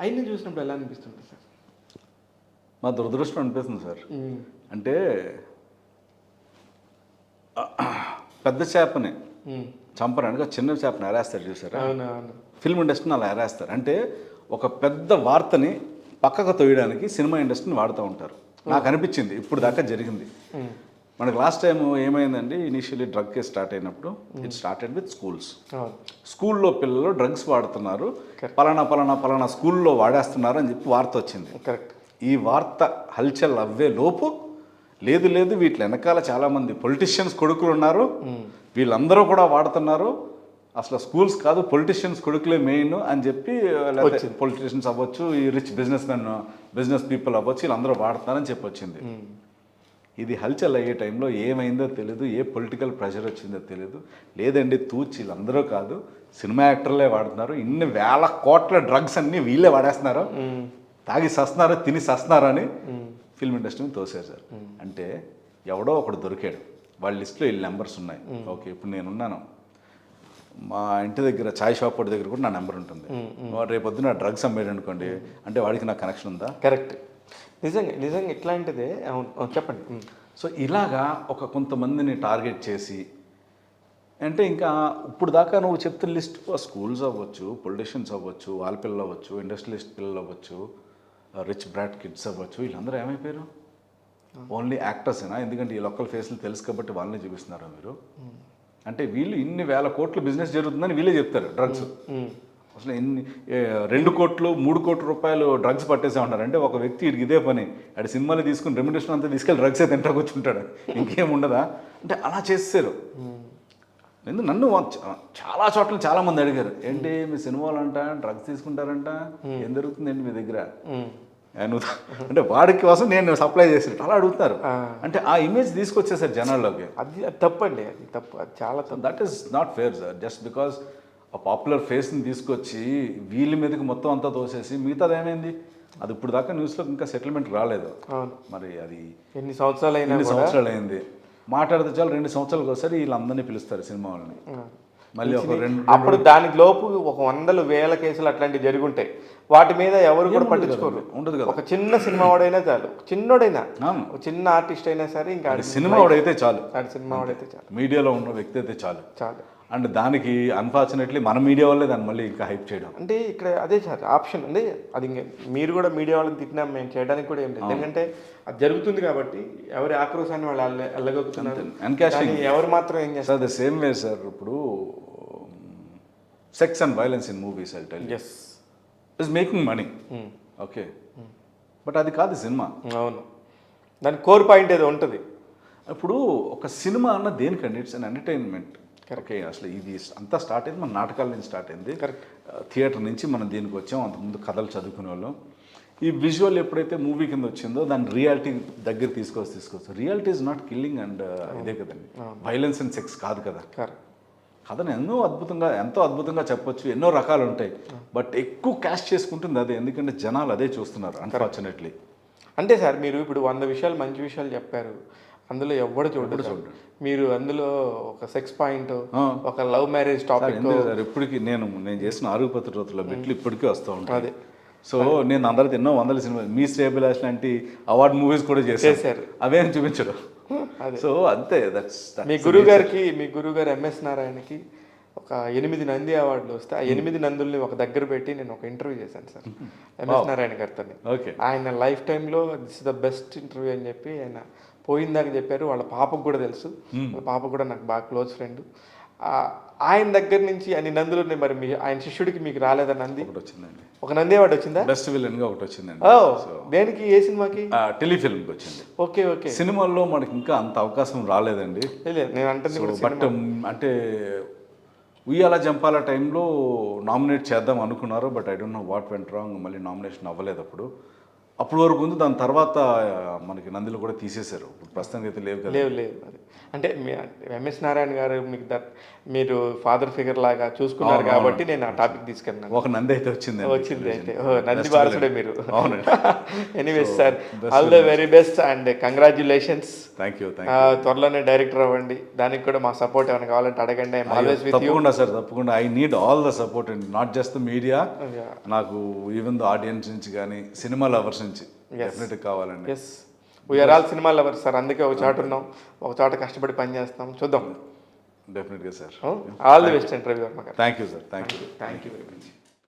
అయినా చూసినప్పుడు ఎలా అనిపిస్తుంటుంది సార్? మా దురదృష్టం అనిపిస్తుంది సార్. అంటే పెద్ద చేపని చంపడానికి చిన్న చేపని ఎరేస్తారు చూసారా? ఫిల్మ్ ఇండస్ట్రీని అలా ఎరేస్తారు. అంటే ఒక పెద్ద వార్తని పక్కకు తోయడానికి సినిమా ఇండస్ట్రీని వాడుతూ ఉంటారు. నాకు అనిపించింది ఇప్పుడు దాకా జరిగింది. మనకు లాస్ట్ టైం ఏమైందండి, ఇనిషియలీ డ్రగ్ కేసు స్టార్ట్ అయినప్పుడు ఇట్ స్టార్టెడ్ విత్ స్కూల్స్. స్కూల్లో పిల్లలు డ్రగ్స్ వాడుతున్నారు, పలానా పలానా పలానా స్కూల్లో వాడేస్తున్నారు అని చెప్పి వార్త వచ్చింది. కరెక్ట్. ఈ వార్త హల్చల్ అవ్వే లోపు లేదు లేదు వీటి వెనకాల చాలామంది పొలిటీషియన్స్ కొడుకులు ఉన్నారు, వీళ్ళందరూ కూడా వాడుతున్నారు, అసలు స్కూల్స్ కాదు పొలిటీషియన్స్ కొడుకులే మెయిన్ అని చెప్పి, లేకపోతే పొలిటీషియన్స్ అవ్వచ్చు, ఈ రిచ్ బిజినెస్ పీపుల్ అవ్వచ్చు, వీళ్ళందరూ వాడుతున్నారని చెప్పి వచ్చింది. ఇది హల్చల్ అయ్యే టైంలో ఏమైందో తెలియదు, ఏ పొలిటికల్ ప్రెషర్ వచ్చిందో తెలియదు. లేదండి తూచి వీళ్ళందరూ కాదు, సినిమా యాక్టర్లే వాడుతున్నారు, ఇన్ని వేల కోట్ల డ్రగ్స్ అన్నీ వీళ్ళే వాడేస్తున్నారు, తాగి సస్తున్నారు, తిని సస్తున్నారు అని ఫిల్మ్ ఇండస్ట్రీని తోసారు సార్. అంటే ఎవడో ఒకడు దొరికాడు, వాళ్ళ లిస్ట్లో వీళ్ళ నెంబర్స్ ఉన్నాయి. ఓకే, ఇప్పుడు నేనున్నాను, మా ఇంటి దగ్గర చాయ్ షాప్ వాడి దగ్గర కూడా నా నెంబర్ ఉంటుంది. వాడు రేపొద్దున డ్రగ్స్ అమ్మేడు అనుకోండి, అంటే వాడికి నాకు కనెక్షన్ ఉందా? కరెక్ట్. నిజంగా నిజంగా ఇట్లాంటిదే. చెప్పండి. సో ఇలాగా ఒక కొంతమందిని టార్గెట్ చేసి, అంటే ఇంకా ఇప్పుడు దాకా నువ్వు చెప్తున్న లిస్ట్ స్కూల్స్ అవ్వచ్చు, పొలిటీషియన్స్ అవ్వచ్చు, వాళ్ళ పిల్లలు అవ్వచ్చు, ఇండస్ట్రియలిస్ట్ పిల్లలు అవ్వచ్చు, రిచ్ బ్రాడ్ కిడ్స్ అవ్వచ్చు, వీళ్ళందరూ ఏమైపోయారు? ఓన్లీ యాక్టర్సేనా? ఎందుకంటే ఈ లోకల్ ఫేస్లు తెలుసు కాబట్టి వాళ్ళని చూపిస్తున్నారు మీరు. అంటే వీళ్ళు ఇన్ని వేల కోట్లు బిజినెస్ జరుగుతుందని వీళ్ళే చెప్తారు. డ్రగ్స్ అసలు ఎన్ని 2 కోట్లు 3 కోట్ల రూపాయలు డ్రగ్స్ పట్టేసే ఉంటారు. అంటే ఒక వ్యక్తి ఇదే పని, అటు సినిమాలు తీసుకుని రెమ్యునరేషన్ అంతా తీసుకెళ్ళి డ్రగ్సే తింటా కూర్చుంటాడు, ఇంకేం ఉండదా? అంటే అలా చేస్తారు. ఎందుకు నన్ను చాలా చోట్ల చాలామంది అడిగారు, ఏంటి మీ సినిమాలు అంట డ్రగ్స్ తీసుకుంటారంట, ఏం జరుగుతుందండి మీ దగ్గర? అంటే వాడికి కోసం నేను సప్లై చేసి అలా అడుగుతారు. అంటే ఆ ఇమేజ్ తీసుకొచ్చేసారు జనాల్లోకి. అది తప్పండి, అది తప్పు, అది చాలా తప్పు. That is not fair sir. Just because ఆ పాపులర్ ఫేస్ని తీసుకొచ్చి వీళ్ళ మీదకి మొత్తం అంతా తోసేసి మిగతాది ఏమైంది? అది ఇప్పుడు దాకా న్యూస్లో ఇంకా సెటిల్మెంట్ రాలేదు. మరి అది ఎన్ని సంవత్సరాలు అయింది, మాట్లాడితే చాలు 2 సంవత్సరాలకు ఒకసారి వీళ్ళందరినీ పిలుస్తారు సినిమా వాళ్ళని. మళ్ళీ ఒక 2 అప్పుడు దానికి లోపు ఒక 100,000 కేసులు అట్లాంటివి జరిగి ఉంటాయి, వాటి మీద ఎవరు కూడా పట్టించుకోరు. ఉండదు కదా. ఒక చిన్న సినిమా వాడైనా చాలు, చిన్నోడైనా, చిన్న ఆర్టిస్ట్ అయినా సరే, ఇంకా సినిమా వాడైతే చాలు, సినిమా వాడైతే చాలు, మీడియాలో ఉన్న వ్యక్తి అయితే చాలు. చాలు. అండ్ దానికి అన్ఫార్చునేట్లీ మన మీడియా వాళ్ళే దాన్ని మళ్ళీ ఇంకా హైప్ చేయడం. అంటే ఇక్కడ అదే సార్ ఆప్షన్ ఉంది. అది మీరు కూడా మీడియా వాళ్ళని తిట్టినా మేము చేయడానికి కూడా ఏం లేదు, ఎందుకంటే అది జరుగుతుంది కాబట్టి ఎవరి ఆక్రోశాన్ని వాళ్ళు వెళ్ళగలుగుతున్నారు. ఎవరు మాత్రం ఏం చేస్తారు? The same way sir. ఇప్పుడు sex and violence in movies I tell you is making money. Okay, but అది కాదు సినిమా. అవును, దాని కోర్ పాయింట్ ఏదో ఉంటుంది. ఇప్పుడు ఒక సినిమా అన్న దేనికండి? It's an entertainment. ఓకే, అసలు ఇది అంతా స్టార్ట్ అయింది మన నాటకాల నుంచి స్టార్ట్ అయింది. కరెక్ట్. థియేటర్ నుంచి మనం దీనికి వచ్చాం. అంతకుముందు కథలు చదువుకునే వాళ్ళం. ఈ విజువల్ ఎప్పుడైతే మూవీ కింద వచ్చిందో దాన్ని రియాలిటీ దగ్గర తీసుకోవచ్చు. Reality is not killing and ఇదే కదండి, వైలెన్స్ అండ్ సెక్స్ కాదు కదా. కథను ఎంతో అద్భుతంగా చెప్పొచ్చు, ఎన్నో రకాలు ఉంటాయి, బట్ ఎక్కువ క్యాష్ చేసుకుంటుంది అదే. ఎందుకంటే జనాలు అదే చూస్తున్నారు అన్ఫార్చునేట్లీ. అంటే సార్ మీరు ఇప్పుడు 100 విషయాలు మంచి విషయాలు చెప్పారు, అందులో ఎవడు చూడడు. మీరు అందులో ఒక సెక్స్ పాయింట్, ఒక లవ్ మ్యారేజ్ టాపిక్, ఇప్పటికి నేను చేసిన 6 పత్రికల బిట్లు ఇప్పటికీ వస్తూ ఉంటాయి. సో నేను అందరితో ఎన్నో 100 సినిమాలు, మీ శ్రేయభిలాష్ లాంటి అవార్డ్ మూవీస్ కూడా చేశారు, అవేం చూపించడం. సో అంతే. మీ గురుగారు ఎంఎస్ నారాయణకి ఒక 8 నంది అవార్డులు వస్తే, ఆ 8 నందుల్ని ఒక దగ్గర పెట్టి నేను ఒక ఇంటర్వ్యూ చేశాను సార్ ఎంఎస్ నారాయణ గారితో. ఆయన లైఫ్ టైంలో this is the best interview అని చెప్పి ఆయన పోయిందాక చెప్పారు. వాళ్ళ పాపకు కూడా తెలుసు, వాళ్ళ పాప కూడా నాకు బాగా క్లోజ్ ఫ్రెండ్. ఆయన దగ్గర నుంచి అన్ని నందులు ఉన్నాయి, మరి మీ ఆయన శిష్యుడికి మీకు రాలేదా నంది? ఒకటి వచ్చిందండి, ఒక నంది అవార్డు వచ్చిందా? బెస్ట్ విలన్గా ఒకటి వచ్చిందండి. ఓ దేనికి, ఏ సినిమాకి? టెలిఫిల్మ్కి వచ్చింది. Okay okay. సినిమాల్లో మనకి ఇంకా అంత అవకాశం రాలేదండి. లేదు, నేను అంటుంది కూడా బట్ అంటే ఉయ్యాల జంపాల టైంలో నామినేట్ చేద్దాం అనుకున్నారు, but I don't know what went wrong, మళ్ళీ నామినేషన్ అవ్వలేదు అప్పుడు వరకు ఉంది. దాని తర్వాత మనకి నందిలో కూడా తీసేశారు. ఇప్పుడు ప్రస్తుతానికి అయితే లేవు కదా. లేవు లేదు అది అంటే ఎంఎస్ నారాయణ గారు మీకు మీరు ఫాదర్ ఫిగర్ లాగా చూసుకున్నారు కాబట్టి నేను ఆ టాపిక్ తీసుకెళ్ళాను. ఒక నంది అయితే వచ్చింది అయితే నంది వారసుడే మీరు. అవునండి. Anyways sir, all the very best and congratulations. Thank you. త్వరలోనే డైరెక్టర్ అవ్వండి, దానికి కూడా మా సపోర్ట్ ఏమైనా కావాలంటే అడగండి. తప్పకుండా సార్, తప్పకుండా. I need all the support and not just the media, నాకు ఈవెన్ ద ఆడియన్స్ నుంచి కానీ సినిమా లవర్స్ నుంచి డెఫినెట్గా కావాలండి. Yes, we are all cinema lovers sir, అందుకే ఒక చాట ఉన్నాం, ఒక చాట కష్టపడి పని చేస్తాం, చూద్దాం. డెఫినెట్గా sir. All the best and Ravi Varma గారు. Thank you sir. Thank you very much.